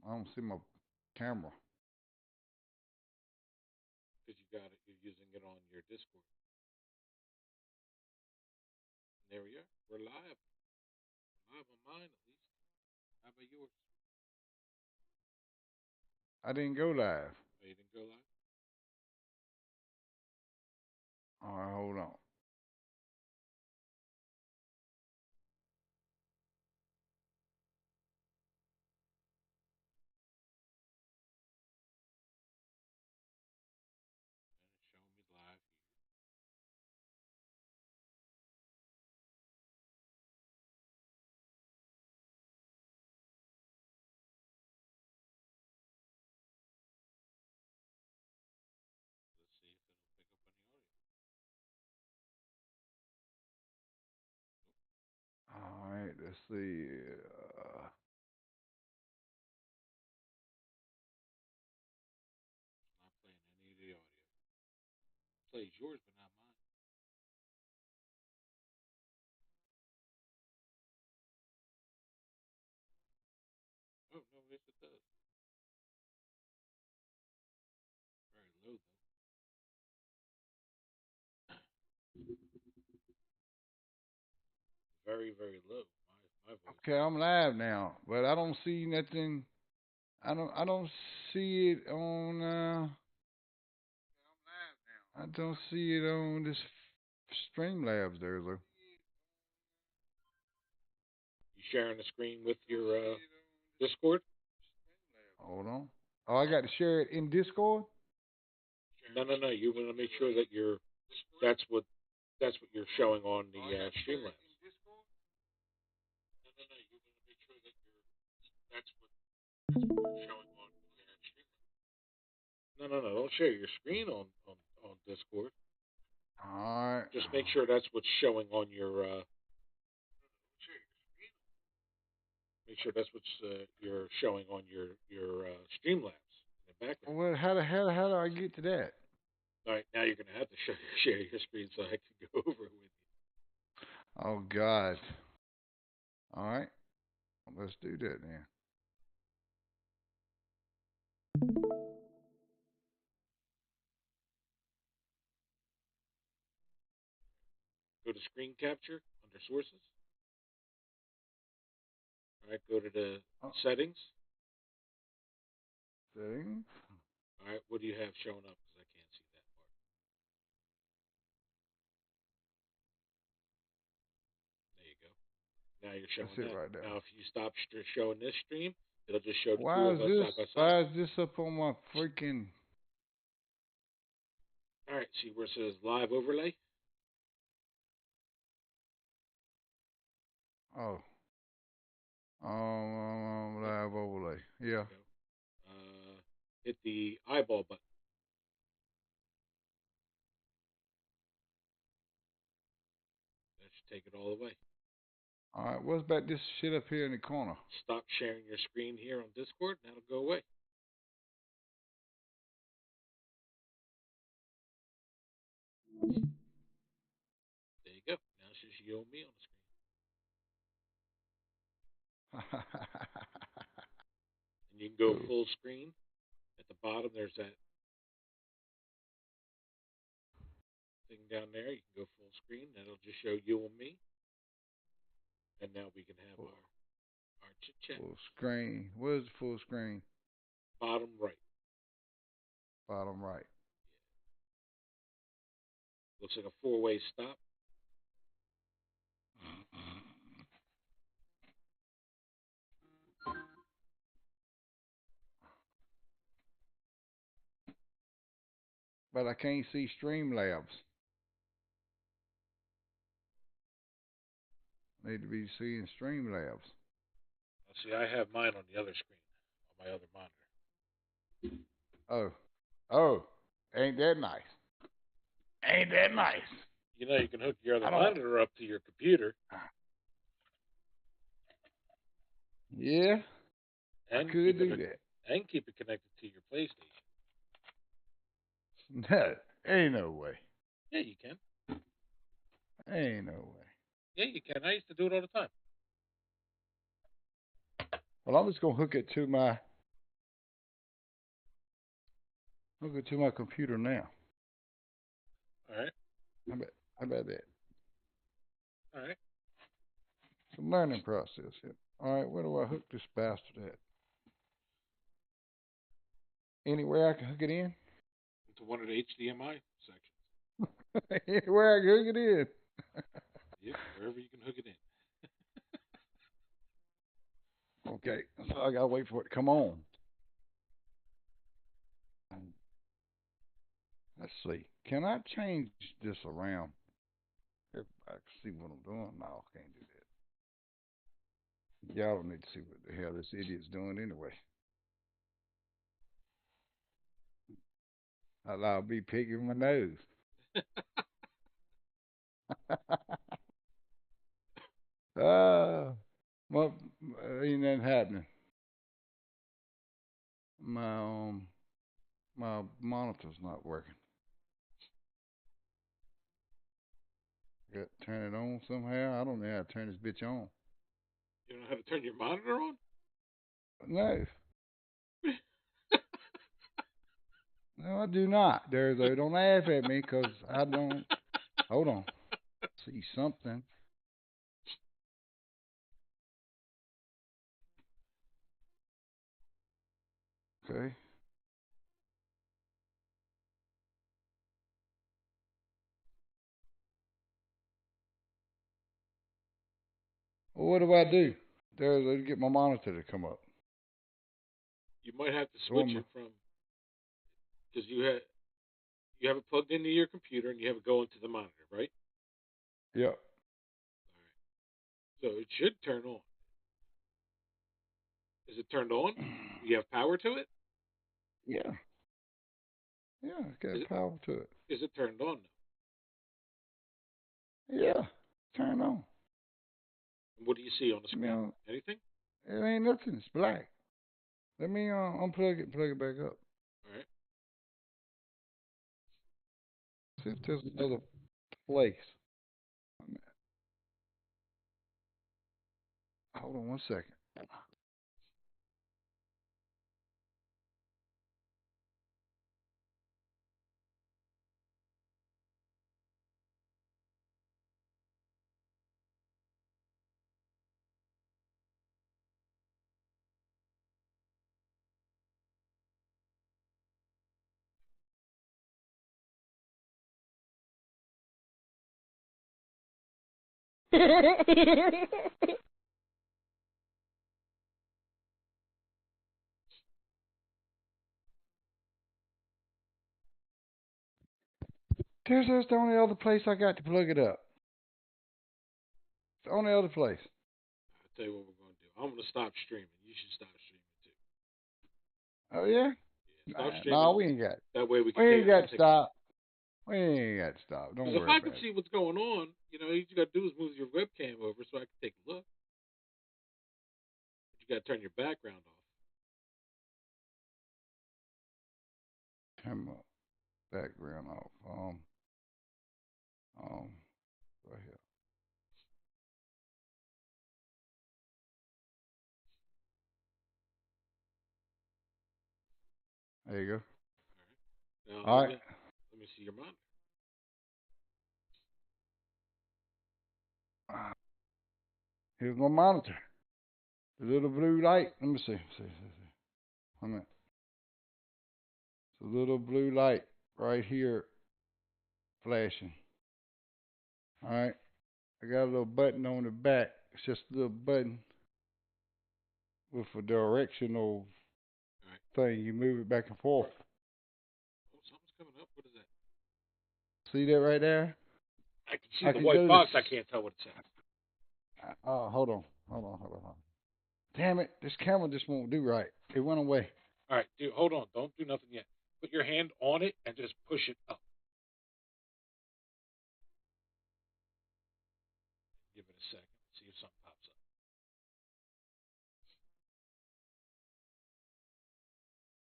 I don't see my camera. Because you got it. You're using it on your Discord. There we are. We're live. Live on mine at least. How about yours? I didn't go live. Oh, you didn't go live? All right, hold on. And it's showing me live here. Let's see if it'll pick up any audio. All right, let's see. It's not playing any of the audio. It plays yours, but not mine. Oh, no, yes, it does. Very low, though. Very, very low. My voice. Okay, I'm live now, but I don't see nothing. I don't see it on. I don't see it on this Streamlabs there, though. You sharing the screen with your Discord? Hold on. Oh, I got to share it in Discord. No, no, no. You want to make sure that you're. That's what. That's what you're showing on the Streamlabs. No, no, no. You want to make sure that you're. That's what you're showing on the Streamlabs. No, no, no. Don't share your screen on Discord. All right. Just make sure that's what's showing on your. Make sure that's what's you're showing on your Streamlabs in the background. Well, how do I get to that? All right, now you're gonna have to share your screen so I can go over it with you. Oh God. All right. Let's do that then. Go to screen capture under sources. All right, go to the Oh, settings. settings. All right, what do you have showing up? Because I can't see that part. There you go. Now you're That's showing it that. right there. Now if you stop showing this stream, it'll just show the two Why of is us this? side by side. Why is this up on my freaking? All right, see where it says live overlay? Oh, Yep, live overlay. there Yeah. you go. Hit the eyeball button. That should take it all away. All right. What's about this shit up here in the corner? Stop sharing your screen here on Discord, and that'll go away. There you go. Now it's just you and me on the screen. And you can go Cool. full screen. At the bottom, there's that thing down there. You can go full screen. That'll just show you and me. And now we can have Full, our chit chat. full screen. Where's the full screen? Bottom right. Bottom right. Looks like a four-way stop. But I can't see Streamlabs. Need to be seeing Streamlabs. Now, see, I have mine on the other screen, on my other monitor. Oh, oh, ain't that nice? Ain't that nice? You know, you can hook your other I don't. monitor up to your computer Yeah, I and could keep it do that. and keep it connected to your PlayStation. No, ain't no way. Yeah, you can. Ain't no way. Yeah, you can. I used to do it all the time. Well, I'm just gonna hook it to my Hook it to my computer now. All right. How about that? All right. It's a learning process here. All right, where do I hook this bastard at? Anywhere I can hook it in? Into one of the HDMI sections. Anywhere I can hook it in. Yep. Wherever you can hook it in. Okay, so I gotta wait for it to come on. Let's see. Can I change this around? If I can see what I'm doing. No, I can't do that. Y'all don't need to see what the hell this idiot's doing anyway. I'll be picking my nose. Well, ain't nothing happening. My my monitor's not working. Got to turn it on somehow. I don't know how to turn this bitch on. You know how to turn your monitor on? No, no, I do not. There, don't laugh at me because I don't. Hold on. See something. Okay. Well, what do I do? There, get my monitor to come up. You might have to So switch it from because you have it plugged into your computer and you have it go into the monitor, right? Yep. All right. So it should turn on. Is it turned on? Do you have power to it? Yeah. Yeah, it's Is got it, power to it. is it turned on now? Yeah. Turn on. And what do you see on the I screen? mean, Anything? it ain't nothing. It's black. Let me unplug it, plug it back up. All right. See if there's another place. Hold on one second. There's the only other place I got to plug it up. It's the only other place. I'll tell you what we're going to do. I'm going to stop streaming. You should stop streaming too. Oh yeah? Yeah, stop No, streaming. we ain't got. That way We ain't I got can to take a look. stop. We ain't got to stop. Don't Because if worry I can about it. see what's going on, all you got to do is move your webcam over so I can take a look. But you got to turn your background off. Turn my background off. Um, right here. There you go. All right. Now All right. let me see your monitor. Here's my monitor. The little blue light. Let me see. See. Wait a minute. It's a little blue light right here flashing. All right. I got a little button on the back. It's just a little button with a directional All right. thing. You move it back and forth. Oh, something's coming up. What is that? See that right there? I can see I the can white go to. box. I can't tell what it says. Hold on. Damn it! This camera just won't do right. It went away. All right, dude, hold on. Don't do nothing yet. Put your hand on it and just push it up. Give it a second. See if something pops up.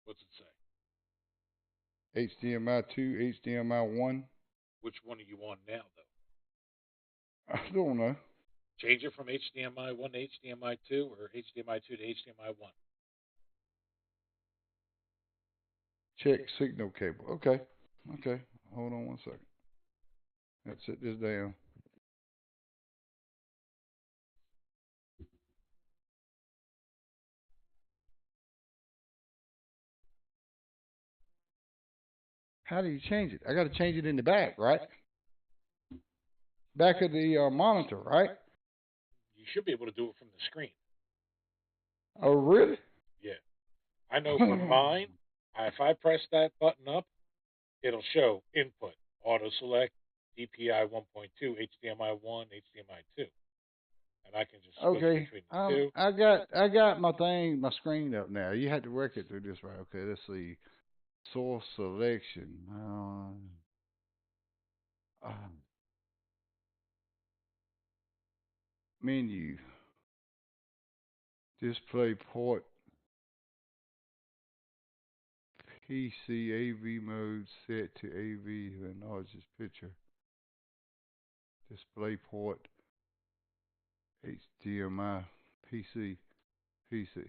What's it say? HDMI 2, HDMI 1. Which one are you on now, though? I don't know. Change it from HDMI 1 to HDMI 2 or HDMI 2 to HDMI 1. Check signal cable. Okay. Okay. Hold on one second. Let's sit this down. How do you change it? I got to change it in the back, right? Back of the monitor, right? You should be able to do it from the screen. Oh, really? Yeah. I know for mine, if I press that button up, it'll show input, auto select, DPI 1.2, HDMI 1, HDMI 2. And I can just switch Okay. between the two. I got my screen up now. You had to work it through this, right? Okay. Let's see. Source selection. Uh, menu. Display port. PC AV mode set to AV to enlarge this picture. Display port. HDMI. PC. PC.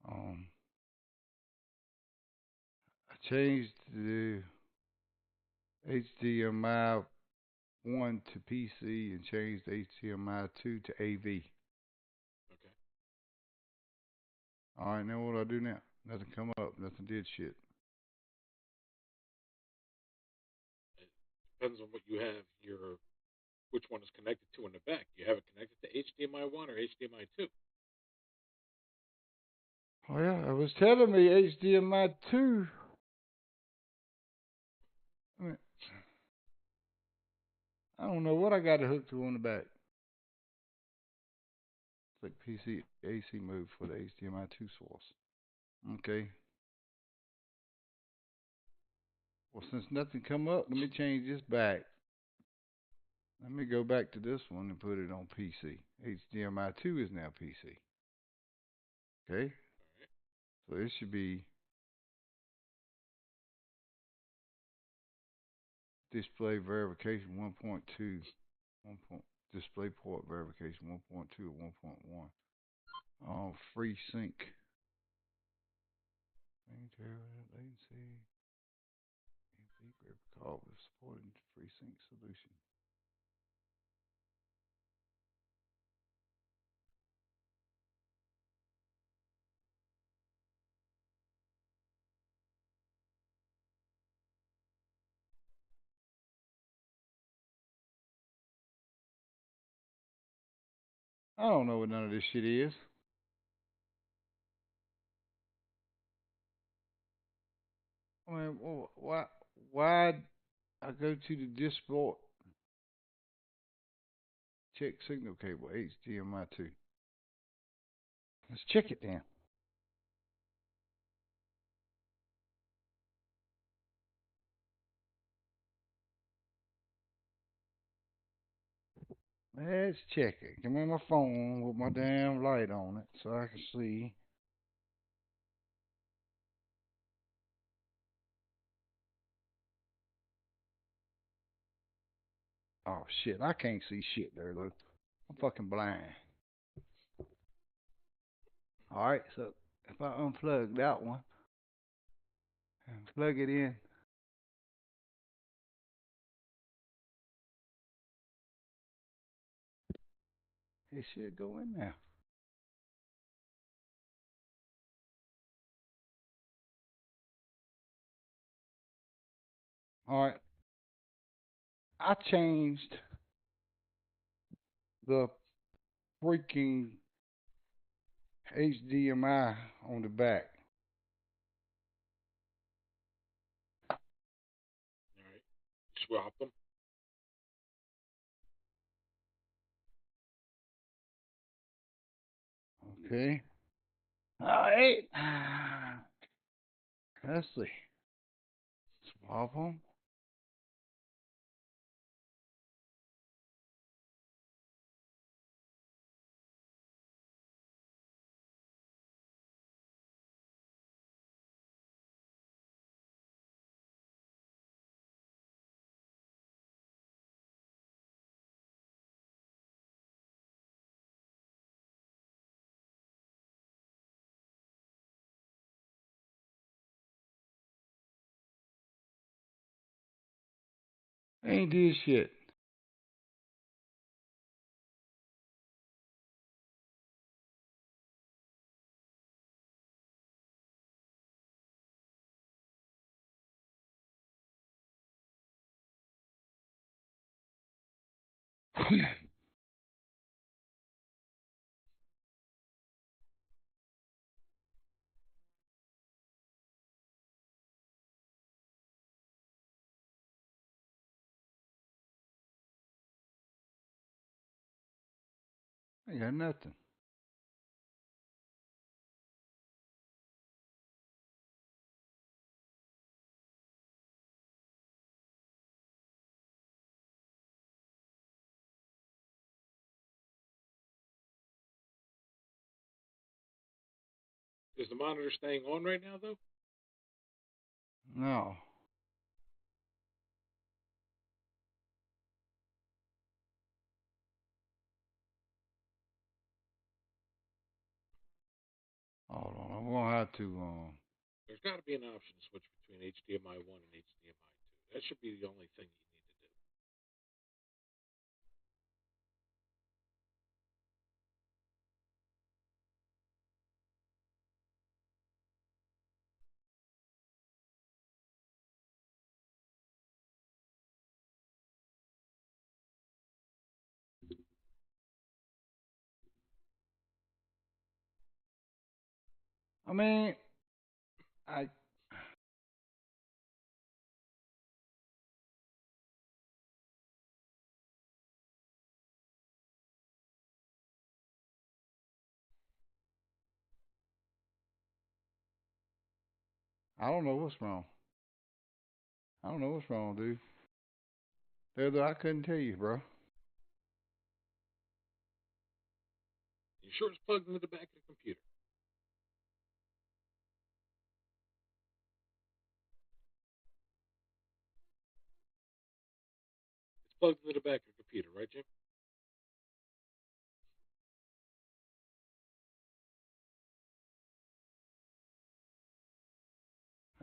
Um, I changed the HDMI 1 to PC and changed HDMI 2 to AV. Okay. All right, now what do I do now? Nothing come up. Nothing did shit. It depends on what you have which one is connected to in the back. You have it connected to HDMI 1 or HDMI 2. Oh yeah, it was telling me HDMI 2. I mean, I don't know what I got it hooked to on the back. Click PC AC mode for the HDMI 2 source. Okay. Well, since nothing come up, let me change this back. Let me go back to this one and put it on PC. HDMI 2 is now PC. Okay. So it should be display verification 1.2, 1. Display port verification 1.2 or 1.1. Free sync. Latency. Call with supporting free sync solution. I don't know what none of this shit is. I mean, why I go to the display check signal cable HDMI 2. Let's check it then. Let's check it. Give me my phone with my damn light on it so I can see. Oh shit, I can't see shit there, Lou. I'm fucking blind. Alright, so if I unplug that one and plug it in, it should go in there. Alright, I changed the freaking HDMI on the back. All right. Swap them. Okay. Alright. Let's see. Swap them. Ain't did shit. Ain't got nothing. Is the monitor staying on right now, though? No. Hold on. I'm gonna have to. There's got to be an option to switch between HDMI 1 and HDMI 2. That should be the only thing you need to do. I mean, I. I don't know what's wrong. I don't know what's wrong, dude. I couldn't tell you, bro. You sure it's plugged into the back of the computer? It's plugged into the back of the computer, right, Jim?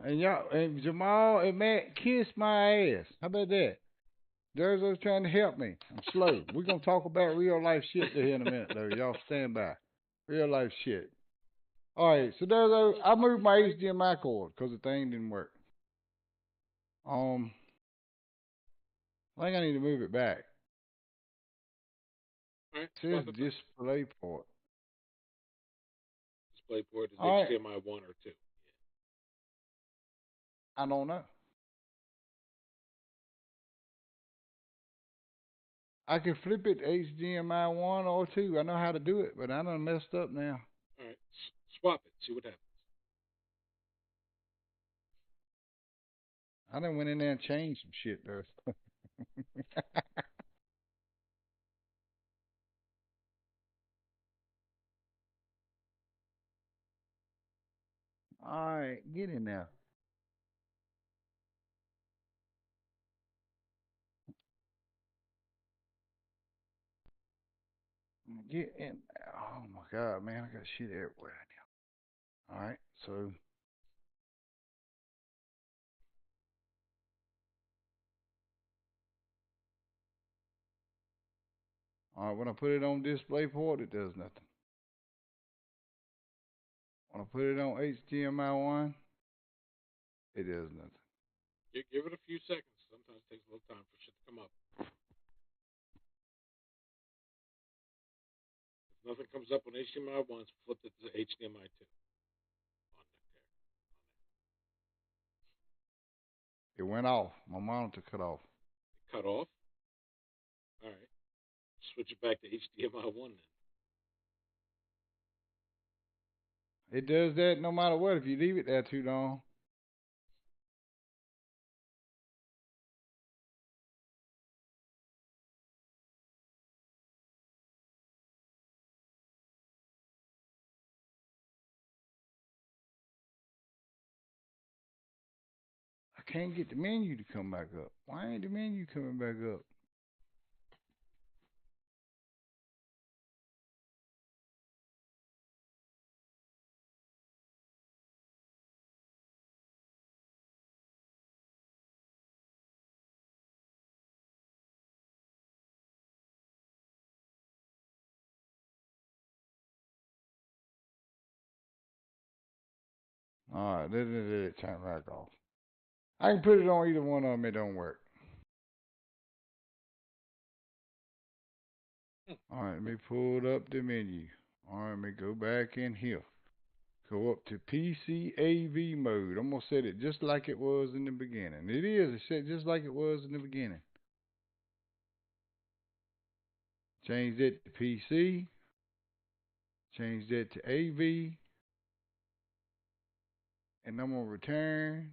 And y'all, and Jamal and Matt kiss my ass. How about that? Durzo's trying to help me. I'm slow. We're gonna talk about real life shit here in a minute, though. Y'all stand by. Real life shit. All right, so Durzo, I moved my HDMI cord because the thing didn't work. Um, I think I need to move it back. All right, It says swap it back. display port. DisplayPort is All right, HDMI 1 or 2. Yeah. I don't know. I can flip it to HDMI 1 or 2. I know how to do it, but I done messed up now. All right, swap it. See what happens. I done went in there and changed some shit there. All right, get in there. Get in. Oh my god, man, I got shit everywhere now. All right, so all right, when I put it on display port, it does nothing. When I put it on HDMI 1, it does nothing. Give it a few seconds. Sometimes it takes a little time for shit to come up. If nothing comes up on HDMI 1, flip it to HDMI 2. On there. It went off. My monitor cut off. It cut off. All right. Switch it back to HDMI 1 then. It does that no matter what if you leave it there too long. I can't get the menu to come back up. Why ain't the menu coming back up? All right, let it turn back off. I can put it on either one of them. It don't work. Hmm. All right, let me pull up the menu. All right, let me go back in here. Go up to PCAV mode. I'm gonna set it just like it was in the beginning. It is. It's set just like it was in the beginning. Change that to PC. Change that to AV. And I'm gonna return.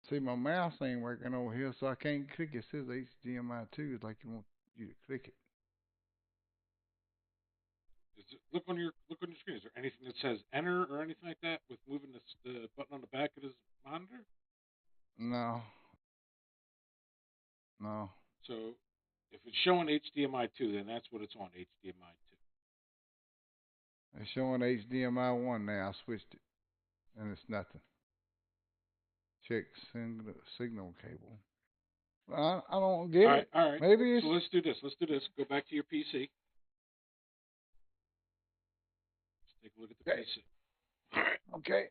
See, my mouse ain't working over here, so I can't click it. It says HDMI 2. It's like you want you to click it. Look on your screen. Is there anything that says enter or anything like that with moving the button on the back of this monitor? No, no. So if it's showing HDMI 2, then that's what it's on, HDMI 2. It's showing HDMI 1 now. I switched it, and it's nothing. Check signal cable. I don't get it. All right. Maybe it's So let's do this. Let's do this. Go back to your PC. Let's take a look at the okay. PC. All right. Okay.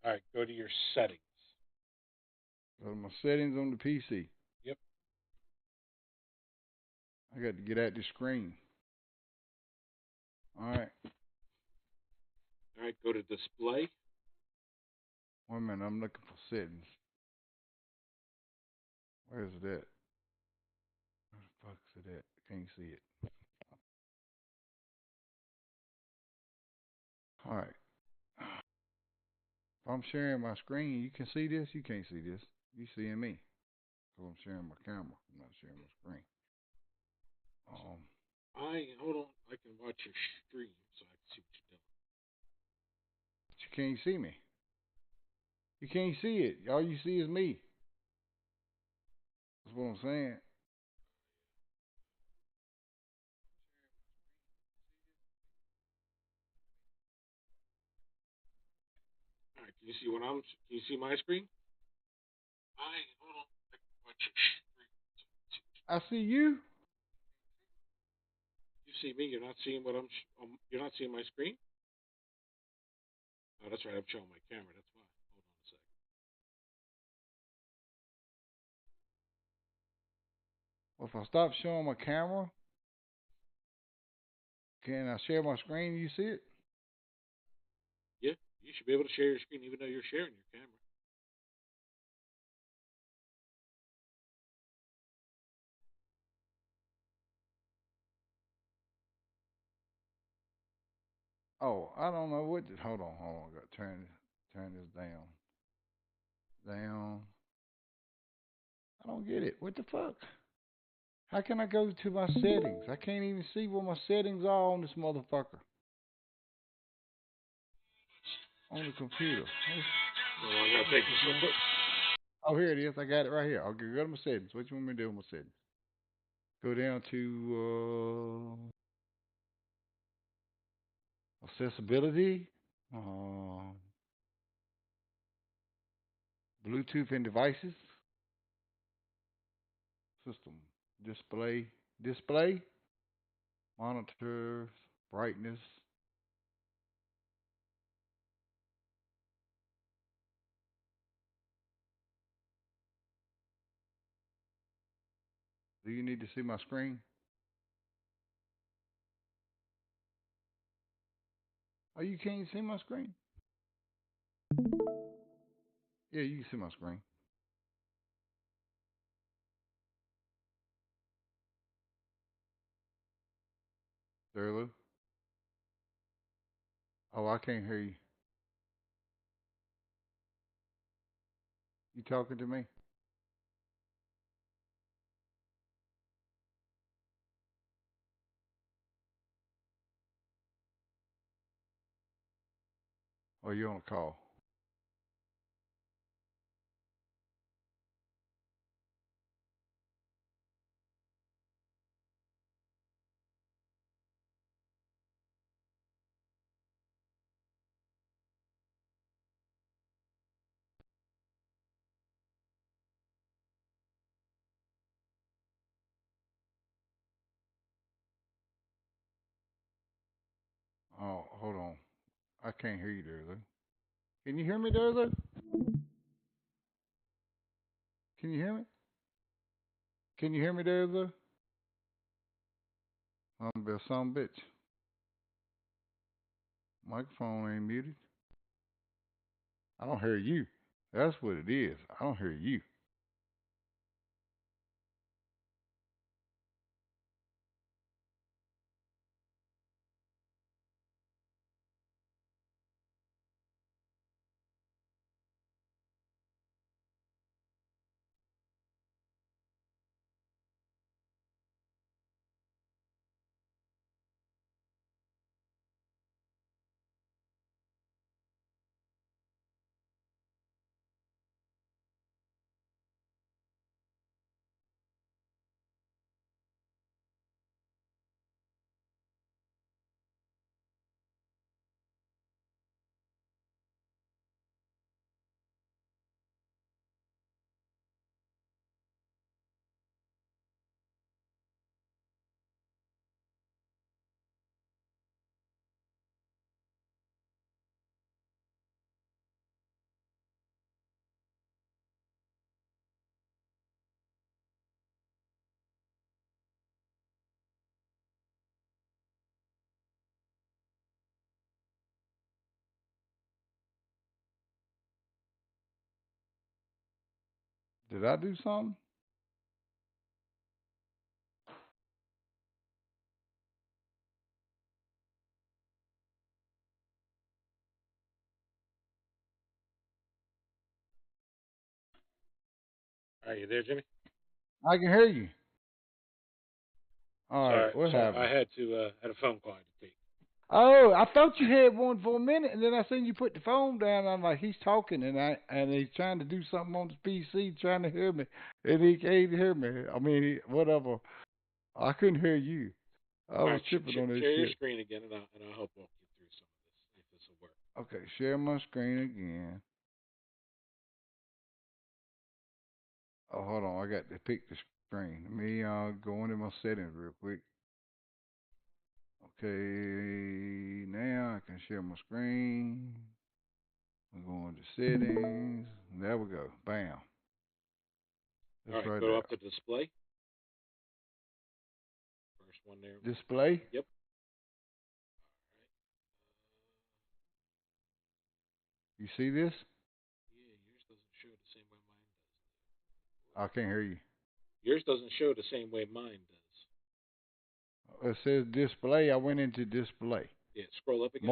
All right. Go to your settings. Go to my settings on the PC. Yep. I got to get at the screen. All right. All right. Go to display. Wait a minute. I'm looking for settings. Where's that? Where the fuck's it at? Can't see it. All right. If I'm sharing my screen, you can see this. You can't see this. You seeing me? So I'm sharing my camera. I'm not sharing my screen. Um, Hold on. I can watch your stream so I can see what you're doing. but you can't see me. You can't see it. All you see is me. That's what I'm saying. All right. Can you see what I'm? Can you see my screen? Hold on. I can watch your stream. I see you. You see me. You're not seeing what I'm. You're not seeing my screen. Oh, that's right. I'm showing my camera. That's why. Hold on a second. Well, if I stop showing my camera, can I share my screen? You see it? Yeah. You should be able to share your screen even though you're sharing your camera. Oh, I don't know what. Hold on, hold on. I got to turn this down. Down. I don't get it. What the fuck? How can I go to my settings? I can't even see what my settings are on this motherfucker. On the computer. So I gotta take this real quick. Oh, here it is. I got it right here. Okay, go to my settings. What you want me to do with my settings? Go down to accessibility, Bluetooth and devices, system, display, monitors, brightness. Do you need to see my screen? Oh, you can't see my screen? Yeah, you can see my screen. There, Lou. Oh, I can't hear you. You talking to me? Or you on a call? Oh, hold on. I can't hear you there, though. Can you hear me there, though? Can you hear me? Can you hear me there, though? I'm be some bitch. Microphone ain't muted. I don't hear you. That's what it is. I don't hear you. Did I do something? Are you there, Jimmy? I can hear you. All Sorry, right, what sorry. I happened? had a phone call I had to take. Oh, I thought you had one for a minute, and then I seen you put the phone down. I'm like, he's talking, and he's trying to do something on his PC, trying to hear me, and he can't hear me. I mean, whatever. I couldn't hear you. I All was right, tripping on this share your shit. screen again, and I'll help walk you through some of this if this will work. Okay, share my screen again. Oh, hold on, I got to pick the screen. Let me go into my settings real quick. Okay, now I can share my screen. I'm going to settings. There we go. Bam. All That's right, right go there. up to display. First one there. Display. Yep. You see this? Yeah, yours doesn't show the same way mine does. I can't hear you. Yours doesn't show the same way mine does. It says display. I went into display. Yeah, scroll up again.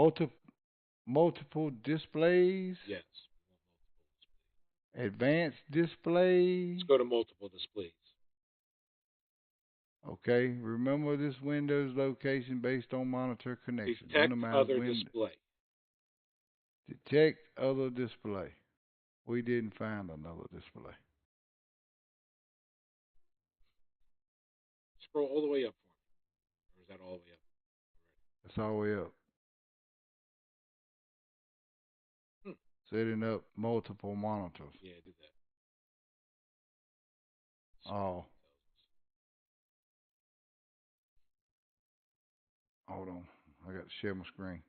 Multiple displays. Yes. Advanced display. Let's go to multiple displays. Okay. Remember this Windows location based on monitor connection. Detect Minimize other Windows. display. Detect other display. We didn't find another display. Scroll all the way up for me. Or is that all the way up already? It's all the way up. Hmm. Setting up multiple monitors. Yeah, do that. Oh, hold on. I got to share my screen.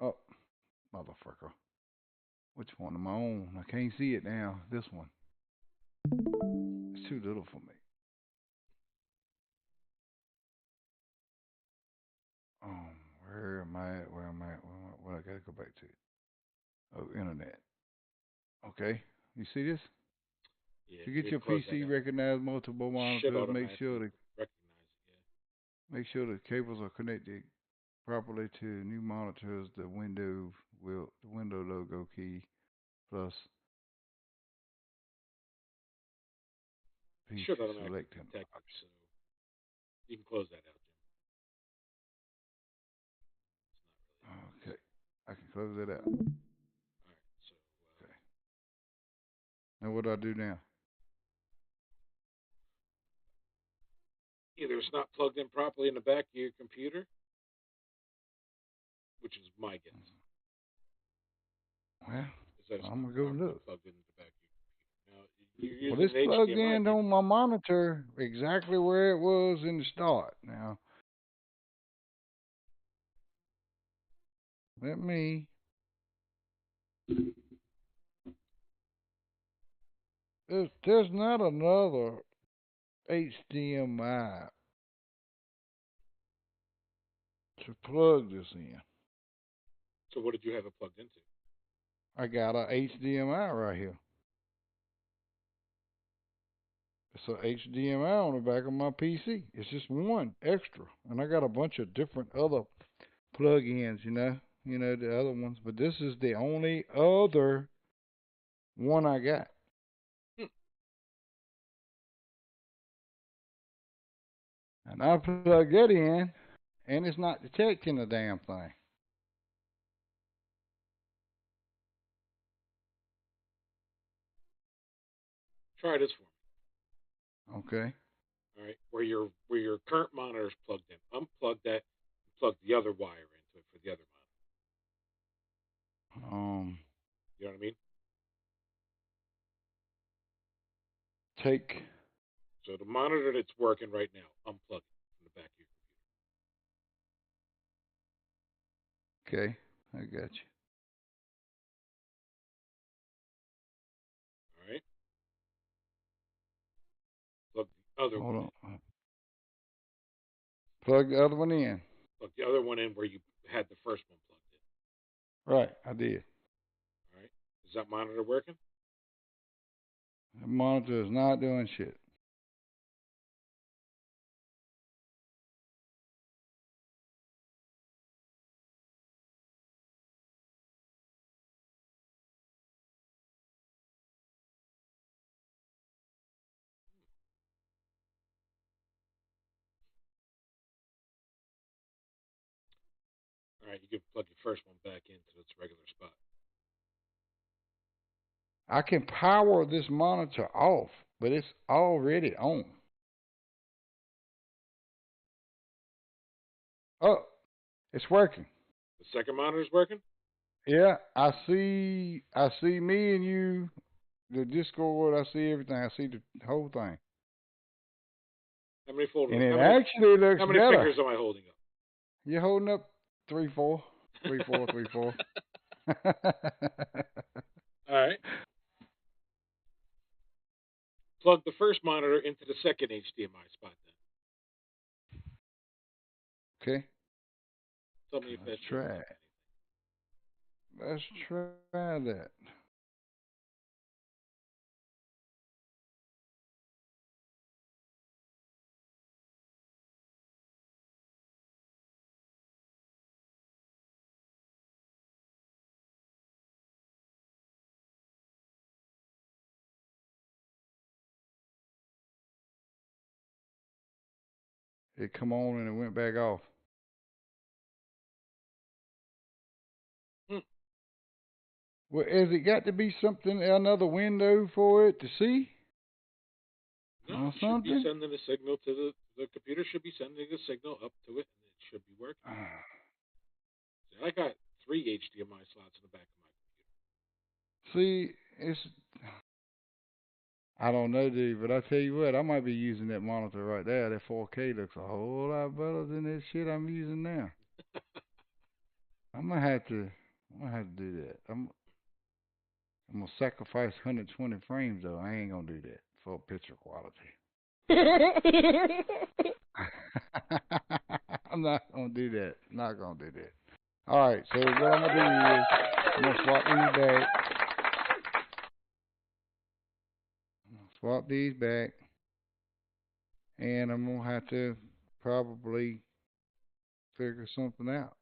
Oh, motherfucker. Which one am I on? I can't see it now. This one. It's too little for me. Where am I at? Where am I at? What I gotta go back to? Oh, internet. Okay. You see this? Yeah, To you get need to your close that PC out. recognize multiple Should monitors, automatically recognize it. Yeah. make sure the cables are connected properly to new monitors. The window logo key plus PC Should automatically selecting detect it, option. so you can close that out, Jim. It's not really that Okay. easy. I can close that out. All right, so Okay. Now what do I do now? either it's not plugged in properly in the back of your computer, which is my guess, Well, is that it's I'm not gonna go properly look. plugged into the back of your computer. Now, you're Well, using it's an plugged HDMI in cable. on my monitor exactly where it was in the start. Now, let me. There's not another HDMI to plug this in. So what did you have it plugged into? I got a HDMI right here. It's a HDMI on the back of my PC. It's just one extra, and I got a bunch of different other plug-ins. The other ones, but this is the only other one I got. Hmm. And I plug that in, and it's not detecting a damn thing. Try this for me. Okay. All right, where your current monitor is plugged in, unplug that, and plug the other wire into it for the other monitor. Um, You know what I mean? take. So the monitor that's working right now, unplug it from the back of your Okay, I got you. computer. All right, plug the other one Hold in. on. Plug the other one in. Plug the other one in where you had the first one plugged in. Right, I did. All right, is that monitor working? The monitor is not doing shit. All right, you can plug your first one back into its regular spot. I can power this monitor off, but it's already on. Oh, it's working. The second monitor is working. Yeah, I see. I see me and you, the Discord. I see everything. I see the whole thing, How many folders? and it How many? actually looks How many better. fingers am I holding up? You're holding up 3, 4, 3, 4, 3, 4. All right. Plug the first monitor into the second HDMI spot. Then Okay, tell me if let's that try changes it. Let's try that. It come on and it went back off. anything. Well, has it got to be something another window for it to see No, or it should be something? sending a signal to the computer. Should be sending a signal up to it, and it should be working. See, I got three HDMI slots in the back of my See, it's I don't know, dude, but I tell you what, I might be using that monitor right there. That 4K looks a whole lot better than that shit I'm using now. computer. I'm gonna have to, I'm gonna have to do that. I'm gonna sacrifice 120 frames though. I ain't gonna do that for picture quality. I'm not gonna do that. Not gonna do that. All right. So what I'm gonna do is I'm gonna swap these back. Swap these back, and I'm gonna have to probably figure something out.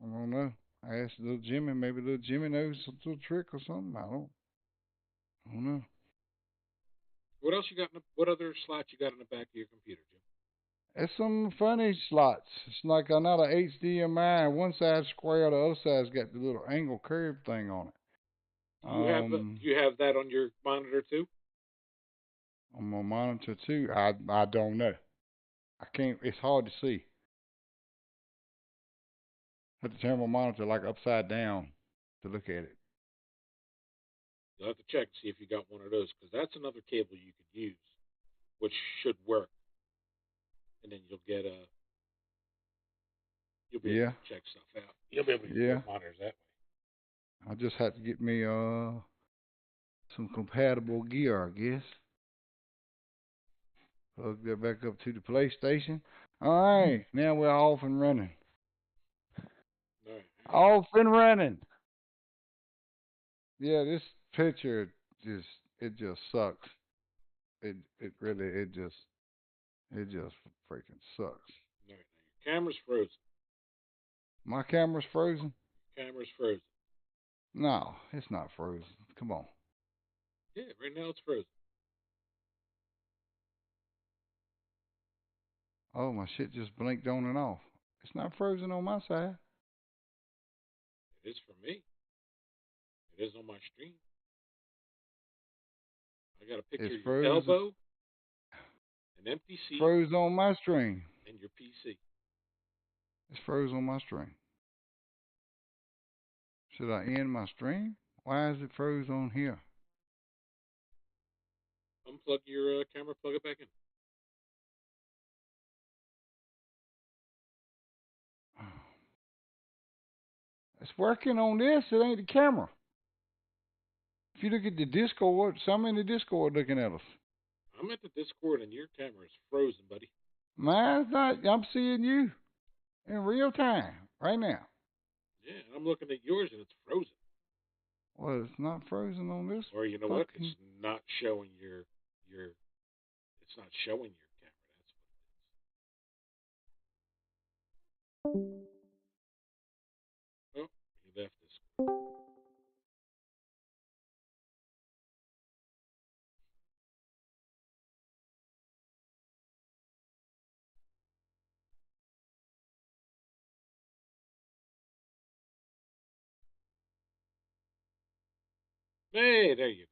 I don't know. I asked little Jimmy. Maybe little Jimmy knows a little trick or something. I don't know. What else you got? What other slots you got in the back of your computer, Jim? It's some funny slots. It's like another HDMI. One side's square, the other side's got the little angle curve thing on it. Do you have that on your monitor too? On my monitor too. I don't know. I can't. It's hard to see. I have to turn my monitor like upside down to look at it. You'll have to check to see if you got one of those because that's another cable you could use, which should work, and then you'll get a You'll be able Yeah, to check stuff out. You'll be able to use yeah. both monitors that I just had to get me some compatible gear, I guess. Plug that back up to the PlayStation. All right, now we're off and running. way. All right. Off and running. Yeah, this picture just it just sucks. It really it just freaking sucks. All right. Now your camera's frozen. My camera's frozen. Camera's frozen. No, it's not frozen. Come on. Yeah, right now it's frozen. Oh, my shit just blinked on and off. It's not frozen on my side. It is for me. It is on my stream. I got a picture It's of your frozen. elbow, an empty seat, Froze on my stream. and your PC. It's froze on my stream. Should I end my stream? Why is it froze on here? Unplug your camera, plug it back in. It's working on this. It ain't the camera. If you look at the Discord, some in the Discord looking at us. I'm at the Discord, and your camera is frozen, buddy. Mine's not. I'm seeing you in real time right now. Yeah, and I'm looking at yours, and it's frozen. Well, it's not frozen on this Or you know what? fucking. It's not showing your. It's not showing your camera. That's what. Oh, he left this. Hey, there you go.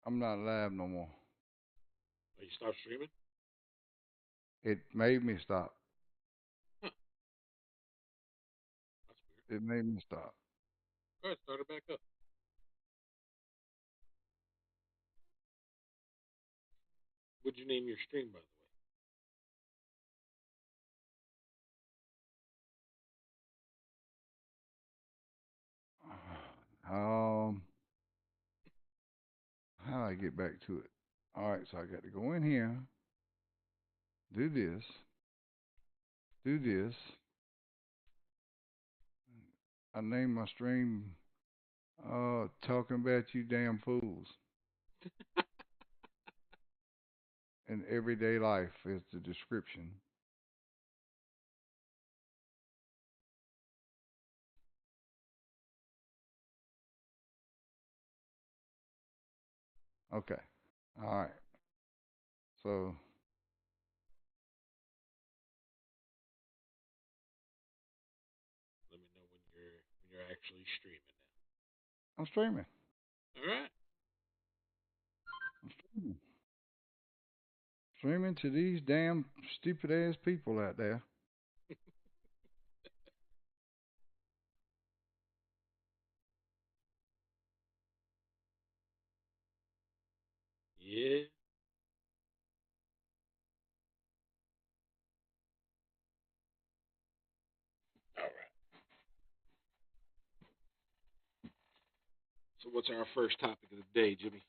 I'm not live no more. Oh, you stopped streaming? It made me stop. Huh, that's weird. It made me stop. Go ahead, start it back up. What'd you name your stream, by the way? Um, how do I get back to it? All right, so I got to go in here, do this, do this. I named my stream "Talking About You Damn Fools." And everyday life is the description. Okay. All right. So Let me know when you're actually streaming I'm streaming. now. All right. I'm streaming. Streaming to these damn stupid ass people out there. Yeah. All right. So what's our first topic of the day, Jimmy?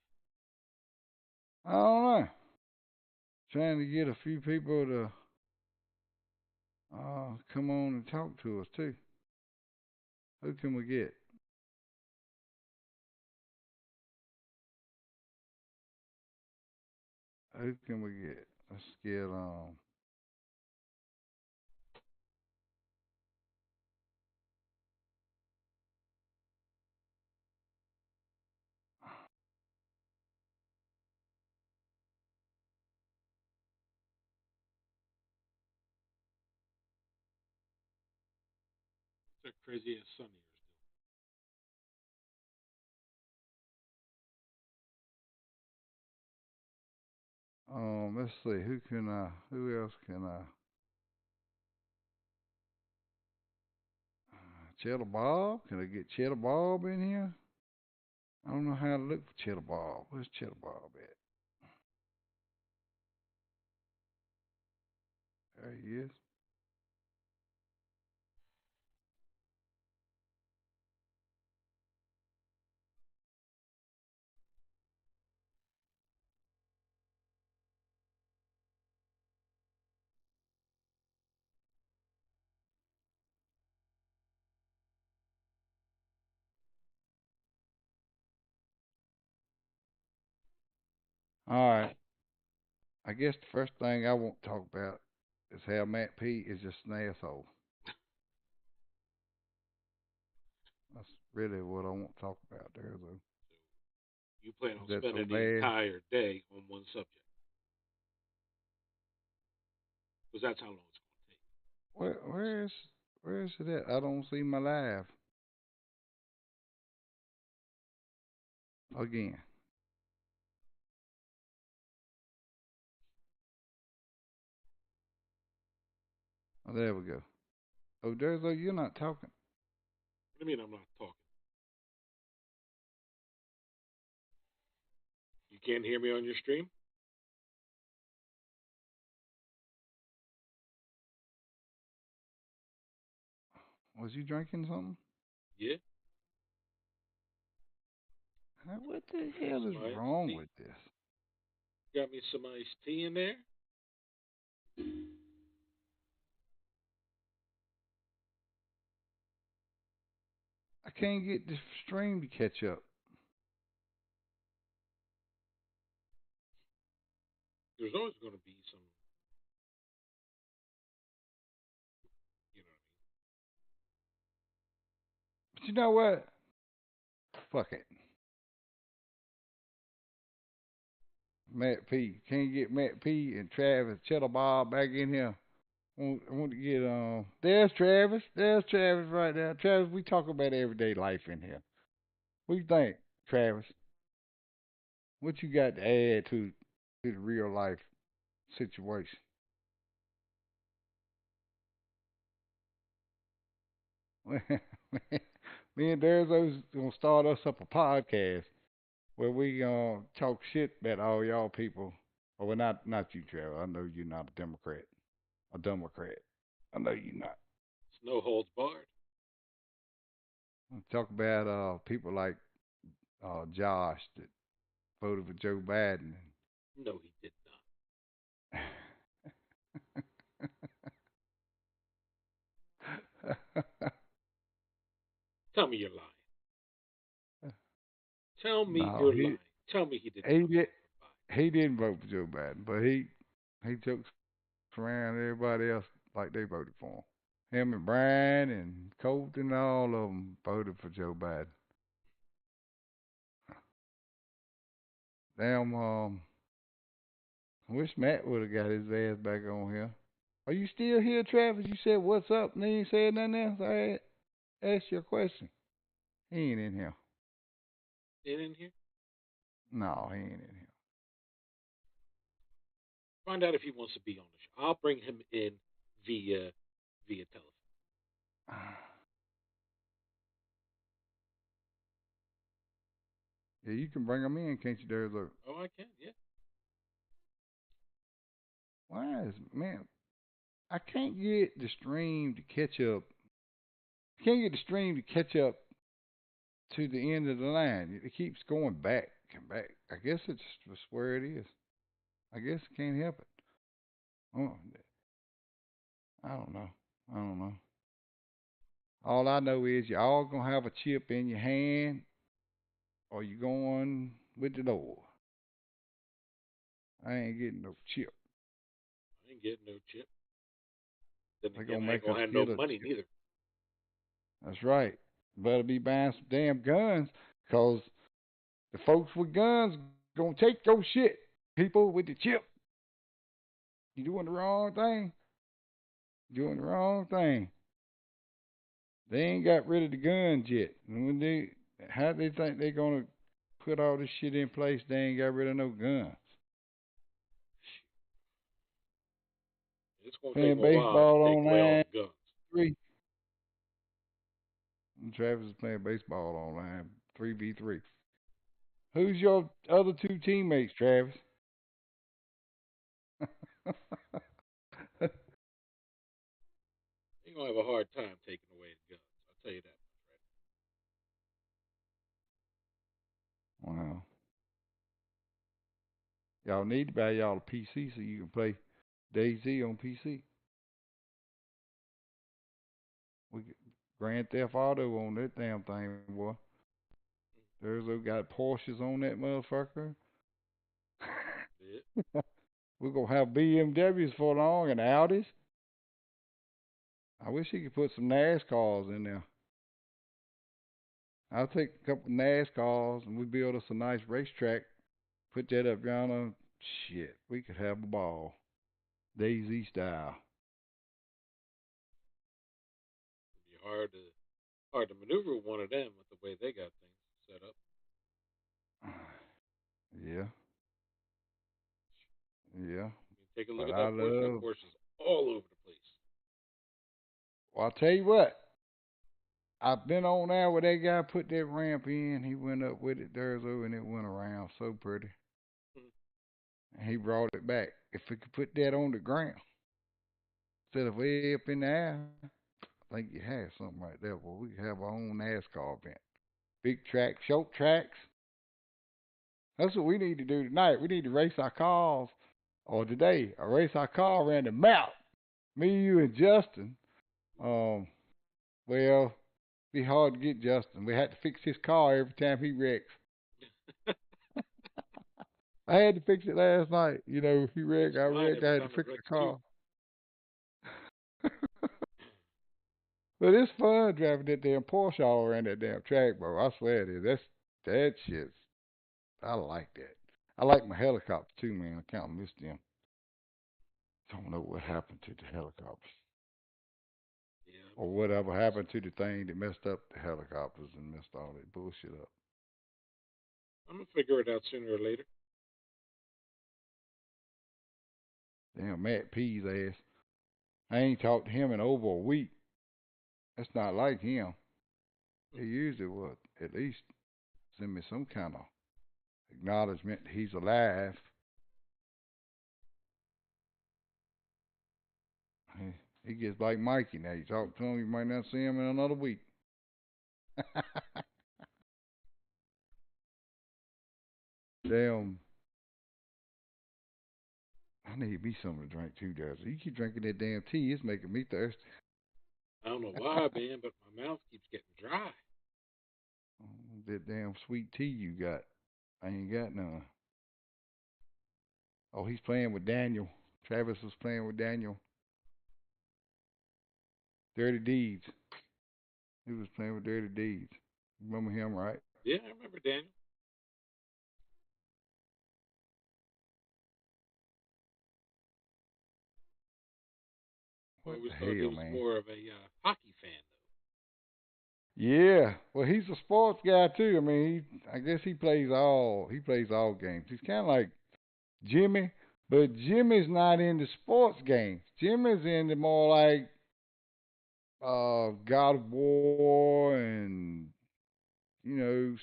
I don't know. Trying to get a few people to come on and talk to us too. Who can we get? Who can we get? Let's get What's that crazy ass son of yours let's see, who else can Cheddar Bob? Can I get Cheddar Bob in here? I don't know how to look for Cheddar Bob. Where's Cheddar Bob at? There he is. All right. I guess the first thing I want to talk about is how Matt P is just an asshole. That's really what I want to talk about there, though. You plan Is on that so spending the bad? entire day on one subject because that's how long it's going to take. Where where is it at? I don't see my live again. Oh, there we go. Oh, Durzo, you're not talking. What do you mean I'm not talking? You can't hear me on your stream? Was you drinking something? Yeah. What the Got me hell is some iced wrong tea. with this? Got me some iced tea in there. I can't get the stream to catch up. There's always going to be some, you know But you know what? Fuck it. Matt P. Can't get Matt P and Travis Cheddar Bob back in here. I want to get there's Travis. There's Travis right there. Travis, we talk about everyday life in here. What do you think, Travis? What you got to add to the real life situation? Me and Darzo's gonna start us up a podcast where we talk shit about all y'all people. Oh, well, not you, Trevor. I know you're not a Democrat. A Democrat. I know you're not. it's no holds barred. Talk about people like Josh that voted for Joe Biden. No, he did not. Tell me you're lying. Tell me No, you're lying. Tell me he did he not did vote for Biden. he didn't vote for Joe Biden, but he jokes around everybody else like they voted for him. Him and Brian and Colt and all of them voted for Joe Biden. Damn, I wish Matt would have got his ass back on here. Are you still here, Travis? You said what's up, and then you said nothing else. Asked you a question. He ain't in here. Get in here. No, he ain't in here. Find out if he wants to be on the show. I'll bring him in via telephone. Yeah, you can bring him in, can't you, there? Look, Oh, I can. Yeah. why is man? I can't get the stream to catch up. I can't get the stream to catch up to the end of the line. It keeps going back and back. I guess it's just where it is. I guess I can't help it. Oh, I don't know. I don't know. All I know is you all gonna have a chip in your hand, or you going with the door. I ain't getting no chip. I ain't getting no chip. Then They again, gonna I ain't make us gonna have no get a money chip. neither. That's right. Better be buying some damn guns, 'cause the folks with guns gonna take your shit. People with the chip, you doing the wrong thing. Doing the wrong thing. They ain't got rid of the guns yet. And when how they think they gonna put all this shit in place? They ain't got rid of no guns. It's gonna take Playing them a while to baseball take on away all line the guns. 3. And Travis is playing baseball on line 3v3. Who's your other two teammates, Travis? You're gonna have a hard time taking away the guns. I'll tell you that much, Wow. Y'all need to buy y'all a PC so you can play DayZ on PC. We get Grand Theft Auto on that damn thing, boy. There's got Porsches on that motherfucker. right? We're gonna have BMWs for long and Audis. I wish he could put some NASCARs in there. I'll take a couple NASCARs and we build us a nice racetrack. Put that up yonder. Shit, we could have a ball. DayZ style. It'd be hard to maneuver one of them with the way they got things set up. Yeah, yeah. I mean, take a look But at I that Porsche. That love. Porsche is all over the place. Well, I'll tell you what. I've been on there where that guy put that ramp in. He went up with it, Durzo, and it went around so pretty. Hmm. And he brought it back. If we could put that on the ground instead of way up in the air, I think you have something right there. Well, we could have our own NASCAR event. Big track, short tracks. That's what we need to do tonight. We need to race our cars, or today, race our car around the map. Me, you, and Justin. Um, well, be hard to get Justin. We had to fix his car every time he wrecks. I had to fix it last night. You know, he wrecked, It's I mine wrecked, I every had to time it fix the wrecks too. car. But it's fun driving that damn Porsche all around that damn track, bro. I swear it is. That shit's. I like that. I like my helicopter too, man. I can't miss them. Don't know what happened to the helicopters. Yeah, I'm Or looking at whatever those. happened to the thing that messed up the helicopters and messed all that bullshit up. I'm gonna figure it out sooner or later. Damn Matt P's ass. I ain't talked to him in over a week. That's not like him. He usually would at least send me some kind of acknowledgement that he's alive. He gets like Mikey now. You talk to him, you might not see him in another week. Damn, I need me something to drink too, Darcy. You keep drinking that damn tea, it's making me thirsty. I don't know why, man, but my mouth keeps getting dry. That damn sweet tea you got. I ain't got none. Oh, he's playing with Daniel. Travis was playing with Daniel. Dirty Deeds. He was playing with Dirty Deeds. Remember him, right? Yeah, I remember Daniel. I What always the thought he hell, was man? more of a hockey fan, Yeah. Well, he's a sports guy too. I mean, I guess he plays all games. He's kind of like Jimmy, but Jimmy's not into sports games. Jimmy's into more like God of War and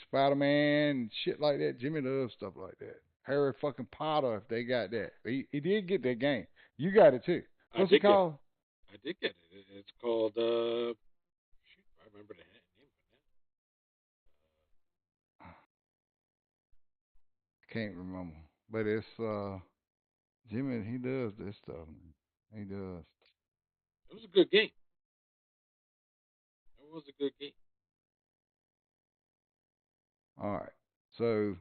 Spider Man and shit like that. Jimmy loves stuff like that. Harry fucking Potter, if they got that. He did get that game. You got it too. though. I What's it did get it. called? I did get it. It's called shoot, I remember the name of it I can't remember. But it's Jimmy, he does this stuff. He does. now. It was a good game. It was a good game. All right. So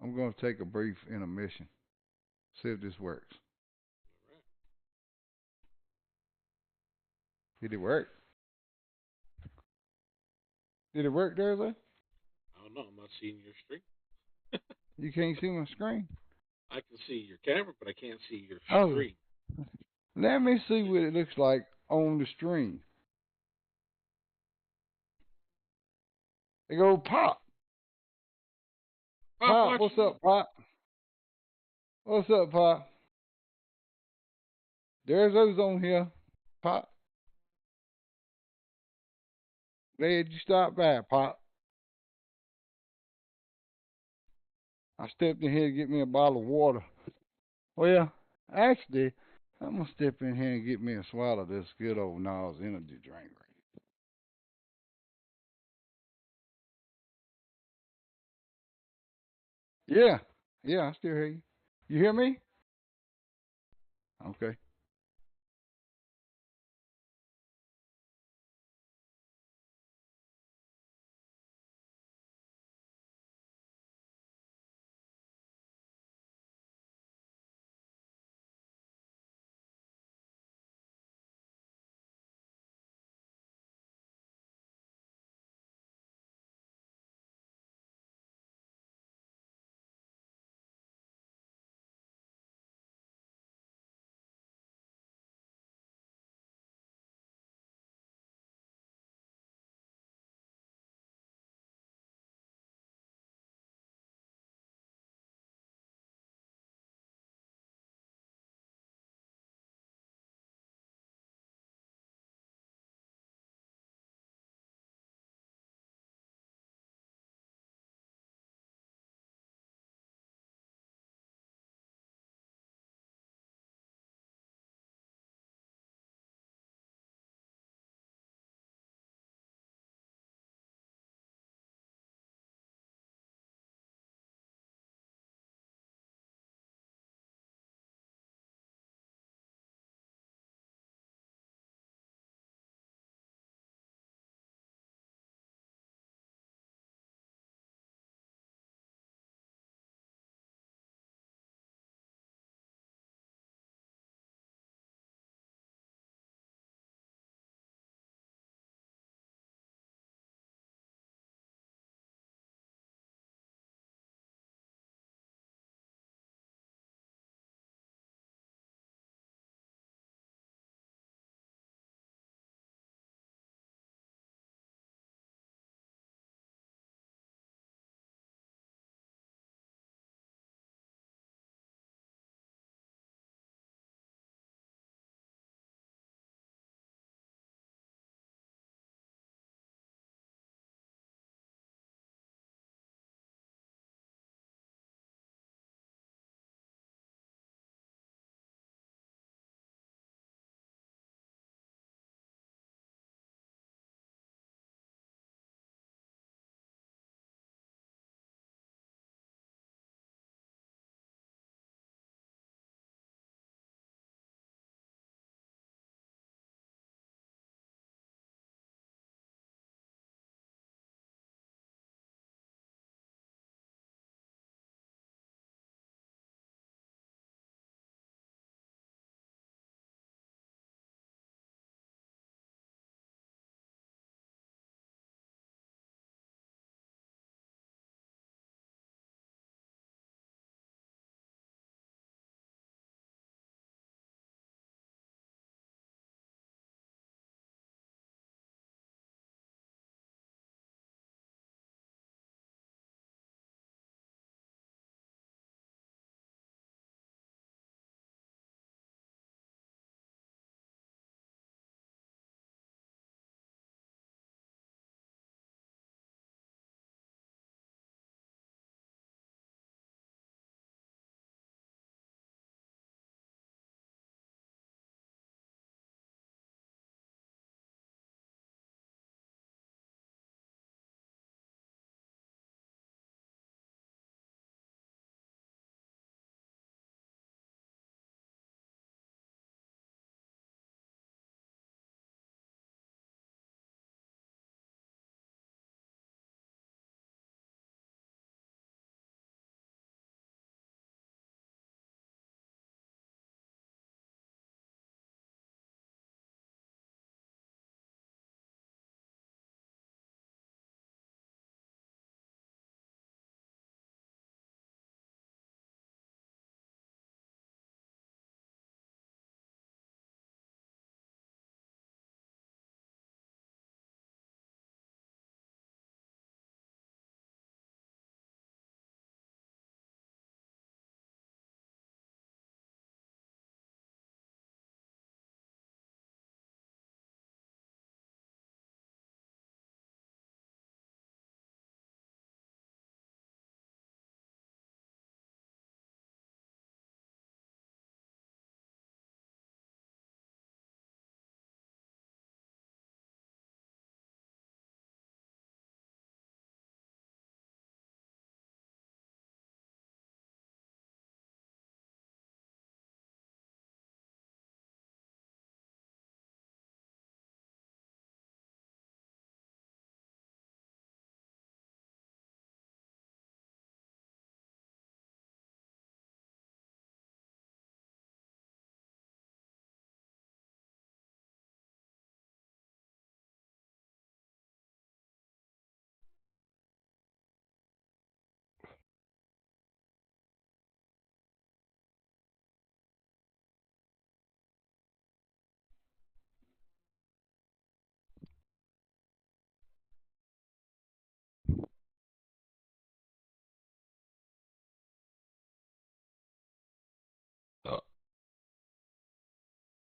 I'm going to take a brief intermission. See if this works. All right. Did it work? Did it work, Thursday? I don't know. I'm not seeing your stream. You can't see my screen. I can see your camera, but I can't see your Oh, stream. let me see what it looks like on the stream. They go Pop. Pop Pop, what's watching you. up, Pop? What's up, Pop? There's those on here. Pop, glad you stopped by, Pop. I stepped in here to get me a bottle of water. Well, actually, I'm gonna step in here and get me a swallow of this good old Nas energy drink. Yeah, yeah, I still hear you. You hear me? Okay.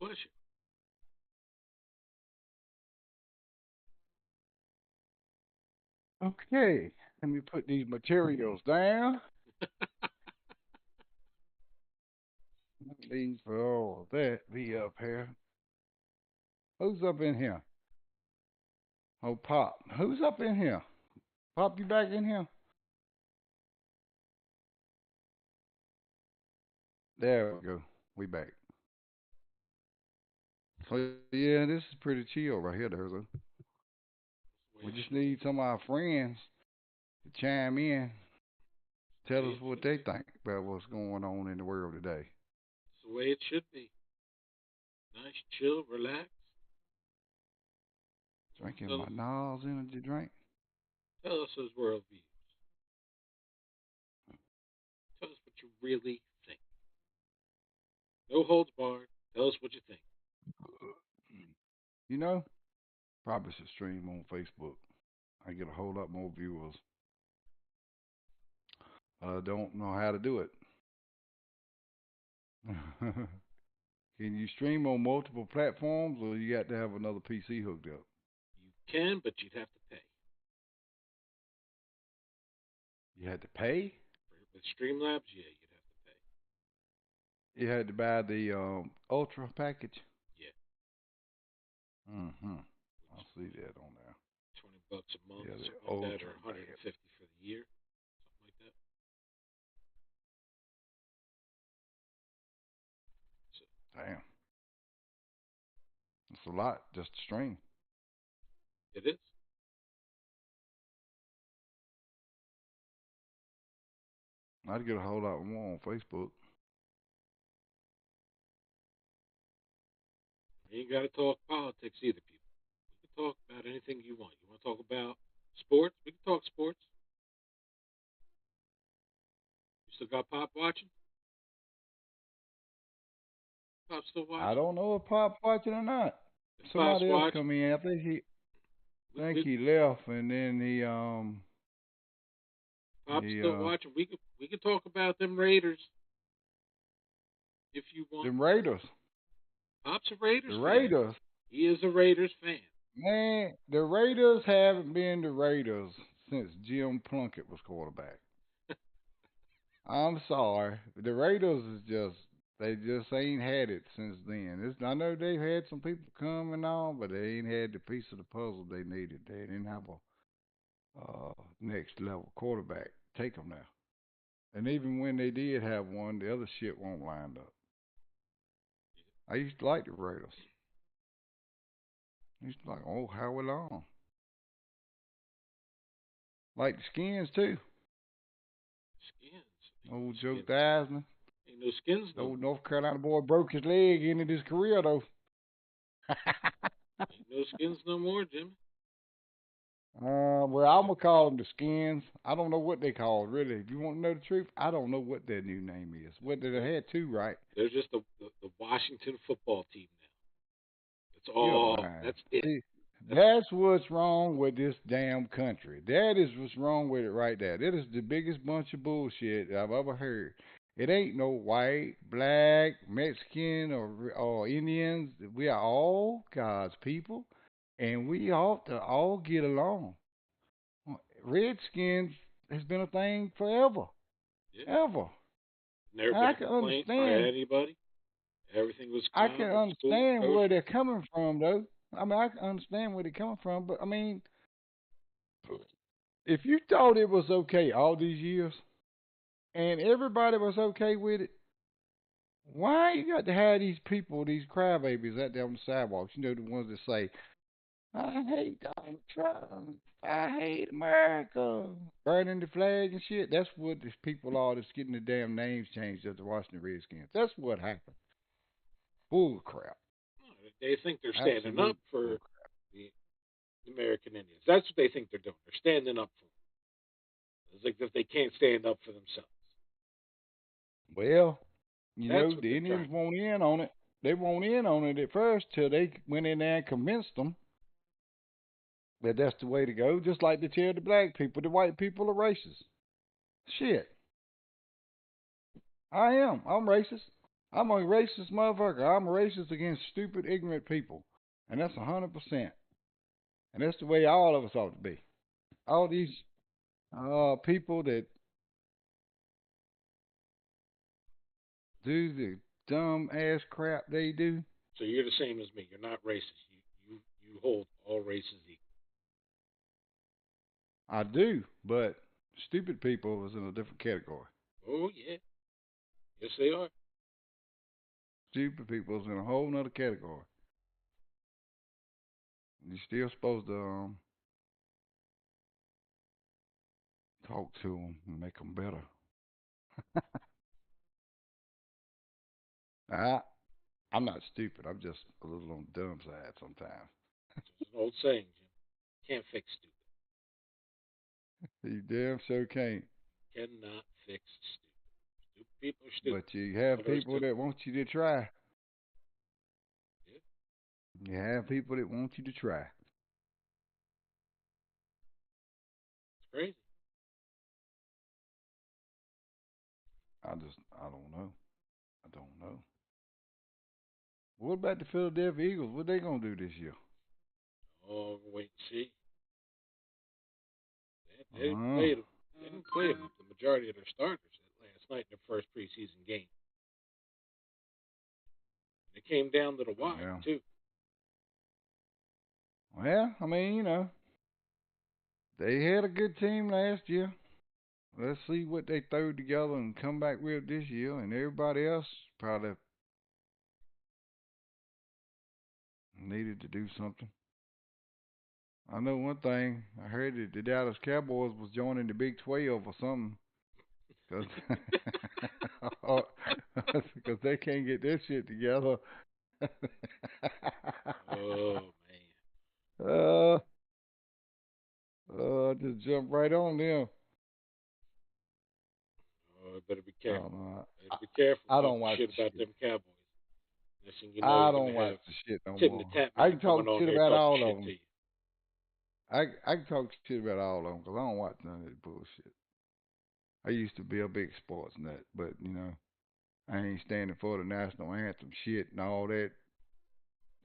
Bless Okay, let me put these materials down. These for all of that be up here. Who's up in here? Oh, Pop. Who's up in here? Pop, you back in here? There we go. We back. So yeah, this is pretty chill right here, Durzo. We just need some of our friends to chime in, tell us what they think about what's going on in the world today. It's the way it should be. Nice, chill, relax. Drinking Tell my us, Nas energy drink. tell us his worldview. Tell us what you really think. No holds barred. Tell us what you think. You know, probably should stream on Facebook. I get a whole lot more viewers. I don't know how to do it. Can you stream on multiple platforms, or you got to have another PC hooked up? You can, but you'd have to pay. You had to pay. With Streamlabs, yeah, you'd have to pay. You had to buy the Ultra package. Yeah. Mm-hmm. I Which see that on there. $20 a month, Yeah, the something like that, Ultra or package. 150 for the year, something like that. So Damn, it's a lot just to stream. it is. I'd get a whole lot more on Facebook. You ain't got to talk politics either, people. We can talk about anything you want. You want to talk about sports? We can talk sports. You still got Pop watching? Pop still I watching? don't know if Pop watching or not. If Pop's Somebody else watching, come in. we, Think we he left, and then Pop's he still watching. We could talk about them Raiders if you want. them Raiders. Pop's a Raiders The fan. Raiders. He is a Raiders fan. Man, the Raiders haven't been the Raiders since Jim Plunkett was quarterback. I'm sorry. The Raiders is just they just ain't had it since then. I know they've had some people come and all, but they ain't had the piece of the puzzle they needed. They didn't have a next level quarterback take them there. And even when they did have one, the other shit won't line up. I used to like the Raiders. I used to like Howie Long. Like the Skins too. Skins. Old Ain't Joe no skins. Theismann. Ain't no skins The no old more. North Carolina boy broke his leg into his career though. Ain't no skins no more, Jimmy. Well, I'm gonna call them the Skins. I don't know what they call it, really. If you want to know the truth, I don't know what their new name is. What did They're, they had two, right? they're just the Washington football team now. That's You're all. lying. That's it. See, That's that's what's wrong with this damn country. That is what's wrong with it right there. That is the biggest bunch of bullshit I've ever heard. It ain't no white, black, Mexican, or Indians. We are all God's people, and we ought to all get along. Redskins has been a thing forever, yeah. ever. Never been I a can complaint by understand. anybody. Everything was I can calm at school, understand where kosher. they're coming from, though. I mean, I can understand where they're coming from, but I mean, if you thought it was okay all these years and everybody was okay with it, why you got to have these people, these crybabies out there on the sidewalks? You know, the ones that say, "I hate Donald Trump. I hate America," burning the flag and shit. That's what these people are that's getting the damn names changed as the Washington Redskins. That's what happened. Bull crap. They think they're standing up Absolute bull for crap. the American Indians. That's what they think they're doing. They're standing up for them. It's like if they can't stand up for themselves. Well, you That's know, what the they're Indians trying to won't in on it. They won't in on it at first till they went in there and convinced them that that's the way to go. Just like they tell the black people, the white people are racist. Shit, I am. I'm racist. I'm a racist motherfucker. I'm racist against stupid, ignorant people, and that's 100%. And that's the way all of us ought to be. All these people that do the dumb ass crap they do, So you're the same as me. You're not racist. You hold all races equal. I do. But stupid people is in a different category. Oh yeah, yes they are. Stupid people is in a whole nother category. You're still supposed to talk to them and make them better. I, I'm not stupid. I'm just a little on the dumb side sometimes. There's an old saying, Jim. Can't fix stupid. You damn sure can't. Cannot fix stupid. Stupid people are stupid. But you have What there is people to it. that want you to try. Yeah, You have people that want you to try. it's crazy. I don't know. I don't know. What about the Philadelphia Eagles? What they gonna do this year? Oh, wait and see. They didn't Uh, play them. They didn't play them, the majority of their starters last night in their first preseason game. It came down to the wire yeah. too. Well, I mean, they had a good team last year. Let's see what they throw together and come back with this year. And everybody else probably needed to do something. I know one thing. I heard that the Dallas Cowboys was joining the Big 12 or something. Cause, cause they can't get their shit together. Oh man. uh, just jump right on them. Oh, better be I careful. don't know. Better be careful I don't talking watch shit the about shit. them Cowboys. Next thing you know, I you're gonna don't watch have the shit no Tim the more. Tap I Man can coming talk on shit here about talking all of shit to them. you. I can talk shit about all of them because I don't watch none of that bullshit. I used to be a big sports nut, but I ain't standing for the national anthem shit and all that.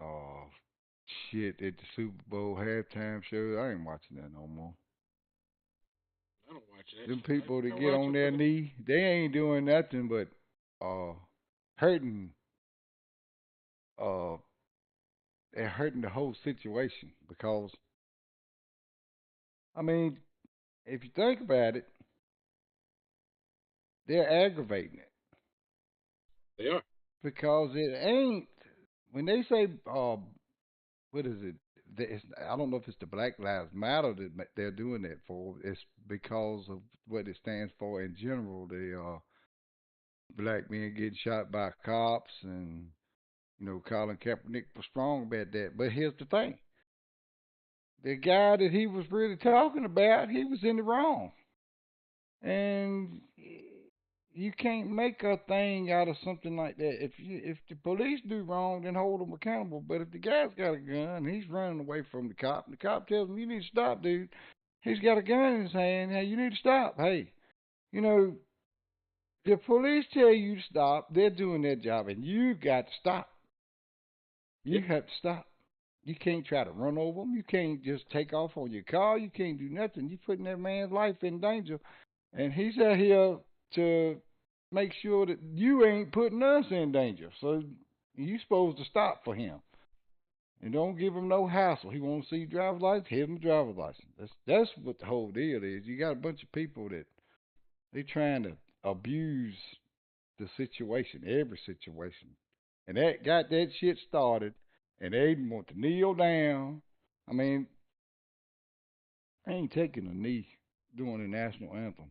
Oh, shit at the Super Bowl halftime show. I ain't watching that no more. I don't watch that Them shit. I people that don't get watch on it their for the. knee, they ain't doing nothing but uh hurting uh they're hurting the whole situation because I mean, if you think about it, they're aggravating it They are. because it ain't when they say what is it? I don't know if it's the Black Lives Matter that they're doing that for. It's because of what it stands for in general. The black men getting shot by cops, and Colin Kaepernick was strong about that. But here's the thing: the guy that he was really talking about, he was in the wrong, and you can't make a thing out of something like that. If the police do wrong, then hold them accountable. But if the guy's got a gun, and he's running away from the cop, and the cop tells him, "You need to stop, dude." He's got a gun in his hand. Hey, you need to stop. Hey, you know, the police tell you to stop. They're doing their job, and you got to stop. Yeah. You have to stop. You can't try to run over them. You can't just take off on your car. You can't do nothing. You're putting that man's life in danger. And he's out here to make sure that you ain't putting us in danger. So you supposed to stop for him. And don't give him no hassle. He wants to see driver's license, give him a driver's license. That's what the whole deal is. You got a bunch of people that they trying to abuse the situation, every situation. And that got that shit started and they want to kneel down. I mean, I ain't taking a knee during the national anthem.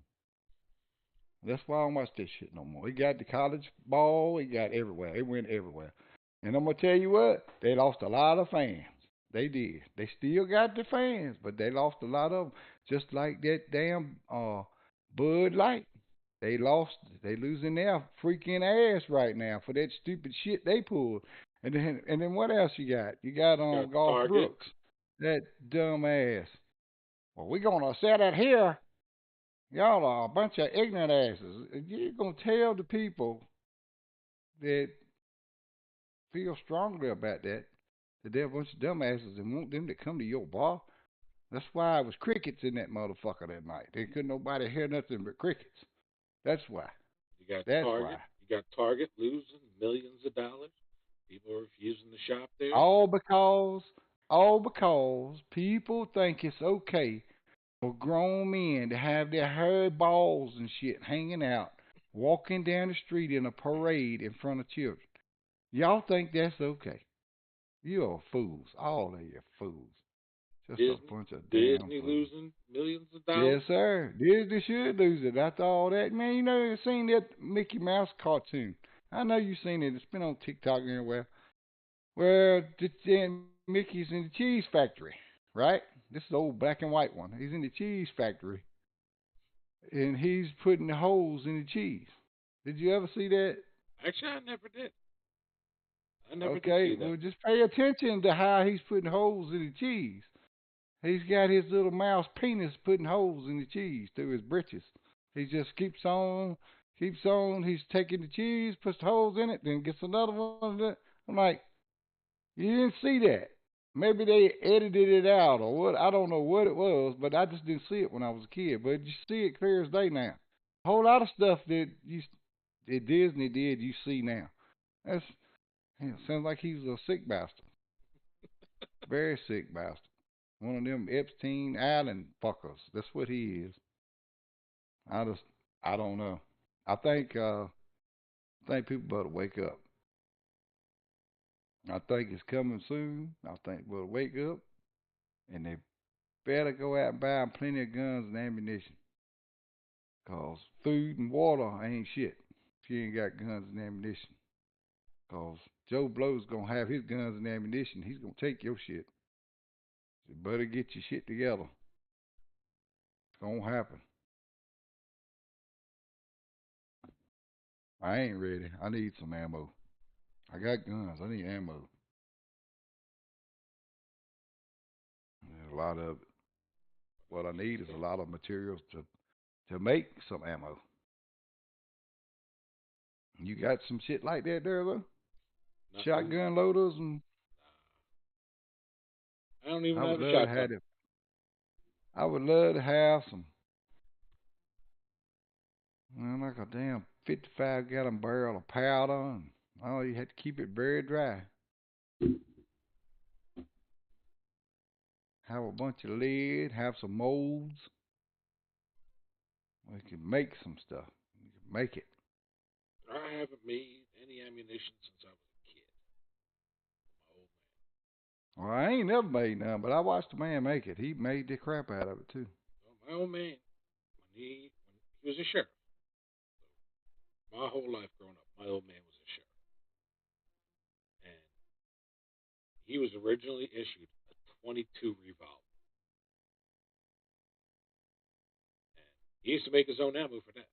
That's why I don't watch this shit no more. He got the college ball. He got everywhere. It went everywhere. And I'm gonna tell you what, they lost a lot of fans. They did. They still got the fans, but they lost a lot of them. Just like that damn Bud Light. They lost. They losing their freaking ass right now for that stupid shit they pulled. And then what else you got? You got You got Golf Target. Brooks, that dumb ass. Well, we gonna set it here. Y'all are a bunch of ignorant asses. You're gonna tell the people that feel strongly about that. That they're a bunch of dumbasses and want them to come to your bar. That's why it was crickets in that motherfucker that night. They couldn't nobody hear nothing but crickets. That's why. You got That's Target. why. You got Target losing millions of dollars. People are refusing to shop there. All because, all because people think it's okay for grown men to have their hairy balls and shit hanging out, walking down the street in a parade in front of children. Y'all think that's okay? You're fools. All of you fools. Just a Disney, bunch of damn Disney fools. losing millions of dollars. Yes, sir. Disney should lose it after all that. Man, you know, you seen that Mickey Mouse cartoon. I know you've seen it. It's been on TikTok anywhere. Where Mickey's in the cheese factory, right? This is the old black and white one. He's in the cheese factory, and he's putting the holes in the cheese. Did you ever see that? Actually, I never did. I never did Okay, see that. well, just pay attention to how he's putting holes in the cheese. He's got his little mouse penis putting holes in the cheese through his britches. He just keeps on, keeps on. He's taking the cheese, puts the holes in it, then gets another one. I'm like, you didn't see that. Maybe they edited it out or what. I don't know what it was, but I just didn't see it when I was a kid. But you see it clear as day now. A whole lot of stuff that Disney did, you see now. That's sounds like he's a sick bastard, very sick bastard. One of them Epstein Island fuckers. That's what he is. I just, I don't know. I think people better wake up. I think it's coming soon. I think we'll wake up and they better go out and buy plenty of guns and ammunition. Cause food and water ain't shit if you ain't got guns and ammunition. Cause Joe Blow's gonna have his guns and ammunition. He's gonna take your shit. So you better get your shit together. It's gonna happen. I ain't ready. I need some ammo. I got guns. I need ammo. There's a lot of it. What I need is a lot of materials to make some ammo. You got some shit like that there though? Not no. Shotgun loaders and I don't even I would have a love to shotgun. have it. I would love to have some like a damn 55 gallon barrel of powder and oh you had to keep it very dry. Have a bunch of lead, have some molds. We can make some stuff. We can make it. I haven't made any ammunition since I was a kid. My old Well, I ain't never made none, but I watched a man make it. He made the crap out of it too. my old man, when he was a sheriff, my whole life growing up, my old man was a sheriff, and he was originally issued a 22 revolver, and he used to make his own ammo for that.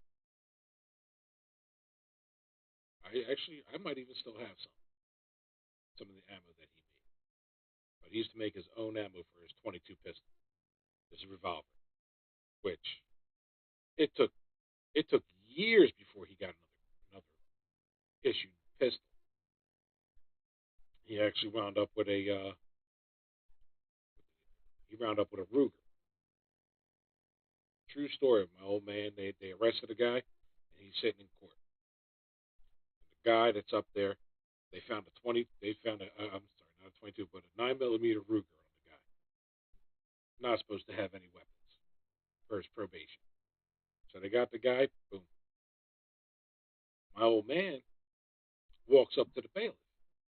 I might even still have some of the ammo that he made, but he used to make his own ammo for his 22 pistol, his revolver, which it took it took years before he got another issued pistol. He actually wound up with a Ruger. True story. My old man, they arrested a guy, and he's sitting in court. And the guy that's up there, they found a 20. They found I'm sorry, not a 22, but a 9 millimeter Ruger on the guy. Not supposed to have any weapons for his probation. So they got the guy. Boom. My old man walks up to the bailiff.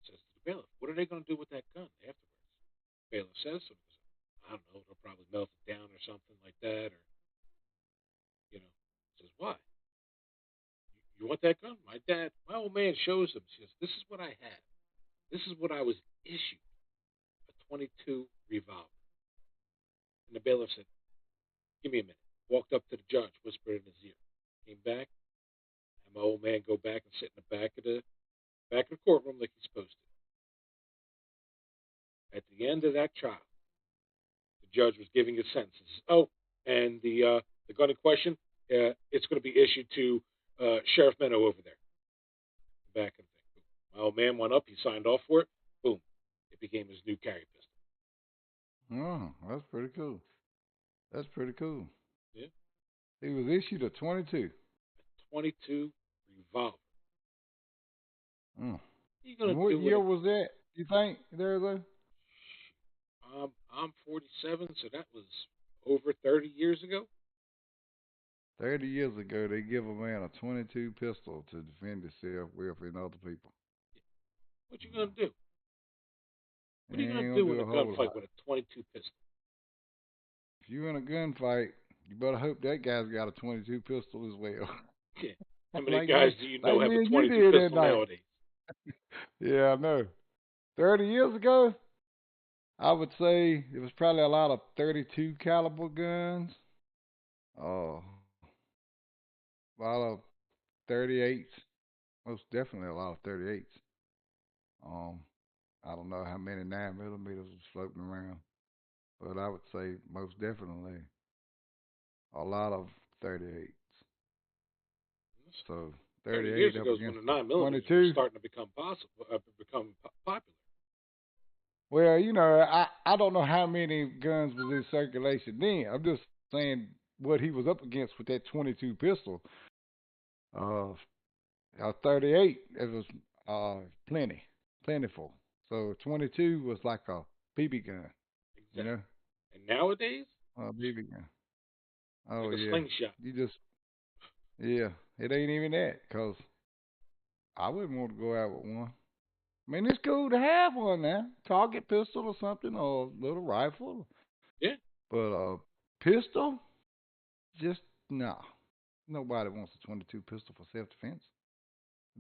Says to the bailiff, "What are they going to do with that gun afterwards?" Bailiff says to him, "I don't know. They'll probably melt it down or something like that, or you know." Says, "Why? You want that gun?" My old man shows him. He says, "This is what I had. This is what I was issued, a 22 revolver." And the bailiff said, "Give me a minute." Walked up to the judge, whispered in his ear. Came back, and my old man go back and sit in the back of the courtroom like he's supposed to. At the end of that trial, the judge was giving his sentences. Oh, and the gun in question, it's going to be issued to Sheriff Menno over there. Back and thing. My old man went up. He signed off for it. Boom, it became his new carry pistol. Oh, that's pretty cool. That's pretty cool. Yeah, He was issued a 22. 22 revolver. Mm. What are you gonna And what do with year a? was that? You think there though? I'm 47, so that was over 30 years ago. 30 years ago, they give a man a 22 pistol to defend himself with and other people. What you gonna do? He What are you gonna ain't gonna do do in a a whole gunfight lot. with a 22 pistol? If you in a gunfight, you better hope that guy's got a 22 pistol as well. Yeah. How many like guys me, do you know like have me a and you 22 did that pistol night. nowadays? Yeah, I know. 30 years ago, I would say it was probably a lot of 32 caliber guns. Oh, a lot of 38s. Most definitely a lot of 38s. Um, I don't know how many 9 millimeters was floating around, but I would say most definitely a lot of 38s. So 30 38 years up ago is when the against the 9 millimeters were 22. starting to become possible, popular. Well, I don't know how many guns was in circulation then. I'm just saying what he was up against with that 22 pistol. Uh, 38 it was plenty, plentiful. So 22 was like a BB gun, you Exactly. know, And nowadays, a BB gun. it's Oh like a yeah, slingshot. you just yeah, it ain't even that, 'cause I wouldn't want to go out with one. I mean, it's cool to have one now, target pistol or something, or a little rifle, Yeah. but pistol, just no. Nobody wants a 22 pistol for self defense.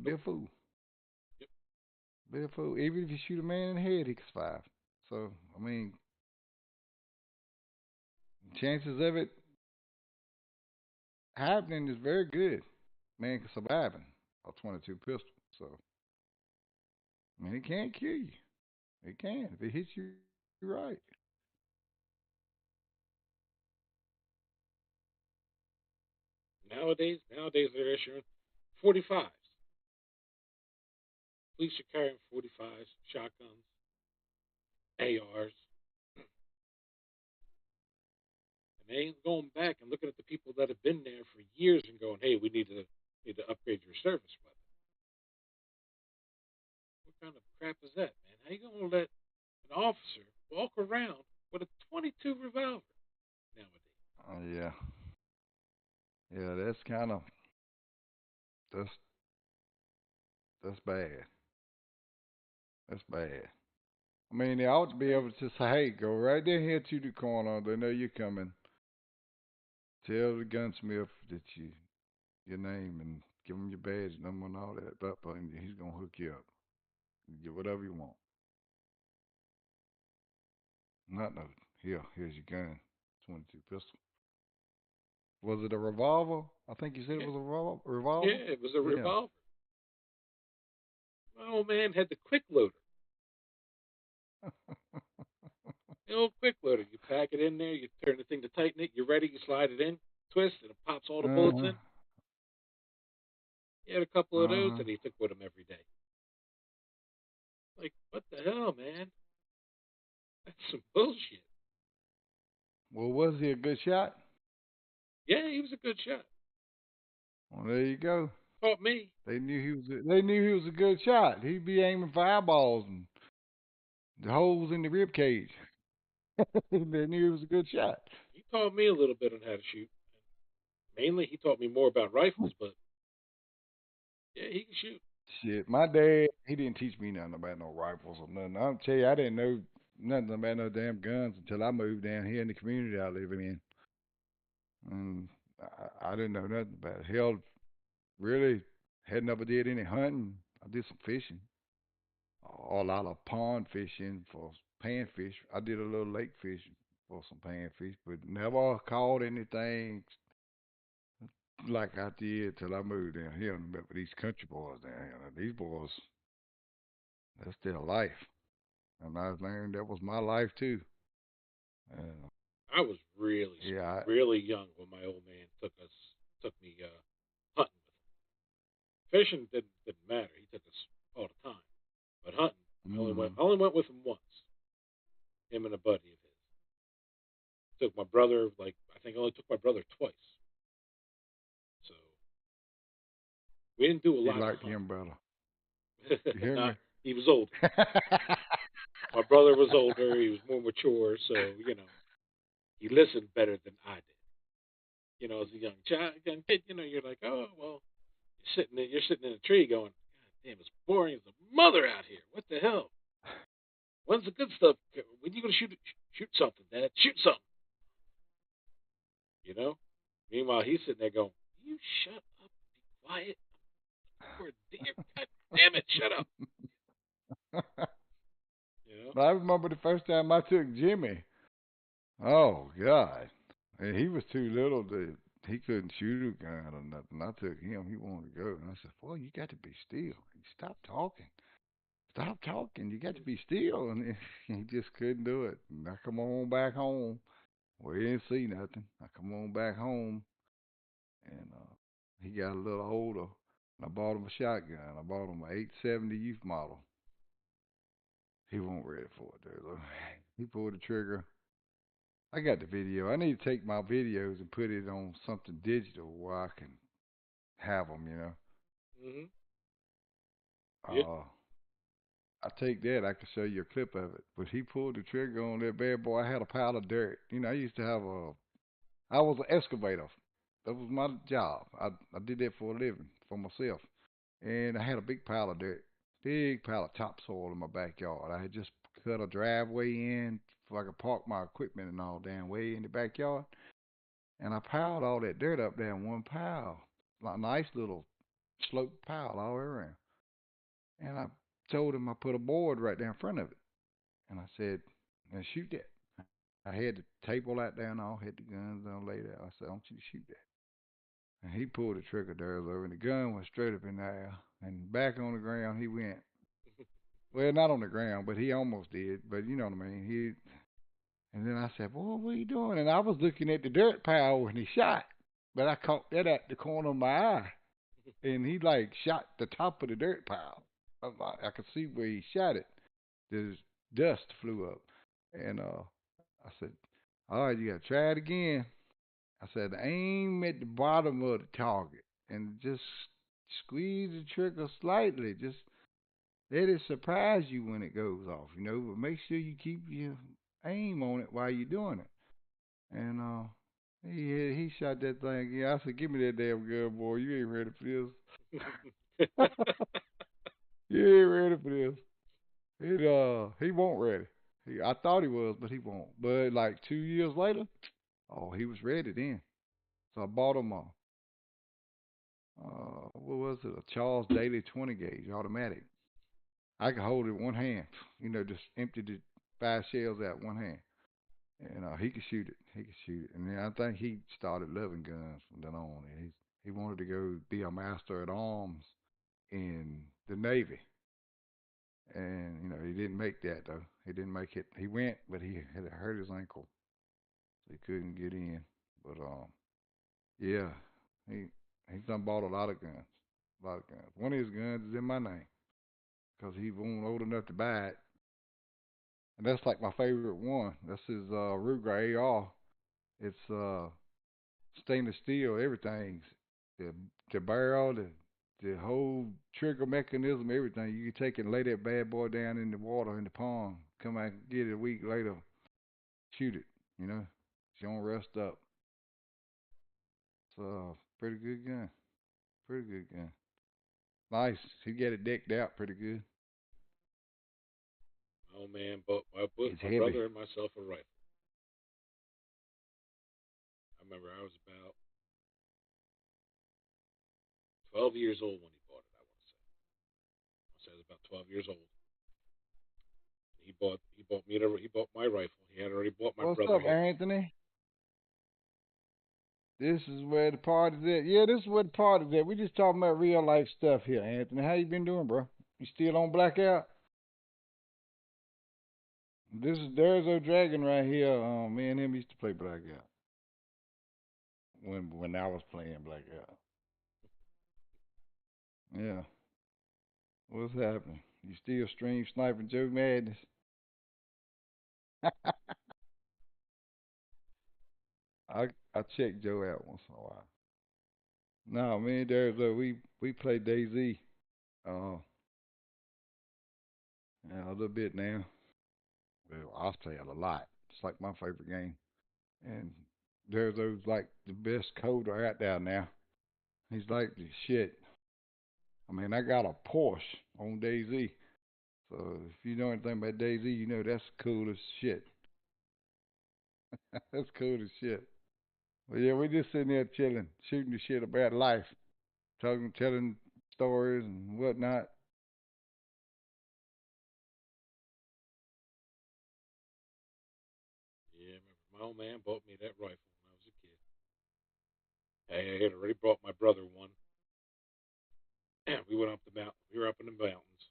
Be Nope. a fool. Yep. Be a fool. Even if you shoot a man in the head, he can survive. So I mean, chances of it happening is very good. Man can surviving a 22 pistol. So I mean, it can't kill you. It can if it hits you right. Nowadays they're issuing 45s. Police are carrying 45s, shotguns, ARs, and they ain't going back and looking at the people that have been there for years and going, "Hey, we need to upgrade your service weapon." What kind of crap is that, man? How you gonna let an officer walk around with a 22 revolver nowadays? Yeah, yeah. That's that's bad. That's bad. I mean, they ought to be Hey, able to say, "Hey, go right there here to the corner. They know you're coming. Tell the gunsmith that your name and give him your badge number and all that up, and he's gonna hook you up. Get whatever you want. Not no here's your gun, 22 pistol. Was it a revolver? I think you said it yeah, was a yeah, revolver. it was a Yeah. revolver. My old man had the quick loader. The old quick loader. You pack it in there, you turn the thing to tighten it, you're ready, you slide it in, twist, and it pops all the Uh bullets huh. in. He had a couple of Uh those huh. that he took with him every day. Like, what the hell, man? That's some bullshit. Well, was he a good shot? Yeah, he was a good shot. Well, there you go. Taught me. They knew he was a good shot. He'd be aiming for eyeballs and the holes in the rib cage. They knew he was a good shot. He taught me a little bit on how to shoot. Mainly, he taught me more about rifles, but yeah, he can shoot. Shit, my dad, he didn't teach me nothing about no rifles or nothing. I'll tell you, I didn't know nothing about no damn guns until I moved down here in the community I live in. And I didn't know nothing about it. Hell, really, had never did any hunting. I did some fishing, a lot of pond fishing for panfish. I did a little lake fishing for some panfish, but never caught anything like I did till I moved down here and met with these country boys down here. Now, these boys, that's their life. And I learned that was my life too. And I was really small, yeah, really young when my old man took me hunting with him. Fishing didn't matter. He took us all the time. But hunting, Mm. I only went with him once. Him and a buddy of his. Took my brother. Like I think I only took my brother twice. So we didn't do a He lot of liked him better. You hunting. hear Not me? he was older. My brother was older. He was more mature. So he listened better than I did. As a young kid, you're like, oh well, you're sitting in a tree going, God damn, it's boring as a mother out here. What the hell? When's the good stuff? When you gonna shoot something, Dad? Shoot something. You know. Meanwhile, he's sitting there going, "You shut up, be quiet. For a deer, God damn it, shut up." You know. But I remember the first time I took Jimmy. Oh God, and he was too little to. He couldn't shoot a gun or nothing. I took him. He wanted to go, and I said, "Boy, you got to be still. Stop talking. Stop talking. You got to be still." And he just couldn't do it. And I come on back home. We didn't see nothing. I come on back home, and he got a little older. And I bought him a shotgun. I bought him an 870 youth model. He wasn't ready for it, though. He pulled the trigger. I got the video. I need to take my videos and put it on something digital where I can have them. Mm-hmm. Yeah. Uh, I take that. I can show you a clip of it. But he pulled the trigger on that bad boy. I had a pile of dirt. I used to have a. I was an excavator. That was my job. I did that for a living for myself. And I had a big pile of dirt, big pile of topsoil in my backyard. I had just cut a driveway in so I could park my equipment and all down way in the backyard. And I piled all that dirt up there in one pile, like a nice little sloped pile all around. And I told him I put a board right there in front of it. And I said, now shoot that. I had the table out there and all, had the guns on laid out. I said, I want you to shoot that. And he pulled the trigger there, over, and the gun went straight up in the air. And back on the ground he went. Well, not on the ground, but he almost did. But you know what I mean. And then I said, "Boy, what are you doing?" And I was looking at the dirt pile when he shot, but I caught that at the corner of my eye, and he like shot the top of the dirt pile. I could see where he shot it. There's dust flew up, and I said, "All right, you gotta try it again." I said, "Aim at the bottom of the target and just squeeze the trigger slightly. Just let it surprise you when it goes off, but make sure you keep your aim on it while you're doing it." And he shot that thing. Yeah, I said, "Give me that damn gun, boy. You ain't ready for this. You ain't ready for this." He won't ready. I thought he was, but he won't. But like 2 years later, oh, he was ready then. So I bought him what was it? A Charles Daly 20 gauge automatic. I could hold it in one hand. Just empty the 5 shells out one hand. And he could shoot it. He could shoot it. And then I think he started loving guns from then on. And he wanted to go be a master at arms in the Navy. And he didn't make that though. He didn't make it. He went, but he had hurt his ankle, so he couldn't get in. But yeah, he he's done bought a lot of guns, a lot of guns. One of his guns is in my name because he wasn't old enough to buy it, and that's like my favorite one. That's his Ruger AR. It's stainless steel, everything. The the barrel, the whole trigger mechanism, everything. You can take and lay that bad boy down in the water in the pond. Come out and get it a week later, shoot it. You know, she don't rust up. So pretty good gun. Pretty good gun. Nice. He got it decked out pretty good. Oh man, but I bought It's my heavy. brother and myself a rifle. I remember I was about 12 years old when he bought it. I want to say. I say I was about 12 years old. He bought my rifle. He had already bought my What's brother up, his. Anthony? This is where the party's at. Yeah, this is where the party's at. We just talking about real life stuff here, Anthony. How you been doing, bro? You still on blackout? This is Durzo-Dragon right here. Me and him used to play blackout when I was playing blackout. Yeah. What's happening? You still stream sniping Joe Madness? I check Joe out once in a while. No, me and there's we play DayZ. Uh, yeah, a little bit now. Well, I play it a lot. It's like my favorite game. And there's those like the best coder out there now. He's like the shit. I mean, I got a Porsche on DayZ. So if you know anything about DayZ, you know that's cool as shit. That's cool as shit. But yeah, we just sitting there chilling, shooting the shit about life, talking, telling stories and whatnot. Yeah, I remember my old man bought me that rifle when I was a kid. Hey, I had already brought my brother one. We went up the mountain. We were up in the mountains.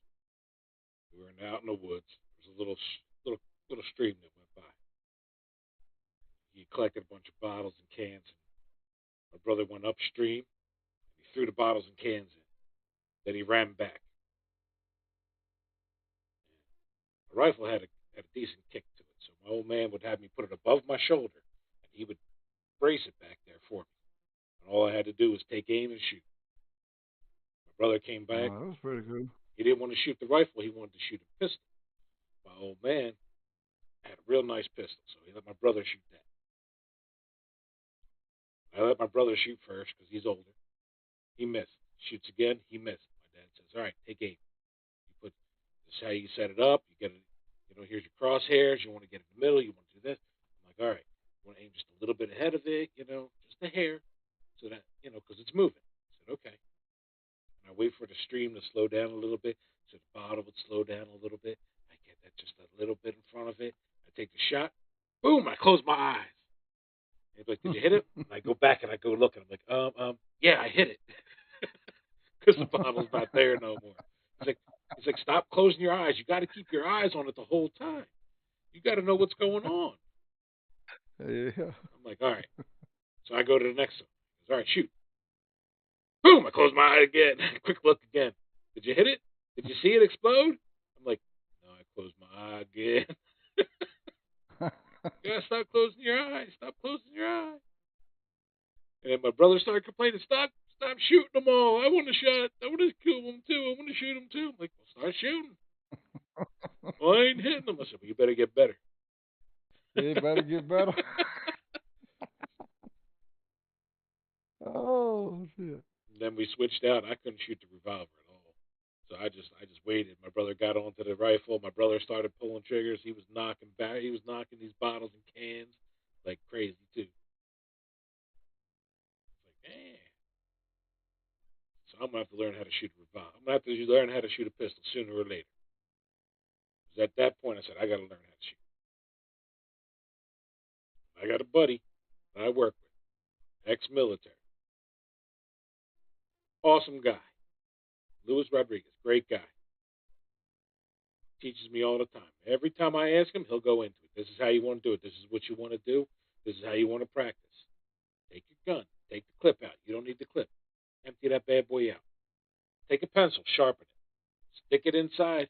We were out in the woods. There was a little stream that went by. He collected a bunch of bottles and cans. And my brother went upstream. He threw the bottles and cans in. Then he ran back. The rifle had a decent kick to it, so my old man would have me put it above my shoulder, and he would brace it back there for me. And all I had to do was take aim and shoot. My brother came back. Oh, that was pretty cool. He didn't want to shoot the rifle. He wanted to shoot a pistol. My old man had a real nice pistol, so he let my brother shoot that. I let my brother shoot first because he's older. He missed. Shoots again. He missed. My dad says, "All right, take aim. You put this is how you set it up. You get it. Here's your crosshairs. You want to get in the middle. You want to do this." I'm like, "All right. You want to aim just a little bit ahead of it. Just a hair, so that because it's moving." I said, "Okay." And I wait for the stream to slow down a little bit, so the bottle would slow down a little bit. I get that just a little bit in front of it. I take the shot. Boom! I close my eyes. He's like, "Did you hit it?" And I go back and I go look, and I'm like, yeah, I hit it, because the bottle's not there no more." He's like, he's like, "Stop closing your eyes. You got to keep your eyes on it the whole time. You got to know what's going on." Yeah. I'm like, "All right." So I go to the next one. He goes, "All right, shoot." Boom! I close my eye again. Quick look again. "Did you hit it? Did you see it explode?" I'm like, "No, I closed my eye again." You gotta stop closing your eyes. Stop closing your eyes. And then my brother started complaining, "Stop shooting them all. I want to shot. I want to kill them too. I want to shoot them too." I'm like, "Well, start shooting." "Well, I ain't hitting them." I said, "Well, you better get better." It better get better. Oh shit. Then we switched out. I couldn't shoot the revolver at all, so I just waited. My brother got onto the rifle. My brother started pulling triggers. He was knocking back. He was knocking these bottles and cans like crazy too. It's like, man. So I'm gonna have to learn how to shoot a revolver. I'm gonna have to learn how to shoot a pistol sooner or later. Because at that point, I said I got to learn how to shoot. I got a buddy that I work with, ex-military, awesome guy, Luis Rodriguez, great guy. Teaches me all the time. Every time I ask him, he'll go into it. This is how you want to do it. This is what you want to do. This is how you want to practice. Take your gun. Take the clip out. You don't need the clip. Empty that bad boy out. Take a pencil, sharpen it. Stick it inside,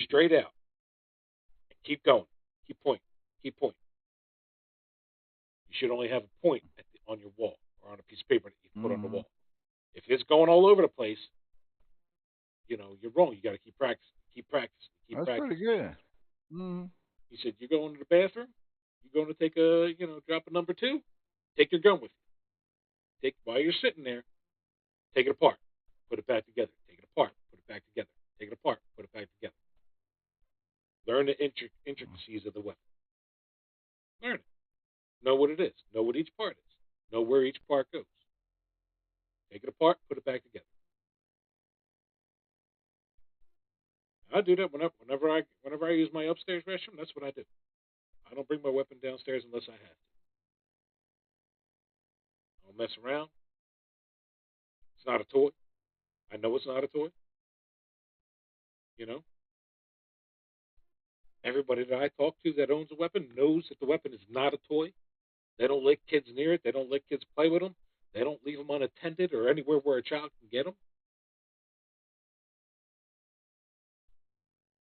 straight out, and keep going. Keep pointing. Keep pointing. You should only have a point on your wall or on a piece of paper that you put on the Mm-hmm. wall. If it's going all over the place, you're wrong. You got to keep practicing. Keep practicing. Keep That's pretty practicing. good. Mm-hmm. He said, "You're going to the bathroom. You're going to take drop a number two. Take your gun with you. Take while you're sitting there. Take it apart. Put it back together. Take it apart. Put it back together. Take it apart. Put it back together. Learn the intricacies of the weapon. Learn it. Know what it is. Know what each part is. Know where each part goes. Take it apart. Put it back together." I do that whenever I use my upstairs restroom. That's what I do. I don't bring my weapon downstairs unless I have to. I don't mess around. It's not a toy. I know it's not a toy. You know, everybody that I talk to that owns a weapon knows that the weapon is not a toy. They don't let kids near it. They don't let kids play with them. They don't leave them unattended or anywhere where a child can get them.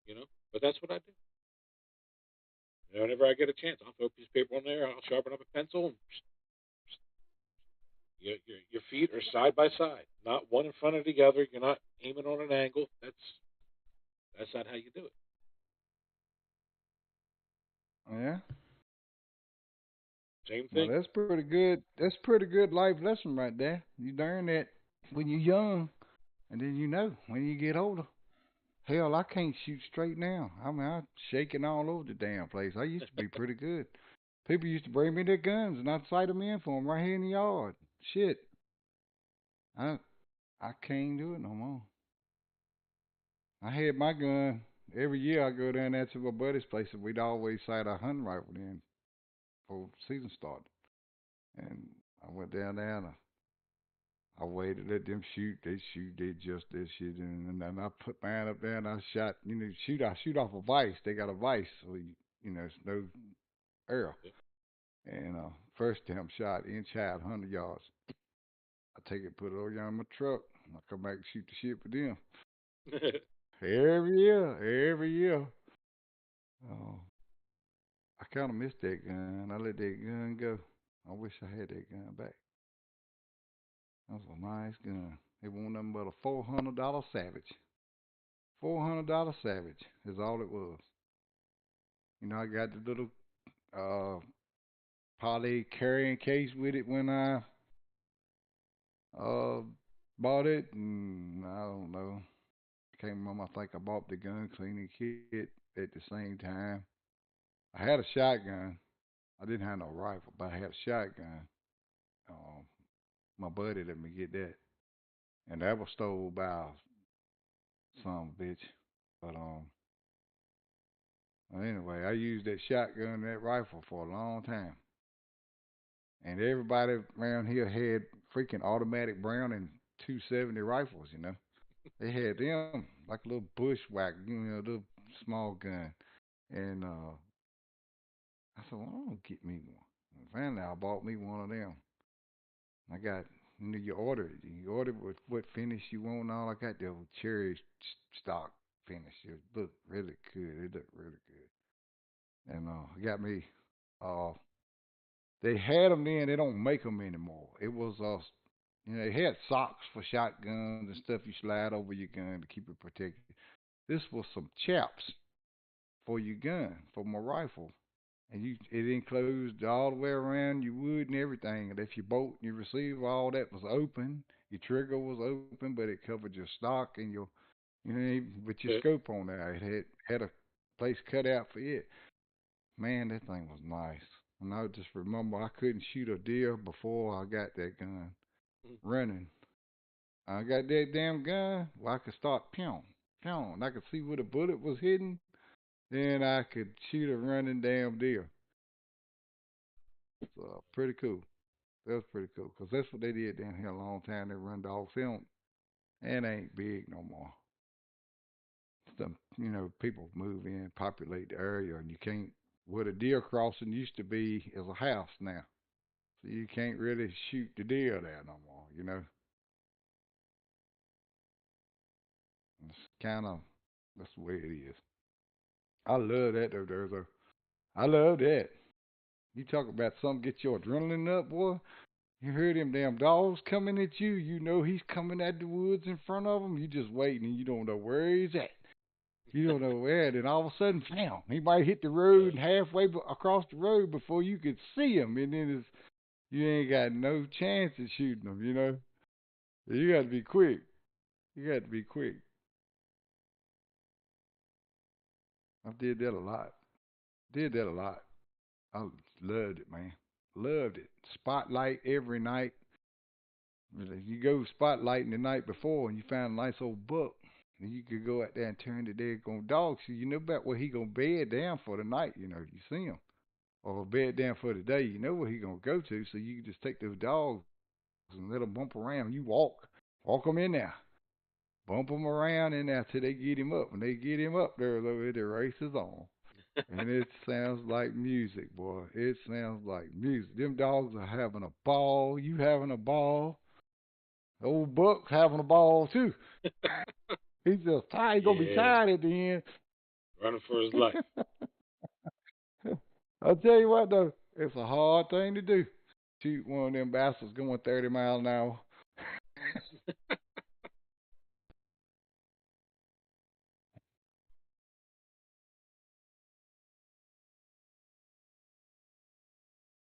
you know. But that's what I do. Whenever I get a chance, I'll throw a piece of paper on there. I'll sharpen up a pencil. And your feet are side by side, not one in front of the other. You're not aiming on an angle. That's not how you do it. Yeah. Same Well, thing. that's pretty good. That's pretty good life lesson right there. You learn that when you're young, and then you know when you get older. Hell, I can't shoot straight now. I mean, I'm shaking all over the damn place. I used to be pretty good. People used to bring me their guns, and I'd sight them in for them right here in the yard. Shit, I I can't do it no more. I had my gun every year. I go down there to my buddy's place, and we'd always sight a hunting rifle in before the season started. And I went down there and I waited, let them shoot. They shoot. They just this shit, and then I put mine up there and I shot. You know, shoot. I shoot off a vice. They got a vice, so it's no arrow. And first attempt shot inside 100 yards. I take it, put it over in my truck. And I come back and shoot the shit for them every year, every year. Oh, I kind of missed that gun. I let that gun go. I wish I had that gun back. That was a nice gun. It wasn't nothing but a $400 Savage. $400 Savage is all it was. I got the little uh, poly carrying case with it when I uh, bought it, and I don't know. I can't remember. I think I bought the gun cleaning kit at the same time. I had a shotgun. I didn't have no rifle, but I had a shotgun. Um, my buddy let me get that, and that was stole by some bitch. But anyway, I used that shotgun, and that rifle for a long time. And everybody around here had freaking automatic Brown and 270 rifles. They had them like a little bushwhack, a little small gun. And I said, well, I'm gonna get me one. And finally, I bought me one of them. I got, you order it. You order with what finish you want and all. I got the old cherry stock finish. It looked really good. It looked really good. And I got me. Uh, they had them then. They don't make them anymore. It was they had socks for shotguns and stuff you slide over your gun to keep it protected. This was some chaps for your gun, for my rifle. And it enclosed all the way around your wood and everything. And if your bolt and your receiver, all that was open. Your trigger was open, but it covered your stock and with your scope on there. It had a place cut out for it. Man, that thing was nice. And I just remember I couldn't shoot a deer before I got that gun running. I got that damn gun. Well, I could start pew, pew, and I could see where the bullet was hidden. Then I could shoot a running damn deer. So pretty cool. That was pretty cool because that's what they did down here a long time. They run dogs. They don't, and they ain't big no more. People move in, populate the area, and you can't. Where the deer crossing used to be is a house now, so you can't really shoot the deer there no more. It's kind of that's the way it is. I love that though, Durzo. I love that. You talk about something get your adrenaline up, boy. You hear them damn dogs coming at you. You know he's coming at the woods in front of them. You just waiting and you don't know where he's at. You don't know where. Then all of a sudden, bam, he might hit the road and halfway across the road before you could see him. And then you ain't got no chance of shooting him. You got to be quick. You got to be quick. I did that a lot. Did that a lot. I loved it, man. Loved it. Spotlight every night. You go spotlighting the night before and you find a nice old buck, and you could go out there and turn the daggone dog. So you know about where he gonna bed down for the night. You see him, or bed down for the day. You know where he gonna go to. So you can just take those dogs and let them bump around. You walk them in there, bump them around in there till they get him up. When they get him up there, though, the race is on. And it sounds like music, boy. It sounds like music. Them dogs are having a ball. You having a ball. Old Buck having a ball too. He's just tired. He's gonna be Yeah. tired at the end. running for his life. I tell you what though, it's a hard thing to do. Shoot one of them bastards going 30 miles an hour.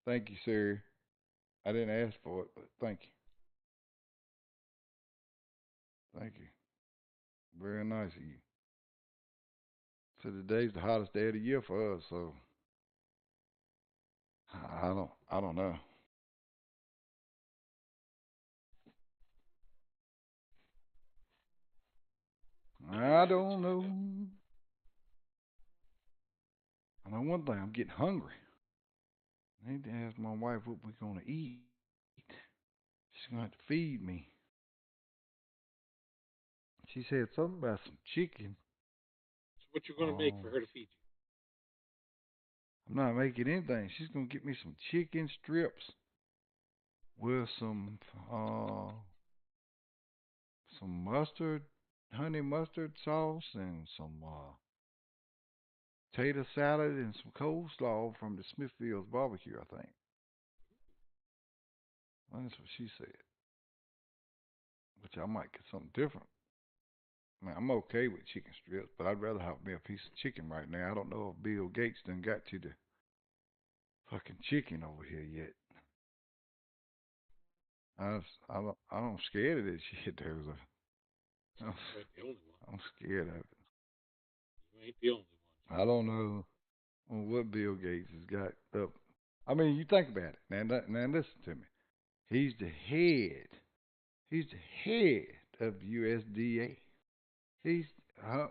Thank you, sir. I didn't ask for it, but thank you. Thank you. Very nice of you. So today's the hottest day of the year for us, so I don't know. I Let's don't find know. out. I know one thing, I'm getting hungry. I need to ask my wife what we're gonna eat. She's gonna have to feed me. She said something about some chicken. So what you gonna make Um, for her to feed I'm not making anything. She's gonna get me some chicken strips with some mustard, honey mustard sauce, and some tater salad and some coleslaw from the Smithfield's barbecue. I think that's what she said. Which I might get something different. I mean, I'm okay with chicken strips, but I'd rather have me a piece of chicken right now. I don't know if Bill Gates done got to the fucking chicken over here yet. I'm scared of this shit. I'm, you? You ain't the only one. I'm scared of it. You ain't the only one, I don't know what Bill Gates has got up. I mean, you think about it. Now listen to me. He's the head. He's the head of USDA. He's uh,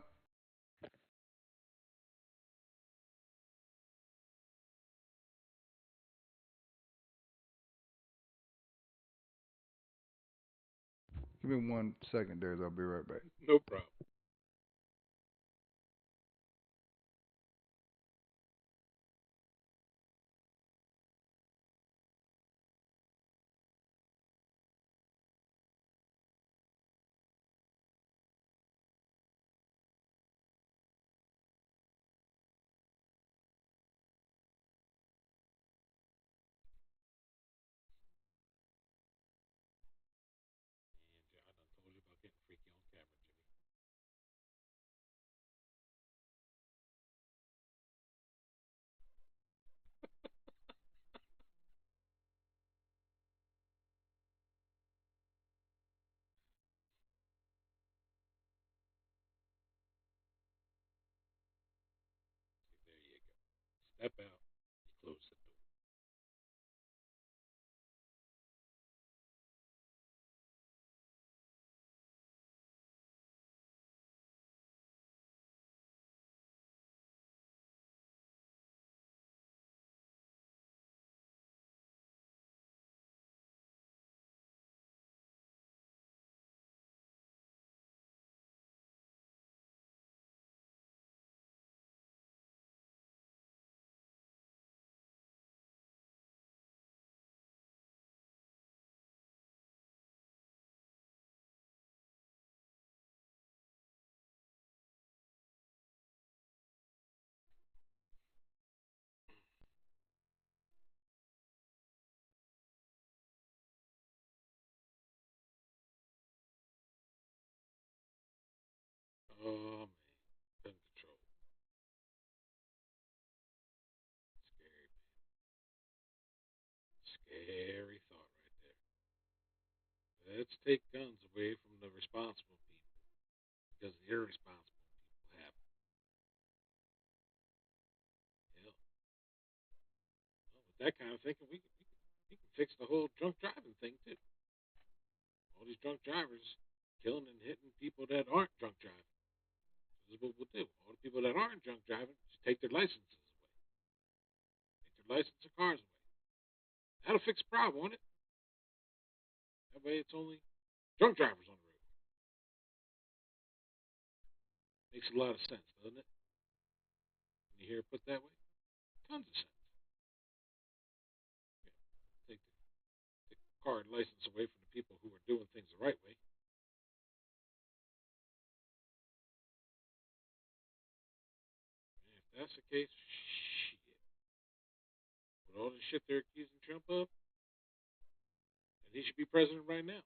give me 1 second there. I'll be right back. Joe. No problem. And I done told you about getting freaky on camera, Jimmy. There you go. Step out. You close the door. Oh man, gun control. Scary, scary thought right there. Let's take guns away from the responsible people because the irresponsible people have them. Hell, well, with that kind of thinking, we can fix the whole drunk driving thing too. All these drunk drivers killing and hitting people that aren't drunk driving. This is what we'll do. All the people that aren't drunk driving, just take their licenses away. Take their license or cars away. That'll fix the problem, won't it? That way it's only drunk drivers on the road. Makes a lot of sense, doesn't it? When you hear it put that way, tons of sense. Yeah. Take the car and license away from the people who are doing things the right way. that's the case, shit. With all the shit they're accusing Trump of, and he should be president right now.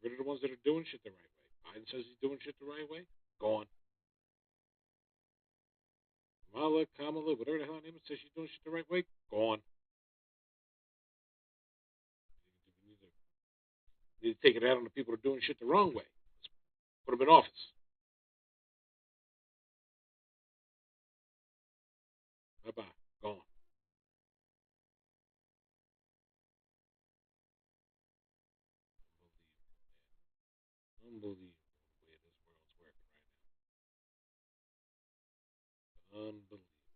Get rid of the ones that are doing shit the right way. Biden says he's doing shit the right way. Gone. Kamala, whatever the hell her name is, says she's doing shit the right way. Gone. We need to take it out on the people that are doing shit the wrong way. Put them in office. Bye bye. Gone. Unbelievable the way this world's working right now. Unbelievable.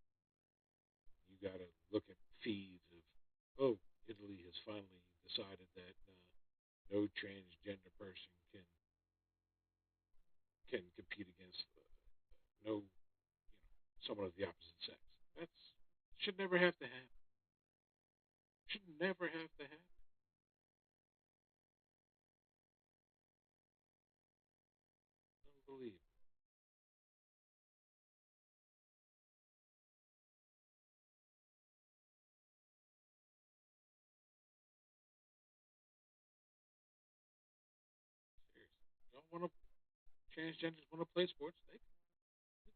You got to look at feeds of, oh, Italy has finally decided that no transgender person can compete against no someone of the opposite sex. That's should never have to happen. Should never have to happen. Unbelievable. Seriously. Y'all want to transgenders want to play sports? They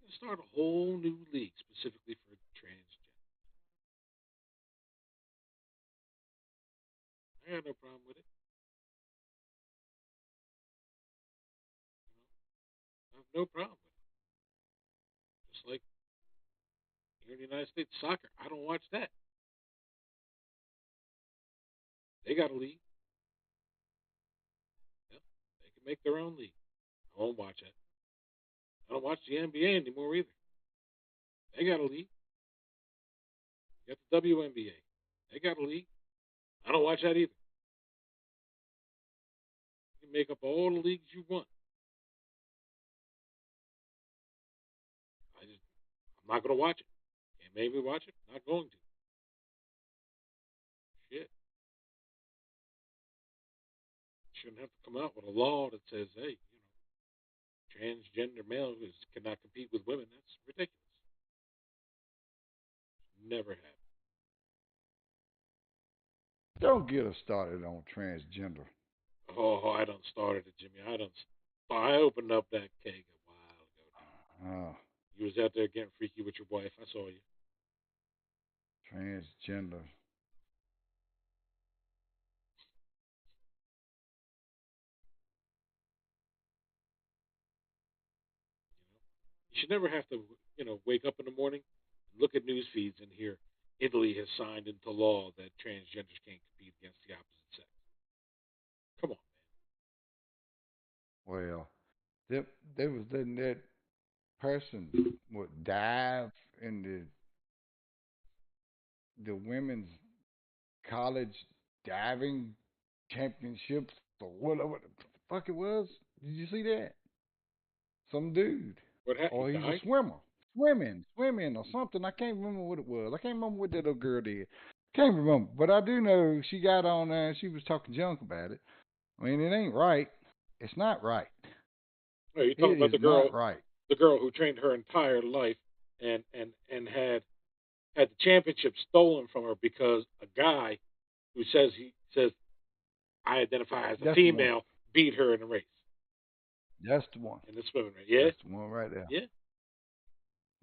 can start a whole new league specifically for transgender. I got no problem with it. I have no problem with it. Just like here in the United States, soccer. I don't watch that. They got a league. Yeah, they can make their own league. I won't watch it. I don't watch the NBA anymore either. They got a league. You got the WNBA. They got a league. I don't watch that either. You can make up all the leagues you want. I'm not gonna watch it. Can't make me watch it. Not going to. Shit. Shouldn't have to come out with a law that says, hey, transgender males cannot compete with women. That's ridiculous. Never happened. Don't get us started on transgender. Oh, I done started it, Jimmy. I opened up that keg a while ago. Uh, You was out there getting freaky with your wife. I saw you. Transgender. You should never have to, wake up in the morning, look at news feeds, and hear Italy has signed into law that transgenders can't compete against the opposite sex. Come on, Well, there was that person would dive in the women's college diving championships or what the fuck it was. Did you see that? Some dude, what happened? or He he's a died. swimmer, swimming or something. I can't remember what it was. I can't remember what that little girl did. Can't remember, but I do know she got on there and she was talking junk about it. I mean, it ain't right. It's not right. No, you're It talking about is not right. the girl who trained her entire life and had the championship stolen from her because a guy who says I identify as a That's the one. female beat her in the race That's the one. in the swimming race. Yeah, That's the one right there. yeah.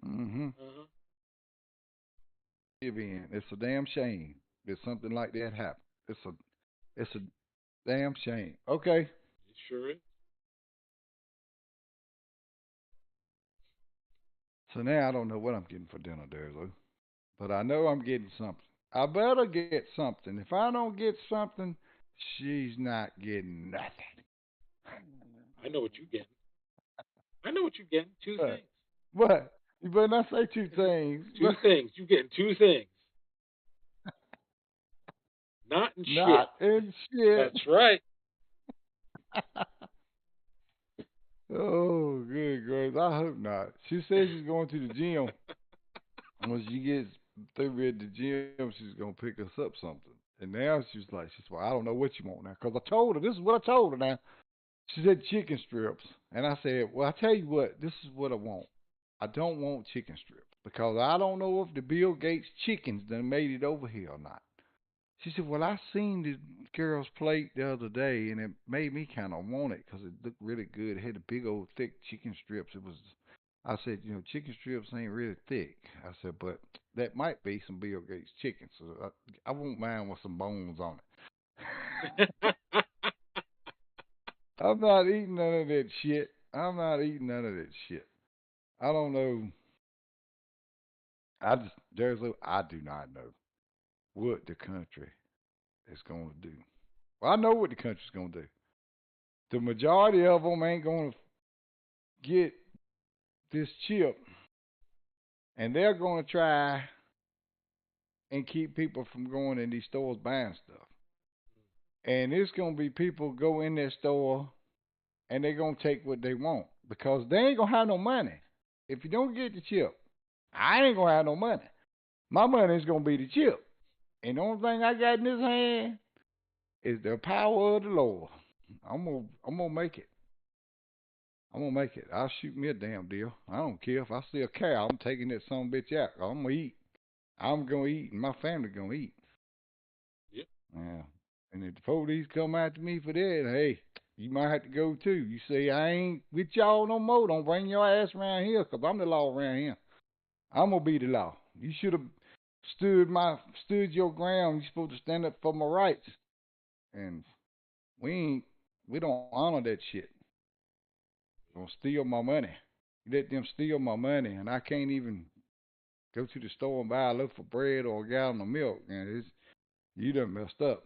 Mm-hmm. Uh-huh. It's a damn shame that something like that happened. It's a damn shame. Okay. It sure is. So now I don't know what I'm getting for dinner, Durzo. But I know I'm getting something. I better get something. If I don't get something, she's not getting nothing. I know what you're getting. I know what you're getting. Two What? things. What? You better not say two things. Two things. You getting two things. Not in shit. Not in shit. That's right. Oh, good gracious. I hope not. She says she's going to the gym. When she gets through at the gym, she's going to pick us up something. And now she's well, I don't know what you want now. Because I told her, this is what I told her now. She said chicken strips. And I said, well, I tell you what, this is what I want. I don't want chicken strips. because I don't know if the Bill Gates chickens done made it over here or not. She said, well, I seen the girl's plate the other day, and it made me kind of want it because it looked really good. It had the big old thick chicken strips. It was, I said, chicken strips ain't really thick. I said, but that might be some Bill Gates chicken, so I won't mind with some bones on it. I'm not eating none of that shit. I'm not eating none of that shit. I don't know. I do not know what the country is going to do. Well, I know what the country's going to do. The majority of them ain't going to get this chip, and they're going to try and keep people from going in these stores buying stuff. And it's going to be people go in their store and they're going to take what they want because they ain't going to have no money. If you don't get the chip, I ain't going to have no money. My money is going to be the chip. And the only thing I got in this hand is the power of the Lord. I'm gonna make it. I'm gonna make it. I'll shoot me a damn deal. I don't care if I see a cow. I'm taking that son bitch out. I'm gonna eat. I'm gonna eat, and my family gonna eat. Yep. Yeah. And if the police come after me for that, hey, you might have to go too. You say I ain't with y'all no more. Don't bring your ass around here, 'cause I'm the law around here. I'm gonna be the law. You should have stood your ground. You're supposed to stand up for my rights. And we ain't we don't honor that shit. Gonna steal my money. You let them steal my money, and I can't even go to the store and buy a loaf of bread or a gallon of milk. And you done messed up.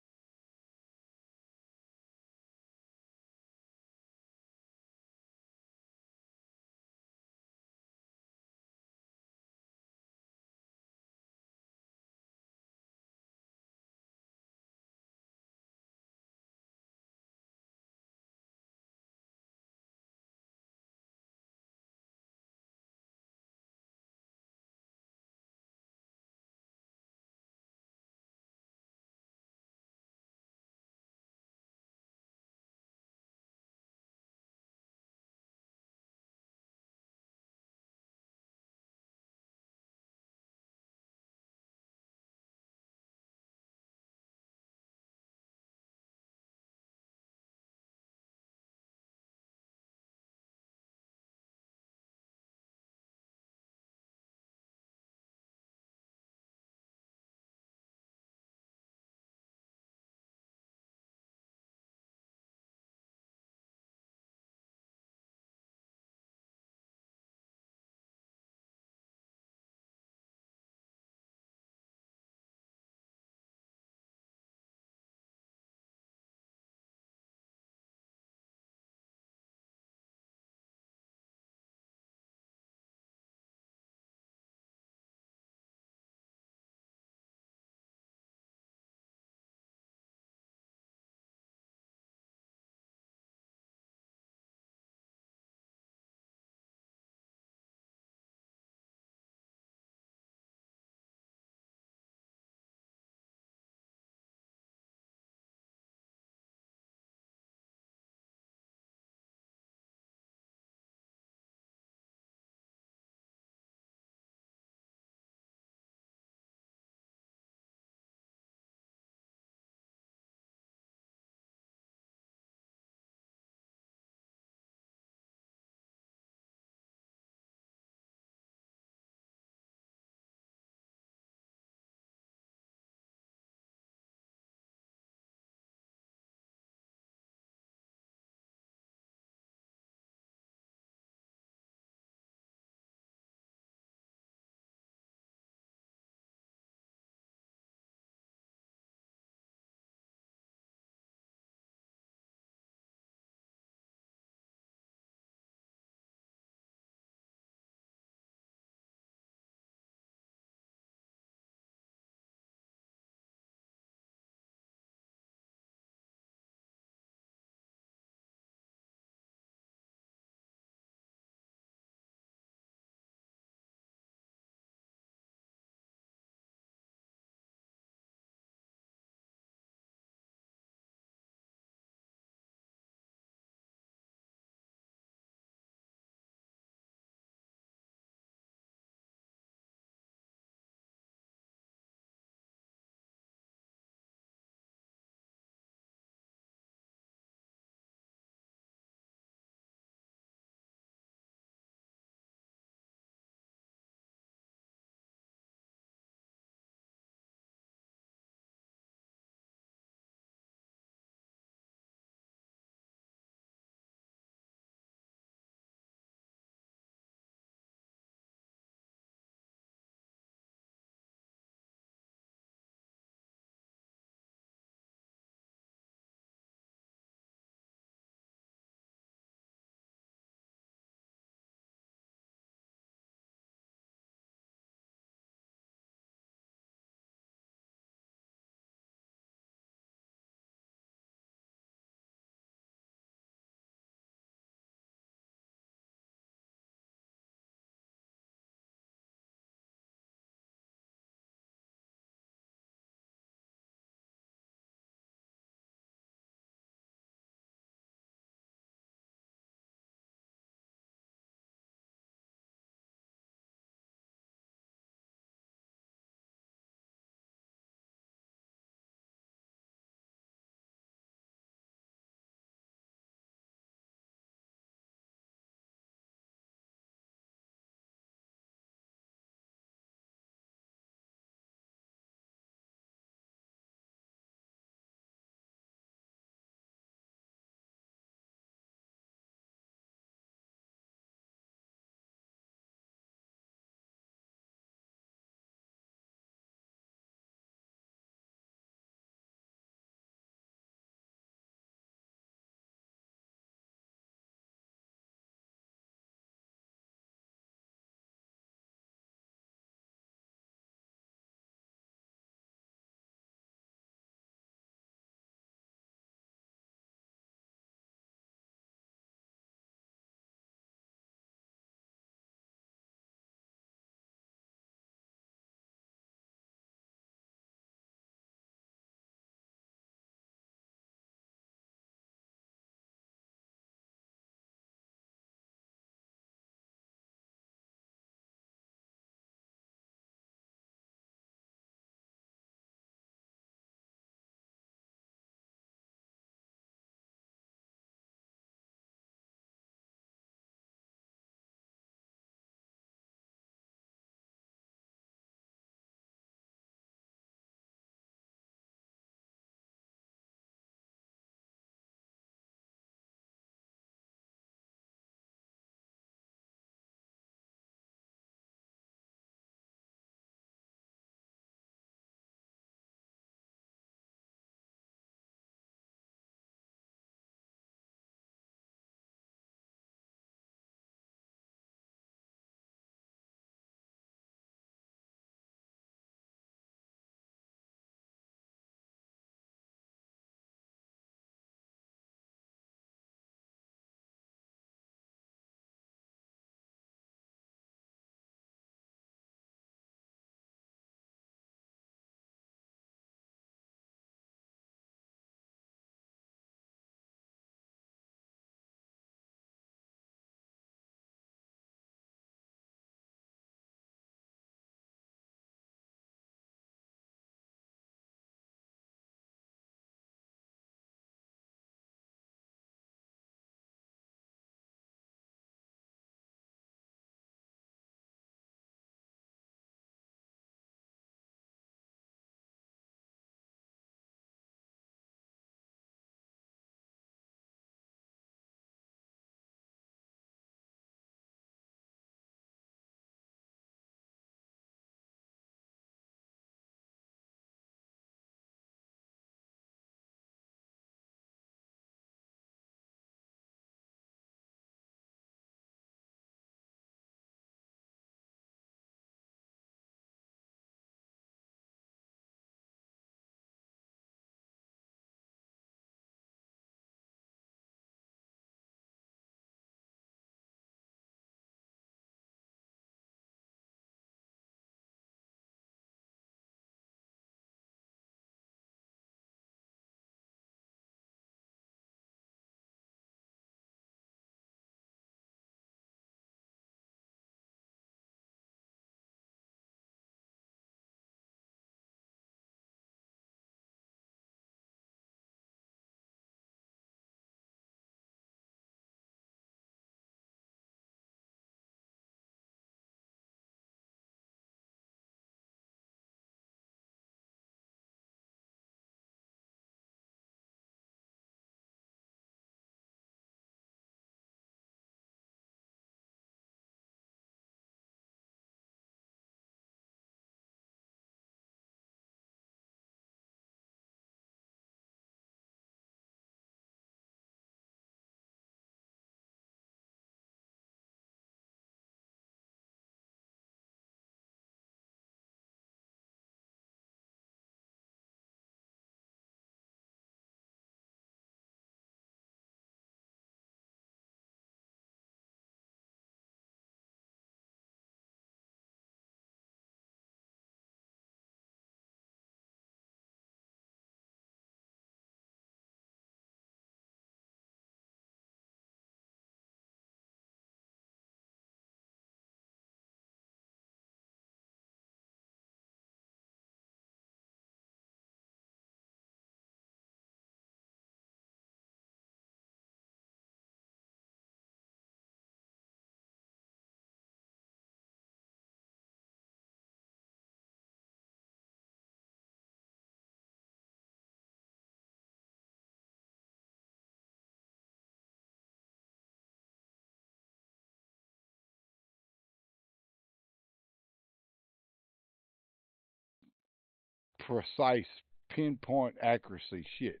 precise, pinpoint accuracy shit.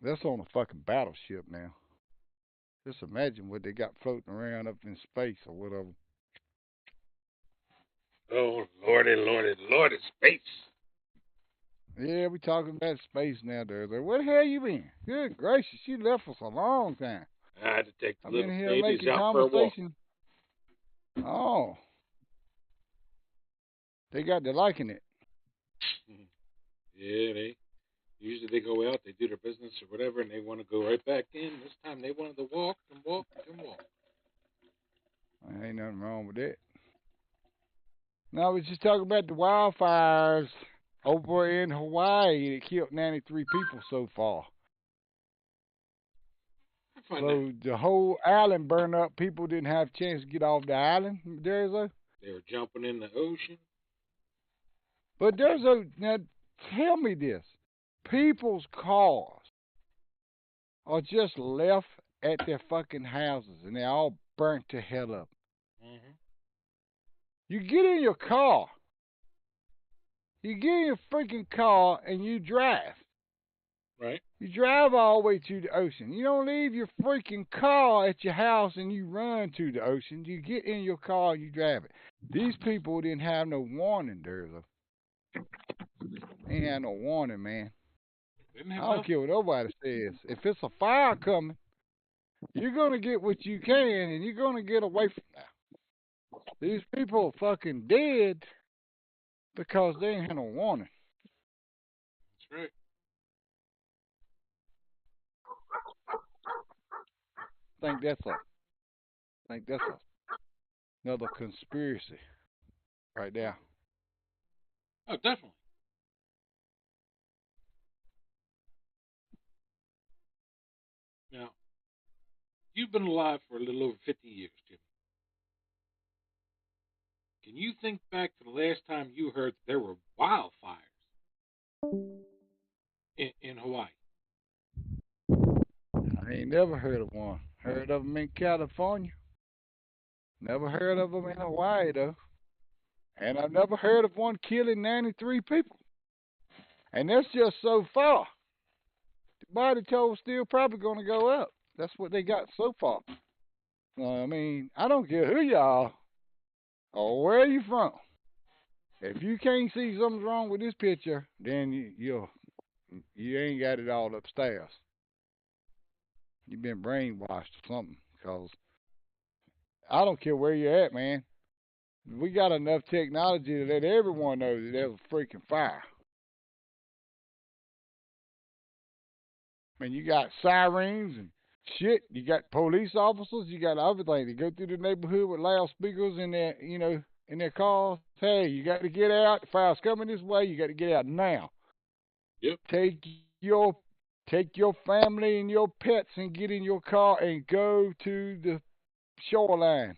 That's on a fucking battleship now. Just imagine what they got floating around up in space or whatever. Oh, lordy, lordy, lordy, space. Yeah, we talking about space now, there. Where the hell you been? Good gracious, you left us a long time. I had to take the I've been little here babies making out for a walk. conversation. Oh, they got to liking it. Yeah, they usually they go out, they do their business or whatever, and they want to go right back in. This time they wanted to walk and walk and walk. Ain't nothing wrong with that. Now we just talking about the wildfires over in Hawaii that killed 93 people so far. I find that So the whole island burned up. People didn't have a chance to get off the island. There's a, they were jumping in the ocean. but there's a now. Tell me this: people's cars are just left at their fucking houses, and they're all burnt to hell up. Hmm. You get in your car. You get in your freaking car and you drive. Right? You drive all the way to the ocean. You don't leave your freaking car at your house and you run to the ocean. You get in your car and you drive it. These people didn't have no warning, Durzo. They ain't had no warning, man. Didn't I have don't nothing. care what nobody says. If it's a fire coming, you're gonna get what you can and you're gonna get away from that. These people are fucking dead because they ain't had no warning. That's right. Think that's a think that's another conspiracy right there. Oh, definitely. Now, you've been alive for a little over 50 years, Jimmy. Can you think back to the last time you heard there were wildfires in Hawaii? I ain't never heard of one. Heard of them in California. Never heard of them in Hawaii though. And I've never heard of one killing 93 people. And that's just so far. The body toll still probably going to go up. That's what they got so far. I mean, I don't care who you are or where you from. If you can't see something's wrong with this picture, then you ain't got it all upstairs. You've been brainwashed or something. Cause I don't care where you're at, man. We got enough technology to let everyone know that there's a freaking fire. And you got sirens and shit. You got police officers. You got everything. They go through the neighborhood with loudspeakers in their, in their cars. Hey, you got to get out. The fire's coming this way. You got to get out now. Yep. Take your take your family and your pets and get in your car and go to the shoreline.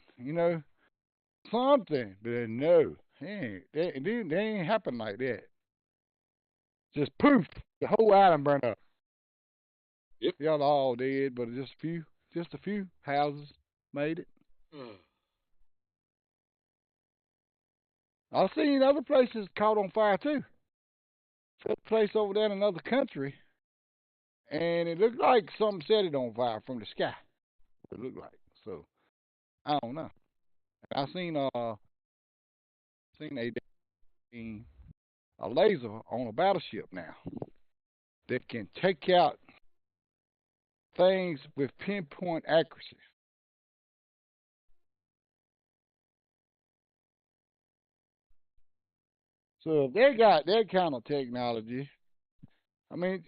Something. But no, they ain't happen like that. Just poof, the whole island burned up. Yep. Y'all all dead, but just a few houses made it. I've seen other places caught on fire too. A place over there in another country, and it looked like something set it on fire from the sky. It looked like so. I don't know. I seen a laser on a battleship now that can take out things with pinpoint accuracy. So if they got that kind of technology, I mean,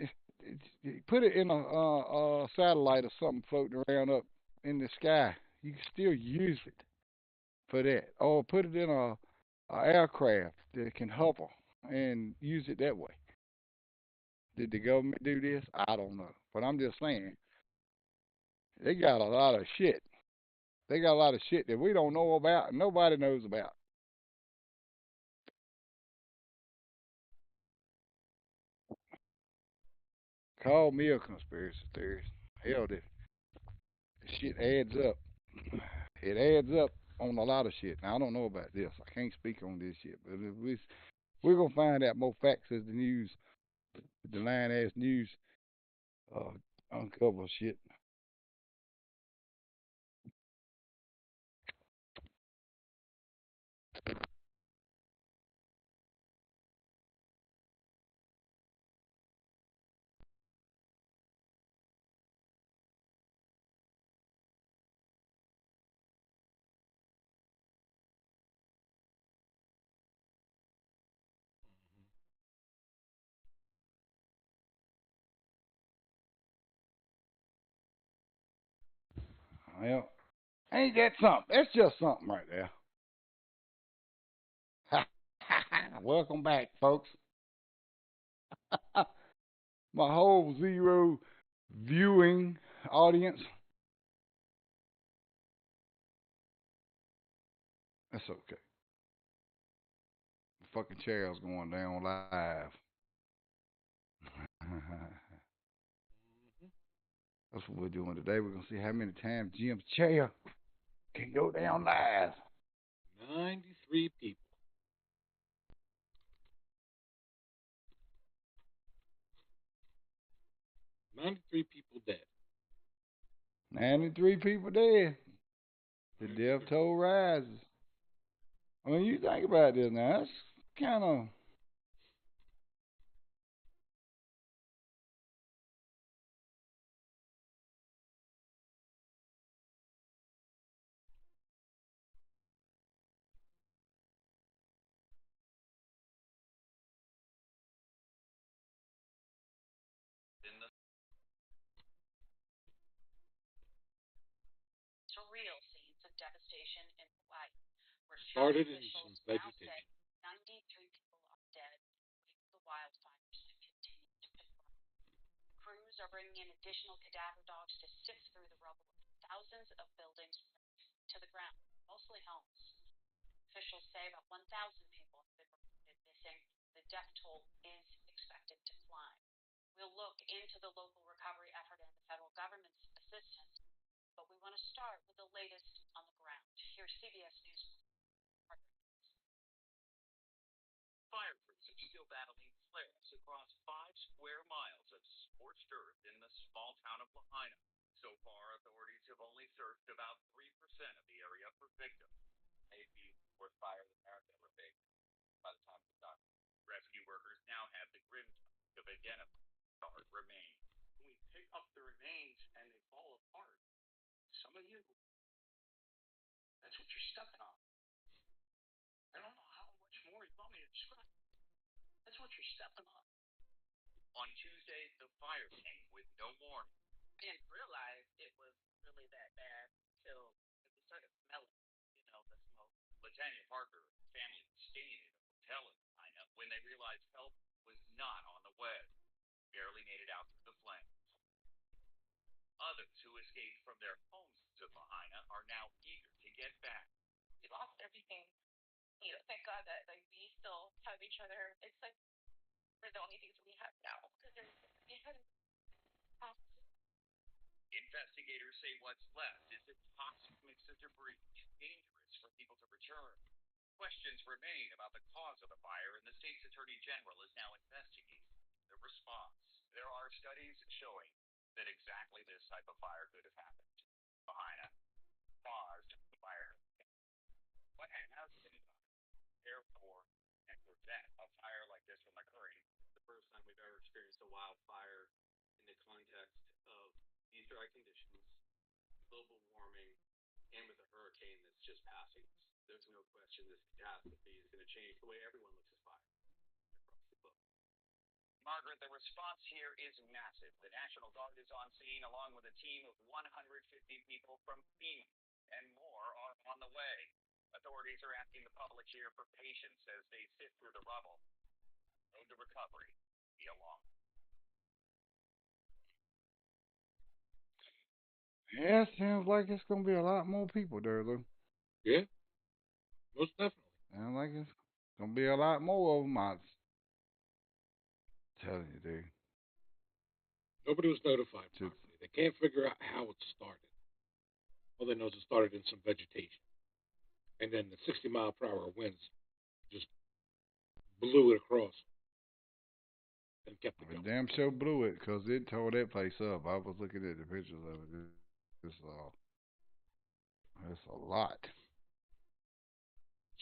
put it in a satellite or something floating around up in the sky. You can still use it for that, or put it in a aircraft that can hover and use it that way. Did the government do this? I don't know, but I'm just saying they got a lot of shit. They got a lot of shit that we don't know about and nobody knows about. Call me a conspiracy theorist. Hell, this shit adds up. It adds up on a lot of shit. Now I don't know about this. I can't speak on this shit, but We're gonna find out more facts as the news, the line ass news, uh, uncover shit. Well, ain't that something? That's just something right there. Welcome back, folks. My whole zero viewing audience. That's okay. The fucking chair's going down live. Mm-hmm. That's what we're doing today. We're gonna see how many times Jim's chair can go down live. 93 people. 93 people dead. 93 people dead. The death 93. toll rises. I mean, you think about this now. That's kind of. Started in some vegetation. Yeah, it sounds like it's gonna be a lot more people there, Lou. Yeah, most definitely. Sounds like it's gonna be a lot more of them. I'm telling you, dude. Nobody was notified To, properly. They can't figure out how it started. All they know is it started in some vegetation. And then the 60 mile per hour winds just blew it across and kept it It going. damn sure blew it because it tore that place up. I was looking at the pictures of it. It's a lot.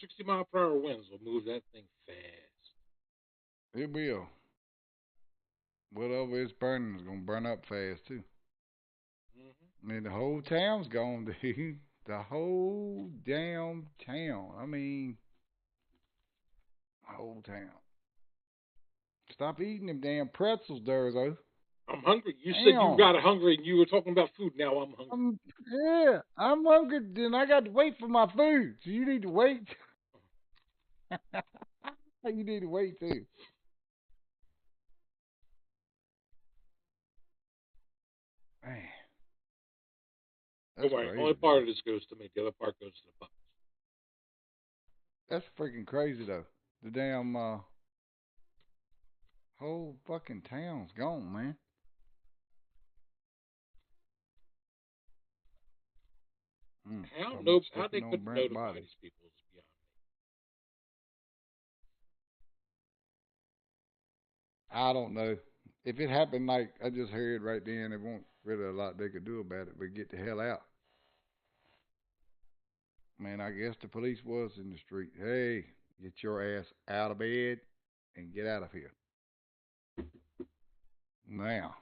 60-mile-per-hour winds will move that thing fast. It will. Whatever it's burning is gonna burn up fast too. Hmm. I mean, the whole town's gone, dude. The whole damn town. I mean, whole town. Stop eating them damn pretzels, Durzo. I'm hungry. You said you Damn. got hungry and you were talking about food. Now I'm hungry. Yeah, I'm hungry. Then I got to wait for my food. So you need to wait. You need to wait too. Man, Don't that's worry. Only crazy, part dude. of this goes to me. The other part goes to the puppets. That's freaking crazy though. The damn whole fucking town's gone, man. How Talking no? about How they stepping on couldn't burnt notify bodies. these people is beyond I don't know. If it happened like I just heard right then, there won't really a lot they could do about it, but get the hell out. Man, I guess the police was in the street. Hey, get your ass out of bed and get out of here. Now,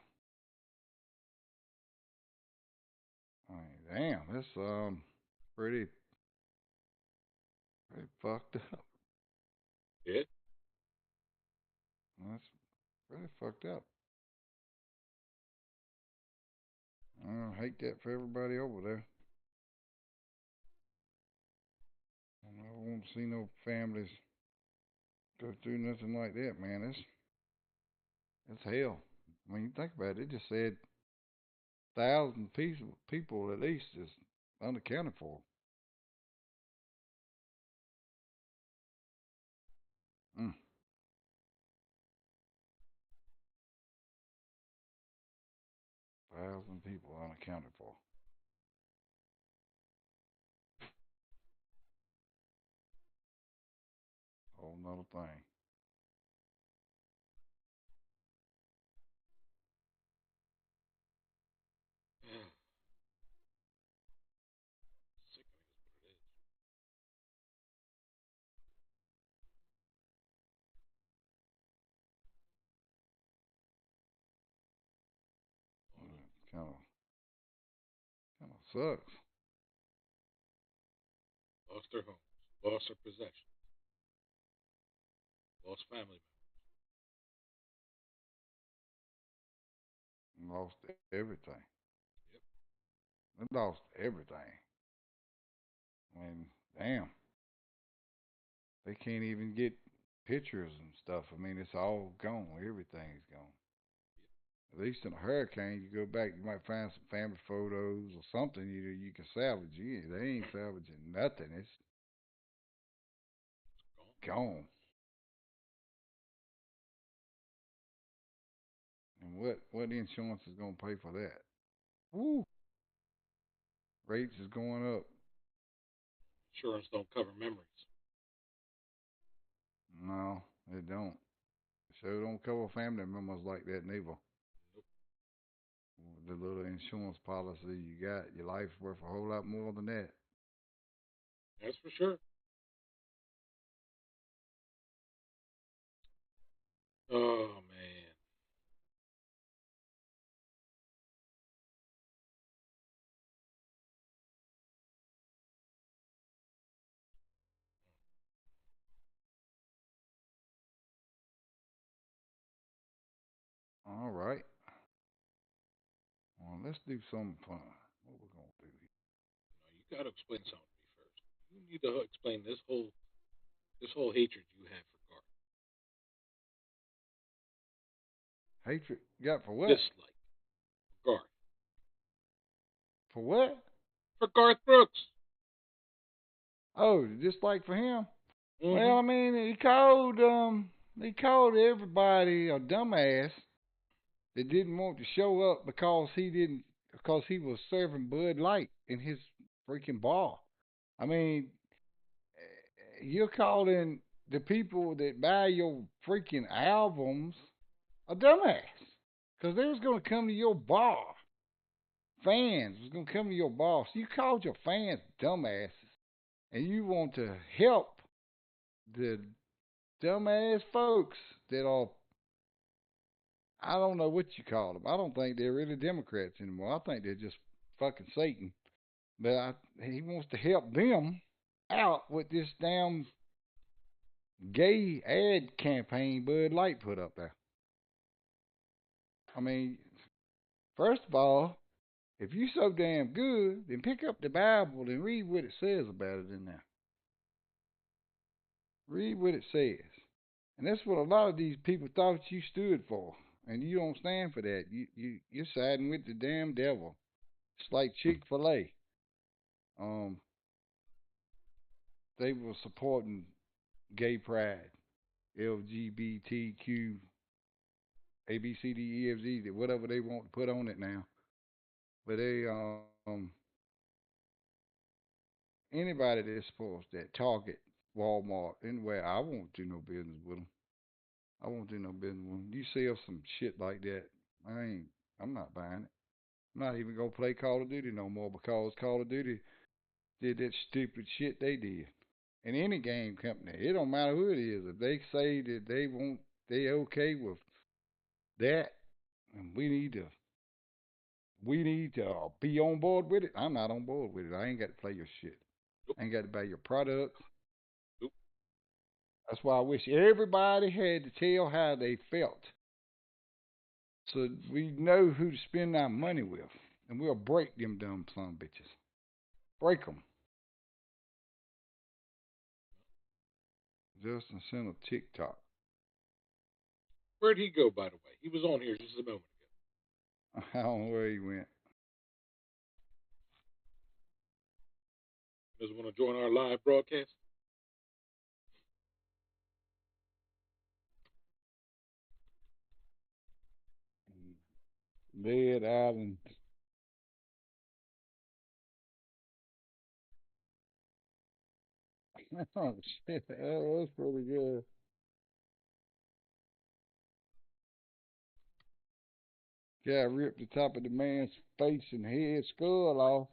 I mean, damn, that's pretty pretty fucked up. me. It. That's pretty fucked up. I hate that for everybody over there. I don't want to see no families go through nothing like that, man. It's hell. When you think about it, it just said 1,000 people at least is unaccounted for. 1,000 people unaccounted for. Whole nother thing. Sickening is what it is. All the It kind of sucks. lost their homes, lost their possessions, lost family Lost everything. members. They lost everything. I mean, damn. They can't even get pictures and stuff. I mean, it's all gone. Everything's gone. At least in a hurricane, you go back, you might find some family photos or something you can salvage. They ain't salvaging nothing. It's Yep, gone. gone. And what insurance is gonna pay for that? Woo! Rates is going up. Insurance don't cover memories. No, they don't. So don't cover family members like that neither. Nope. The little insurance policy you got, your life's worth a whole lot more than that. That's for sure. Oh man. All right. Well, let's do something fun. What we gonna do You got to explain something to me first. You need to explain this whole hatred you have for Garth. here? Hatred got for what? Dislike for Garth. For what? For Garth Brooks. Oh, just like for him. Mm-hmm. Well, I mean, he called everybody a dumbass that didn't want to show up because he was serving Bud Light in his freaking bar. I mean, you're calling. the people that buy your freaking albums are dumbass. Because they was going to come to your bar. Fans was going to come to your bar. So you called your fans dumbasses. And you want to help the dumbass folks that are, I don't know what you call them. I don't think they're really Democrats anymore. I think they're just fucking Satan. But he wants to help them out with this damn gay ad campaign Bud Light put up there. I mean, first of all, if you so damn good, then pick up the Bible and read what it says about it in there. Read what it says. And that's what a lot of these people thought you stood for. And you don't stand for that. You're siding with the damn devil. It's like Chick-fil-A. Um, they were supporting gay pride, LGBTQ, ABCDEFZ, whatever they want to put on it now. But anybody that supports that, Target, Walmart, anywhere, I won't do no business with them. I won't do no business with them. You sell some shit like that, I ain't. I'm not buying it. I'm not even gonna play Call of Duty no more because Call of Duty did that stupid shit they did. And any game company, it don't matter who it is, if they say that they okay with that, and we need to be on board with it. I'm not on board with it. I ain't got to play your shit. Nope. I ain't got to buy your products. Nope. That's why I wish everybody had to tell how they felt, so we know who to spend our money with, and we'll break them dumb son bitches. Break them. Justin sent a TikTok. Where'd he go, by the way? He was on here just a moment ago. I don't know where he went. Doesn't want to join our live broadcast. Dead Island. Oh shit, that was pretty good. Guy ripped the top of the man's face and head skull off,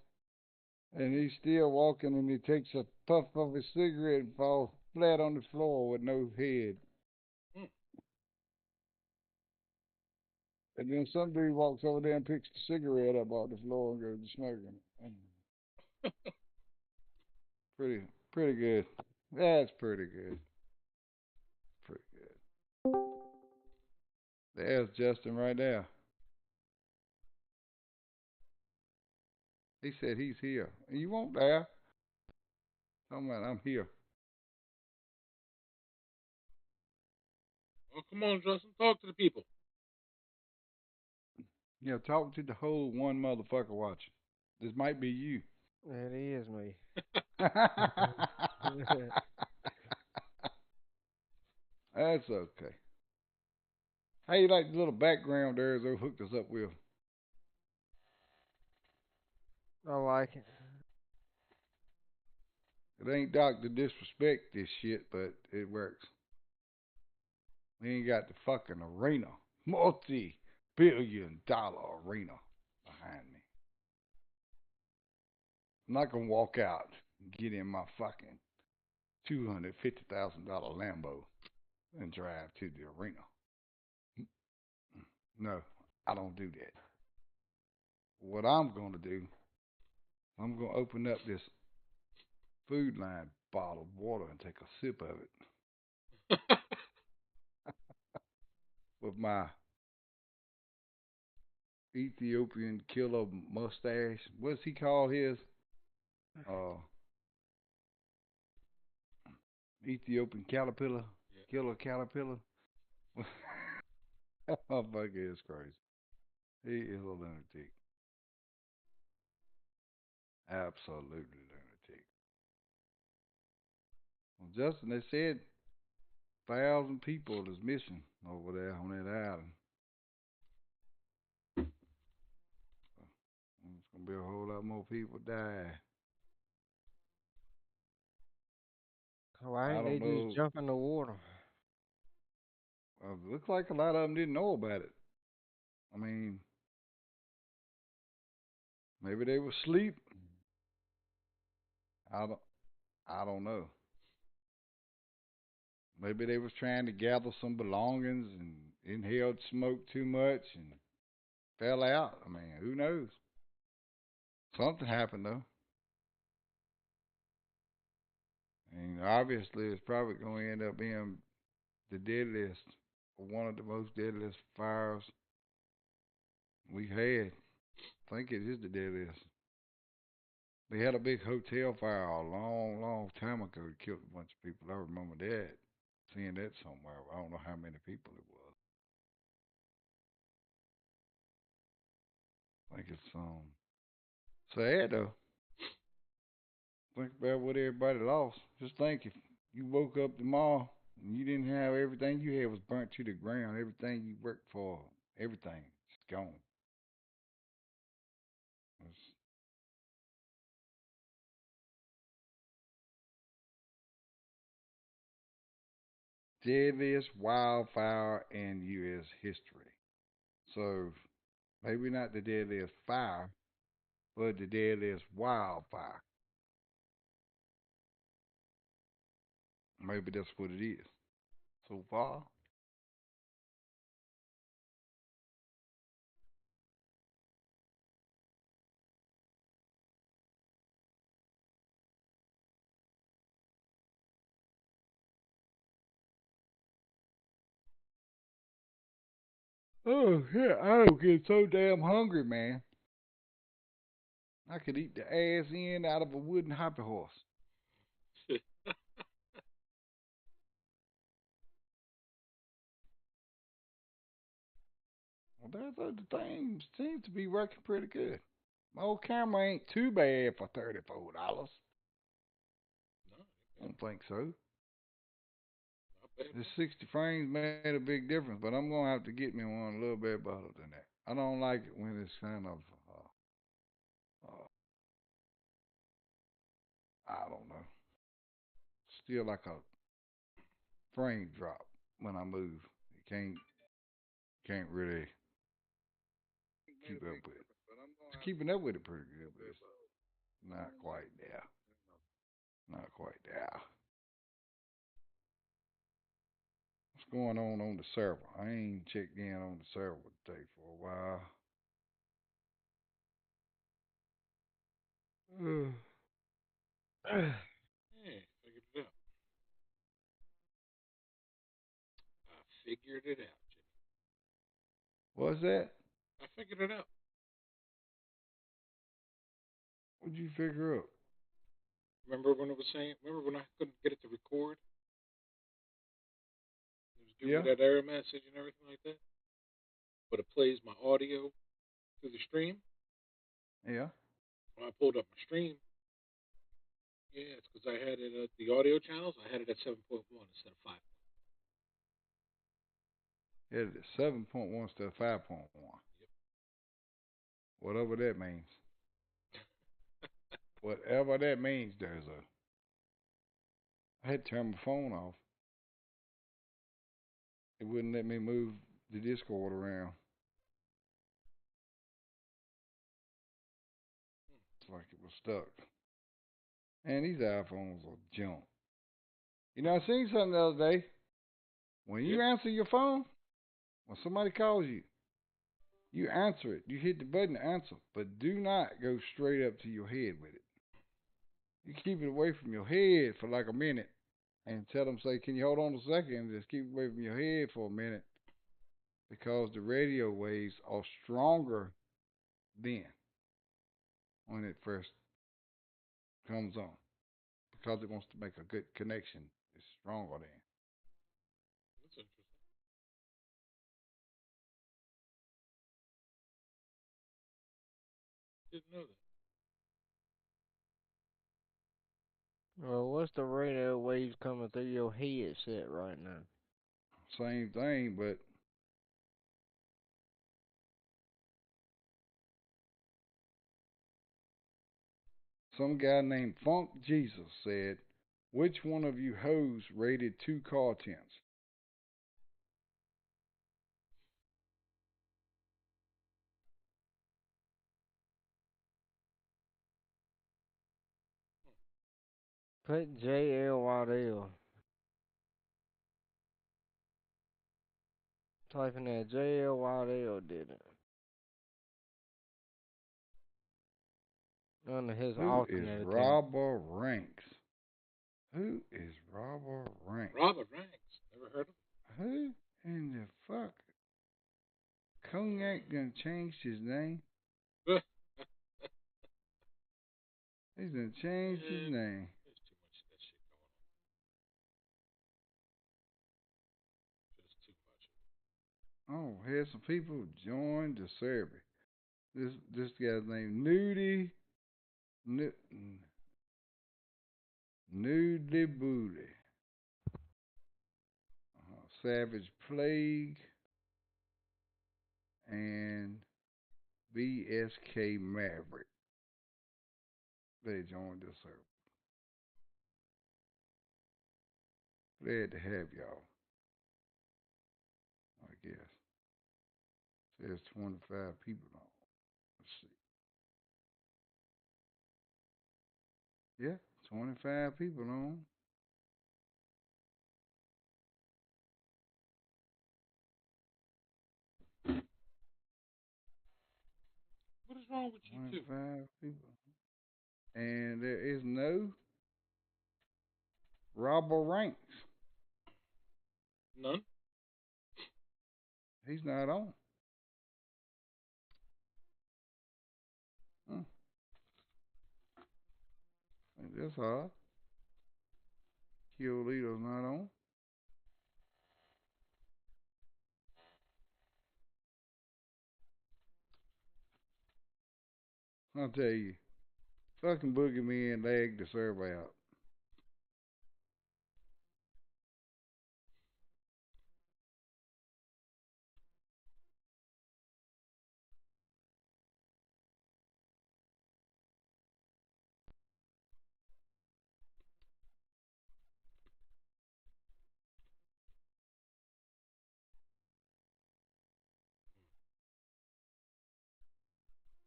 and he's still walking, and he takes a puff of his cigarette and falls flat on the floor with no head. Hmm. And then some dude walks over there and picks the cigarette up off the floor and goes to smoking it. Pretty good. That's pretty good. Pretty good. There's Justin right there. He said he's here. You won't there. Talking about I'm here. Oh, come on, Justin. Talk to the people. Yeah, talk to the whole one motherfucker watching. This might be you. It is me. That's okay. How you like the little background there they hooked us up with? I like it. It ain't Dr. Disrespect this shit, but it works. We ain't got the fucking arena. Multi-billion-dollar arena behind me. I'm not gonna walk out and get in my fucking $250,000 Lambo and drive to the arena. No, I don't do that. What I'm gonna do, I'm gonna open up this Food Line bottle of water and take a sip of it with my Ethiopian killer mustache. What's he call his? Uh, Ethiopian caterpillar, Yeah. killer caterpillar. That motherfucker is crazy. He is a lunatic. Absolutely lunatic. Well, Justin, they said 1,000 people is missing over there on that island. It's gonna be a whole lot more people die. Why I ain't they don't just know. jump in the water? Looks like a lot of them didn't know about it. I mean, maybe they were asleep. I don't. I don't know. Maybe they was trying to gather some belongings and inhaled smoke too much and fell out. I mean, who knows? Something happened though. And obviously, it's probably going to end up being the deadliest, or one of the most deadliest fires we've had. I think it is the deadliest. They had a big hotel fire a long, long time ago. It killed a bunch of people. I remember that, seeing that somewhere. I don't know how many people it was. I think it's sad though. Think about what everybody lost. Just think if you woke up tomorrow and you didn't have everything you had was burnt to the ground, everything you worked for, everything, just gone. It's deadliest wildfire in U.S. history. So maybe not the deadliest fire, but the deadliest wildfire. Maybe that's what it is so far. Oh yeah, I don't get so damn hungry, man. I could eat the ass end out of a wooden hoppy horse. Well, that's the thing seems to be working pretty good. My old camera ain't too bad for $34. No, I it don't think so. not bad at The all. 60 frames made a big difference, but I'm gonna have to get me one a little bit better than that. I don't like it when it's kind of, uh, I don't know, still like a frame drop when I move. You can't really keep up with it. It's keeping up with it pretty good, but it's not quite there. Not quite there. What's going on the server? I ain't checked in on the server today for a while. Yeah, figured it out. I figured it out, Jimmy. What's that? I figured it out. What'd you figure out? Remember when it was saying? Remember when I couldn't get it to record? It was giving me Yeah, that error message and everything like that. But it plays my audio through the stream. yeah. When I pulled up my stream, yeah, it's because I had it at the audio channels. I had it at 7.1 instead of 5. It is 7.1 instead of 5.1. Yep. Whatever that means. Whatever that means, there's a. I had to turn my phone off. It wouldn't let me move the Discord around. It's like it was stuck. And these iPhones are junk. You know, I seen something the other day. When Yeah. you answer your phone, when somebody calls you, you answer it. You hit the button to answer, but do not go straight up to your head with it. You keep it away from your head for like a minute and tell them, say, can you hold on a second? Just keep it away from your head for a minute because the radio waves are stronger then when it first comes on because it wants to make a good connection. It's stronger then. That's interesting. Didn't know that. Well, what's the radio waves coming through your headset right now? Same thing, but some guy named Funk Jesus said Which one of you hoes raided 2 car tents? Put JL Waddell. Typing that JL Waddell did it. Under his Who is alternate account. Robber Ranks? Who is Robber Ranks? Robert Ranks. Never heard of Who in the fuck? Cognac done changed his name? him. He's done changed his name. There's too much of that shit going on. Just too much of it. Oh, here's some people joined the server. This guy's named Nudie Nudie Booty. Savage Plague and BSK Maverick. They joined the server. Glad to have y'all. I guess. Says 25 people on. Let's see. Yeah, 25 people on. What is wrong with you two? 25 people. And there is no Robber Ranks. None? He's not on. That's odd. Kiolito's not on. I'll tell you, fucking Boogeyman lagged the server out.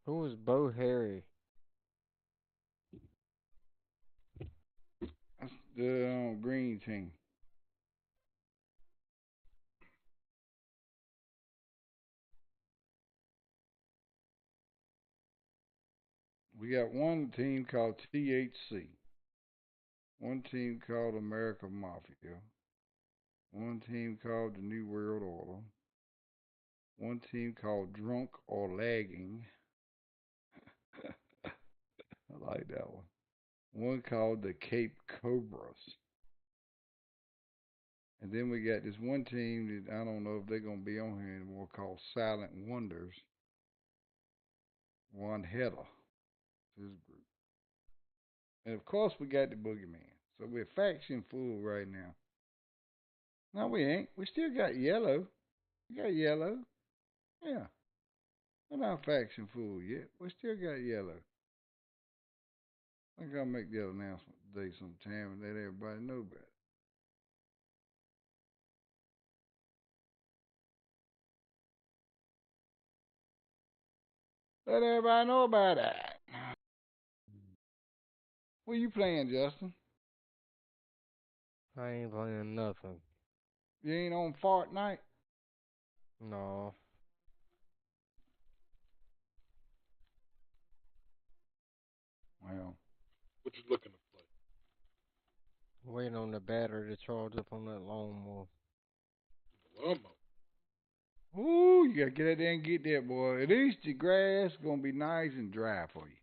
Who was Bo Harry? That's the green team. We got one team called THC, one team called American Mafia, one team called the New World Order, one team called Drunk or Lagging. I like that one. One called the Cape Cobras. And then we got this one team that I don't know if they're going to be on here anymore called Silent Wonders. One header. This group. And of course, we got the Boogeyman. So we're faction full right now. No, we ain't. We still got yellow. We got yellow. Yeah. We're not faction full yet. We still got yellow. I think I'll make the announcement today sometime and let everybody know about it. Let everybody know about that. What you playing, Justin? I ain't playing nothing. You ain't on Fortnite? No. Well, What you looking to play? Waiting on the battery to charge up on that lawnmower. Lawnmower. ooh, you gotta get out there and get that, boy. At least the grass gonna be nice and dry for you.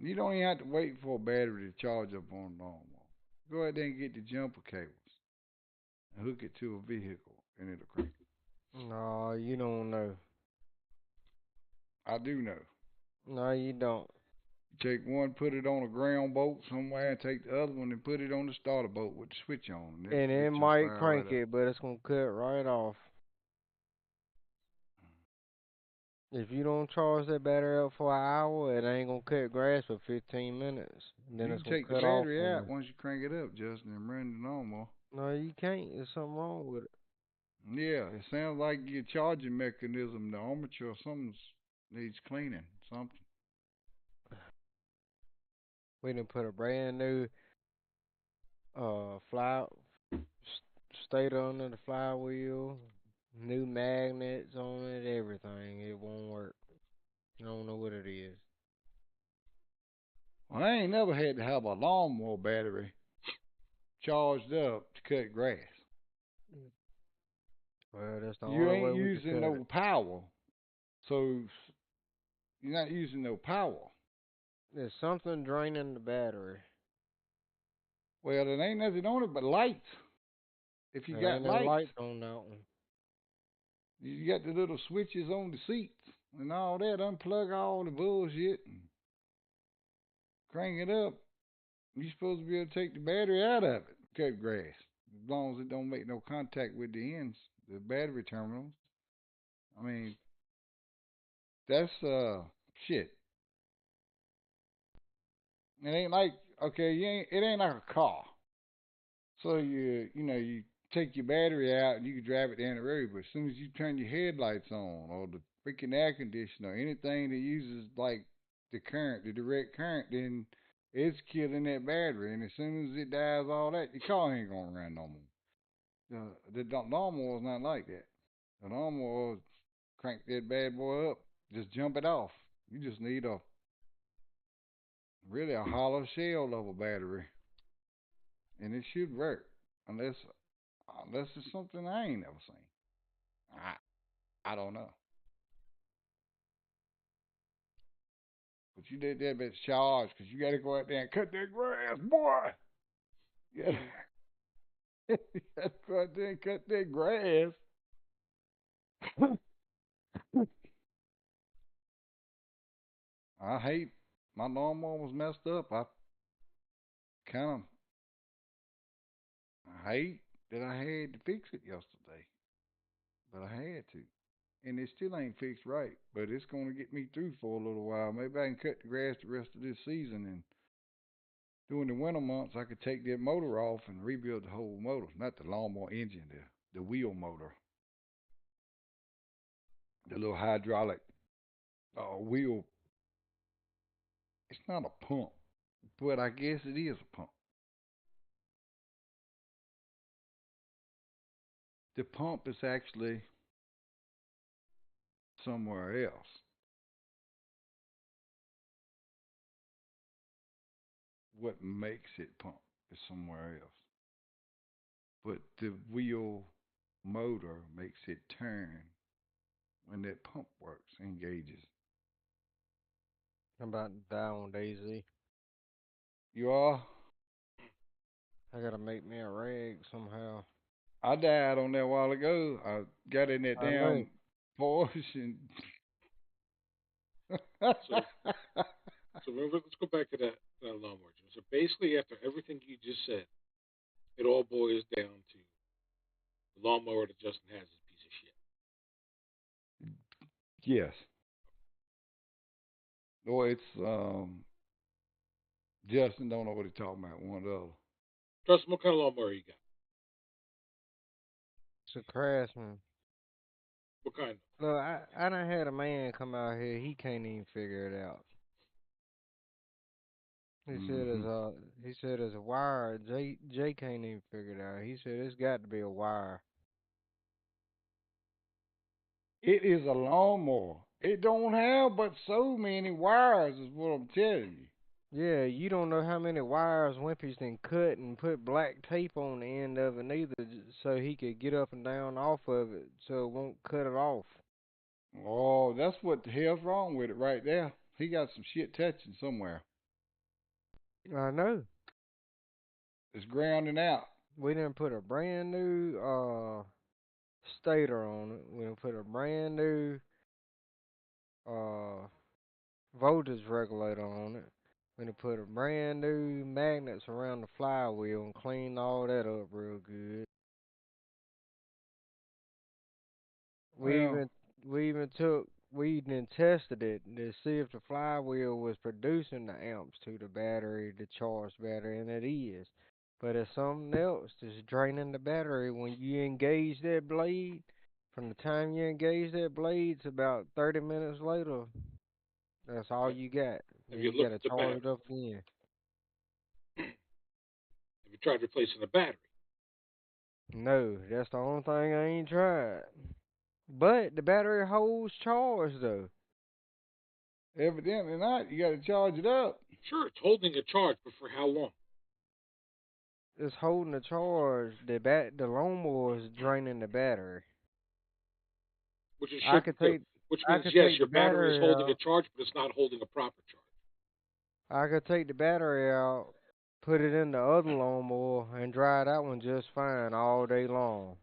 You don't even have to wait for a battery to charge up on the lawnmower. Go out there and get the jumper cables and hook it to a vehicle, and it'll crank. No, you don't know. I do know. No, you don't. You take one, put it on a ground boat somewhere, and take the other one and put it on the starter boat with the switch on, and And it switch will might fire crank right up. it, but it's gonna cut right off. If you don't charge that battery up for an hour, it ain't gonna cut grass for 15 minutes. Then You it's can gonna take the cut off battery on out you. once you crank it up, Justin, and run the lawnmower. No, you can't. There's something wrong with it. Yeah, it sounds like your charging mechanism, the armature, something needs cleaning. Something. We done put a brand new fly stator under the flywheel, new magnets on it, everything. It won't work. I don't know what it is. Well, I ain't never had to have a lawnmower battery charged up to cut grass. Well, that's the You only ain't way we could using cut it. no power, so you're not using no power. There's something draining the battery. Well, there ain't nothing on it but lights. If you It got ain't no lights, lights on that one. you got the little switches on the seats and all that. Unplug all the bullshit and crank it up. You're supposed to be able to take the battery out of it, cut grass, as long as it don't make no contact with the ends, the battery terminals. I mean, that's shit. It ain't like okay, it ain't like a car. So you take your battery out and you can drive it down the road, but as soon as you turn your headlights on or the freaking air conditioner, anything that uses like the current, the direct current, then it's killing that battery. And as soon as it dies, all that, your car ain't gonna run no more. The lawnmower's not like that. The lawnmower crank that bad boy up, just jump it off. You just need a really a hollow shell of a battery, and it should work unless it's something I ain't never seen. I don't know. But you did that bit charge because you got to go out there and cut that grass, boy. You got you to go out there and cut that grass. I hate my lawnmower was messed up. I kind of hate that I had to fix it yesterday, but I had to. And it still ain't fixed right, but it's going to get me through for a little while. Maybe I can cut the grass the rest of this season, and during the winter months, I could take that motor off and rebuild the whole motor, not the lawnmower engine, the wheel motor, the little hydraulic wheel. It's not a pump, but I guess it is a pump. The pump is actually somewhere else. What makes it pump is somewhere else. But the wheel motor makes it turn when that pump works, engages. I'm about to die on Daisy. You are? I gotta make me a rag somehow. I died on that a while ago. I got in that I know. damn Porsche and So, so remember, let's go back to that lawnmower. So basically, after everything you just said, it all boils down to the lawnmower that Justin has is a piece of shit. yes. Or it's Justin don't know what he's talking about. One or the other. Justin, what kind of lawnmower you got? It's a craftsman. What kind? Look, I done had a man come out here. He can't even figure it out. He said Mm-hmm. there's a he said there's a wire. Jay can't even figure it out. He said it's got to be a wire. It is a lawnmower. It don't have but so many wires, is what I'm telling you. Yeah, you don't know how many wires Wimpy's done cut and put black tape on the end of it neither, so he could get up and down off of it, so it won't cut it off. Oh, that's what the hell's wrong with it right there. He got some shit touching somewhere. I know. It's grounding out. We done put a brand new stator on it. We done put a brand new uh voltage regulator on it. We done put a brand new magnets around the flywheel and cleaned all that up real good. We Well, even we even took we then tested it to see if the flywheel was producing the amps to the battery, the charged battery, and it is. But it's something else that's draining the battery when you engage that blade. From the time you engage that blade to about 30 minutes later, that's all Have you got. have Then you you looked gotta at the charge battery? it up again. Have you tried replacing the battery? No, that's the only thing I ain't tried. But the battery holds charge though. Evidently not. You got to charge it up. Sure, it's holding a charge, but for how long? It's holding the charge. The lawnmower is draining the battery. Which it I shouldn't could do. take Which I means, could yes, take the your battery is battery holding a out. charge, but it's not holding a proper charge. I could take the battery out, put it in the other lawnmower, and dry that one just fine all day long.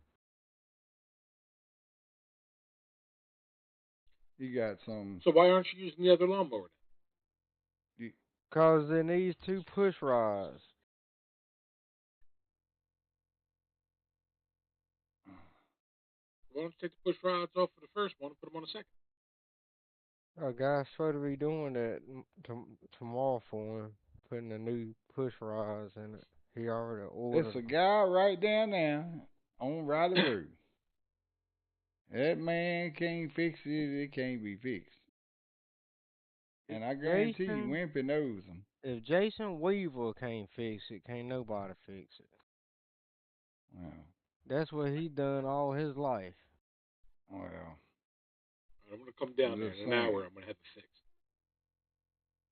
You got some. So why aren't you using the other lawnmower You, 'Cause it needs two push rods. then? Why don't you take the push rods off of the first one and put them on the second? A guy's supposed to be doing that tomorrow for him, putting the new push rods in it. He already it's ordered a 'em. guy right down there on Riley Road. That man can't fix it. It can't be fixed. If And I guarantee you, Jason, Wimpy knows him. if Jason Weaver can't fix it, can't nobody fix it. Well, That's what he done all his life. well, I'm going to come I'm down there just in an saying. hour. I'm going to have it fixed.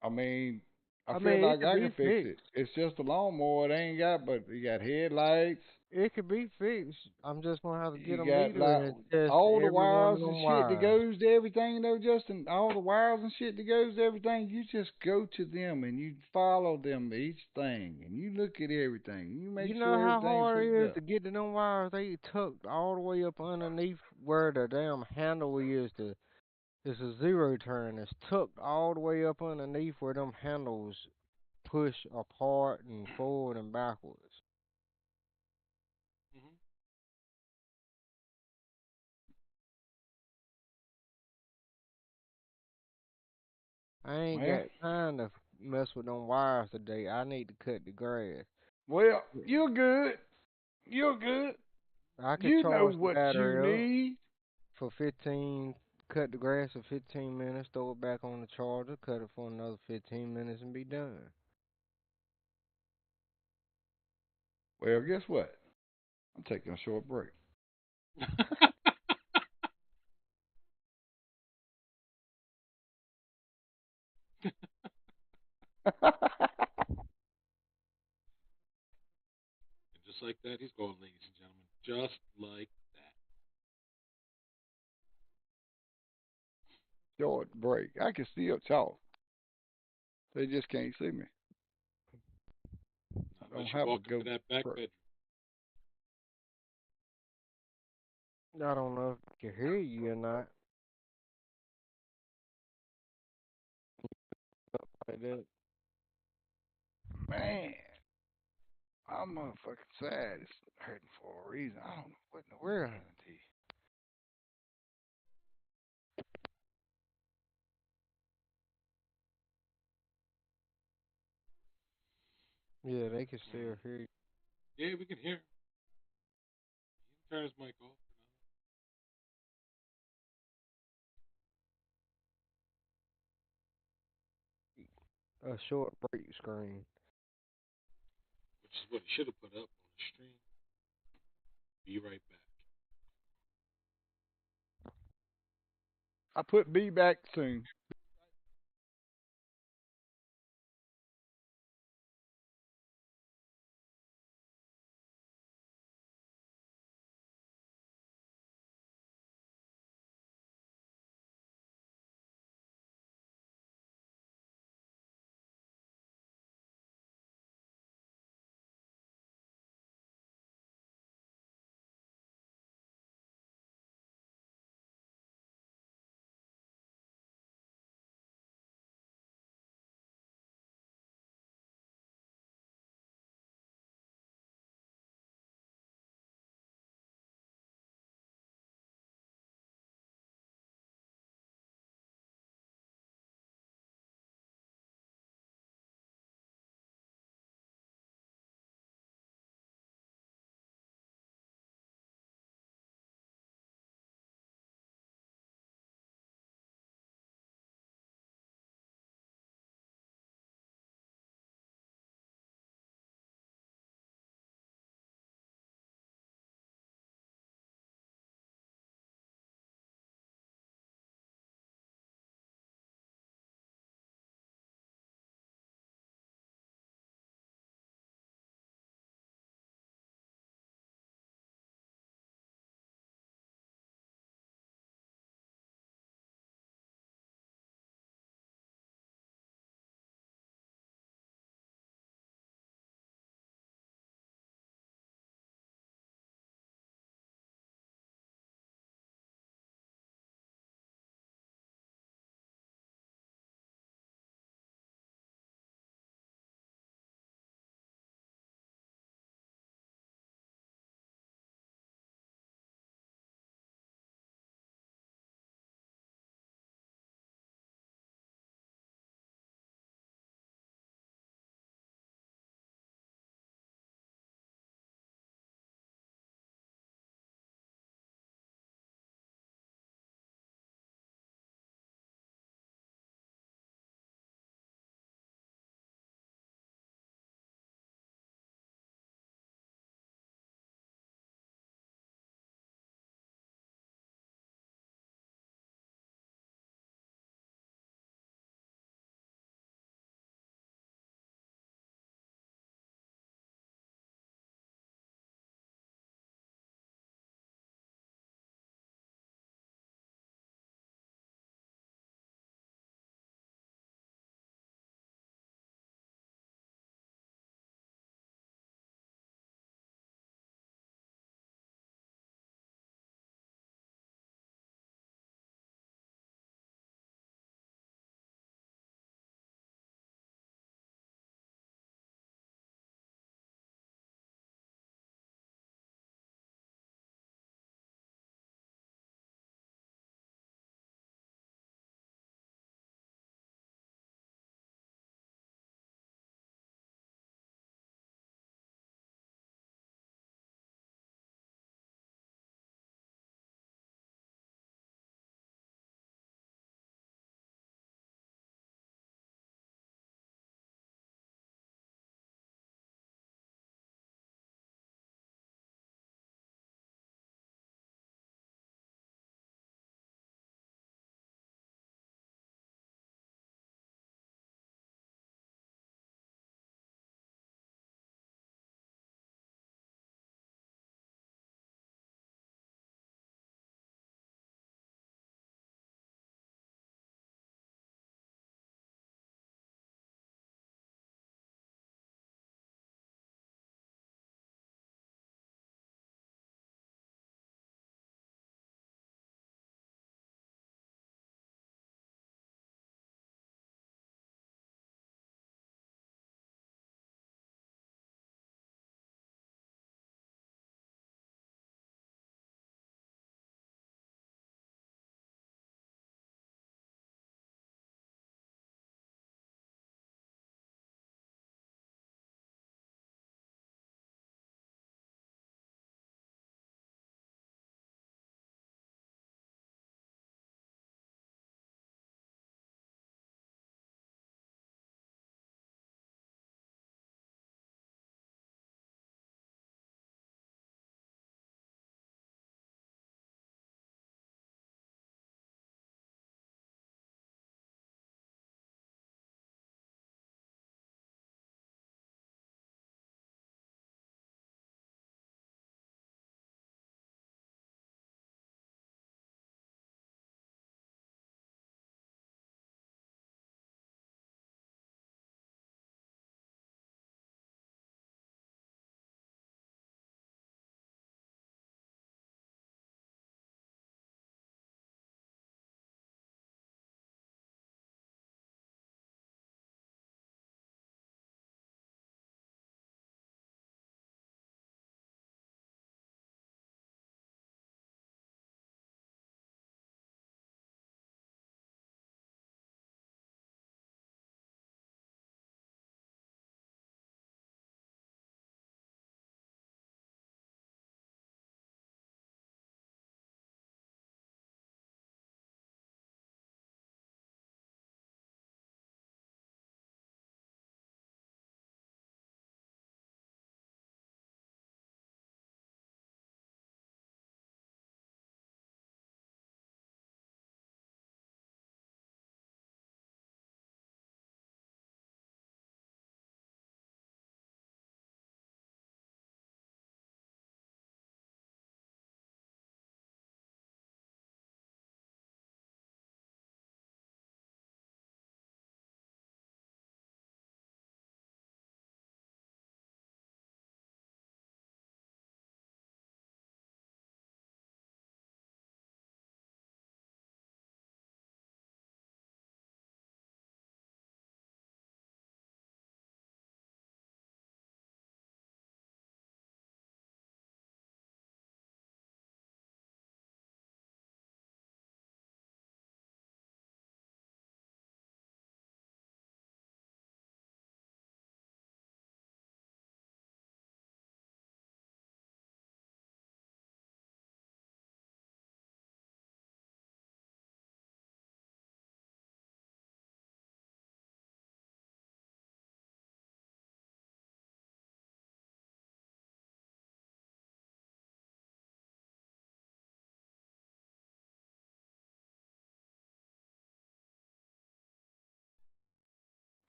I mean, I I feel mean, it like could I be can fix fixed. it. It's just a lawnmower. It ain't got, but you got headlights. It could be fixed. I'm just gonna have to get You a got meter like and test all the every one wires of and them shit that wires. goes to everything though, Justin. All the wires and shit that goes to everything. You just go to them and you follow them each thing and you look at everything. You make You know sure how everything's hard hooked it is up. to get to them wires? They tucked all the way up underneath where the damn handle is. It's a zero turn. It's tucked all the way up underneath where them handles push apart and forward and backwards. Mm-hmm. I ain't Well, got time to mess with them wires today. I need to cut the grass. well, you're good. You're good. I could You know charge the what you battery up need. for 15, cut the grass for 15 minutes, throw it back on the charger, cut it for another 15 minutes, and be done. Well, guess what? I'm taking a short break. And just like that, he's gone, ladies and gentlemen. Just like that. Short break. I can still talk. They just can't see me. Not I unless don't you have a walk into ghost. that back bedroom. I don't know if I can hear you or not. Like that. Man, my motherfucking side is hurting for a reason. I don't know what in the world happened to you. Yeah, they can Mm. still hear you. Yeah, we can hear him. He can turn his mic off. A short break screen. Which is what he should have put up on the stream. Be right back. I put B back soon.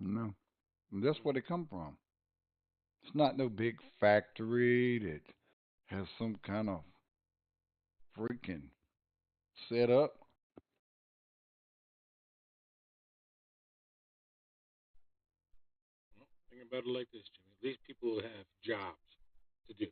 No, and that's where they come from. It's not no big factory that has some kind of freaking setup. Well, think about it like this, Jimmy. At least people have jobs to do.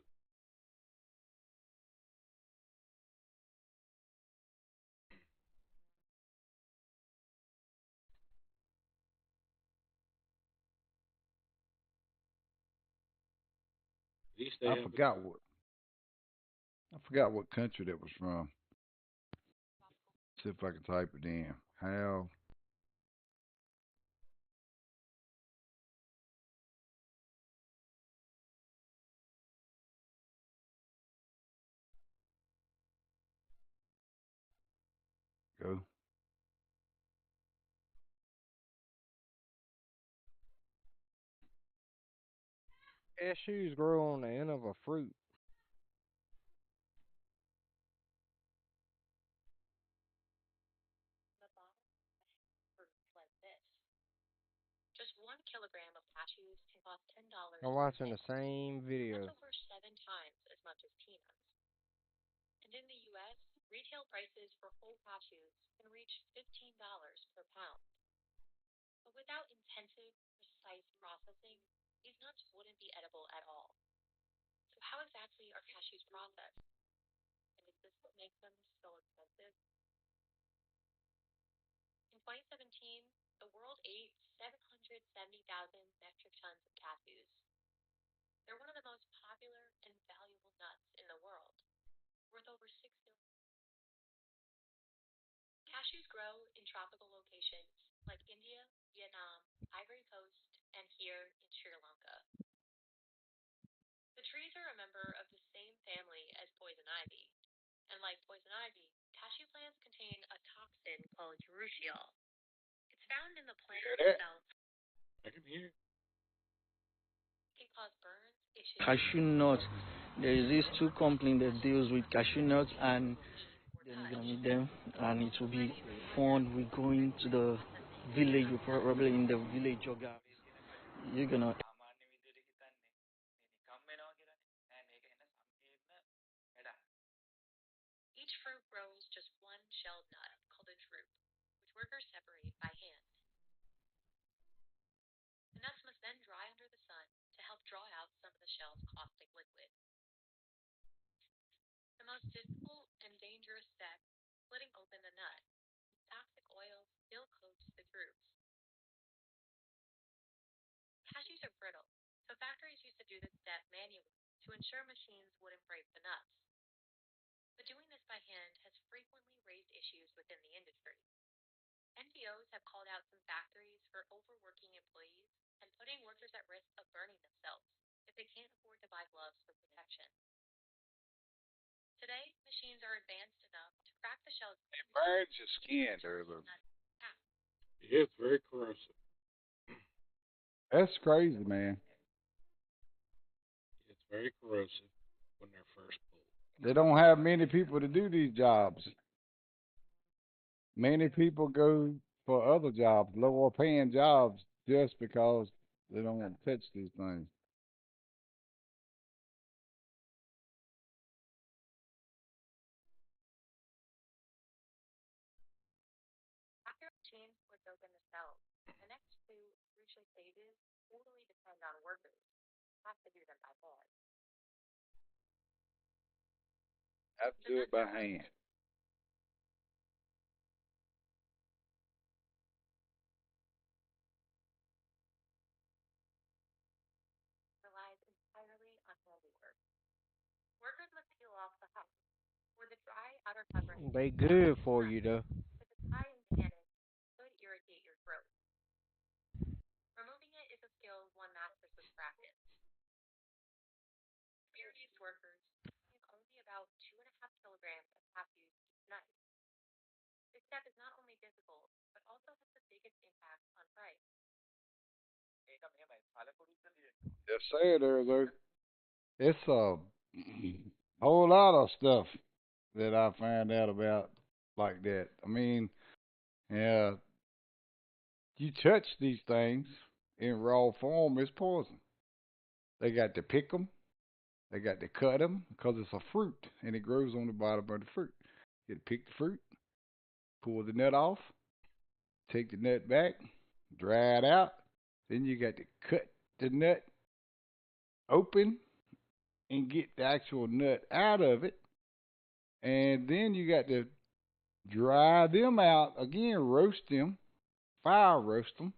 At least they I have a forgot what I forgot what country that was from. See if I can type it in. How go? Cashews grow on the end of a fruit. I'm watching the same video. Hear that? I can hear. cashew nuts. There is this two company that deals with cashew nuts, and then you're gonna meet them, and it will be fun. We're going to the village. We're probably in the village yoga. You're gonna It burns your skin, there, look. Yeah, it's very corrosive. That's crazy, man. It's very corrosive when they're first pulled. They don't have many people to do these jobs. Many people go for other jobs, lower paying jobs, just because they don't want to touch these things. Have to do it by hand. They good for you though. Just say there, though. It's a whole lot of stuff that I find out about like that. I mean, yeah, you touch these things. in raw form is poison. They got to pick them. They got to cut them because it's a fruit and it grows on the bottom of the fruit. You pick the fruit, pull the nut off, take the nut back, dry it out. Then you got to cut the nut open and get the actual nut out of it. And then you got to dry them out again, roast them, fire roast them,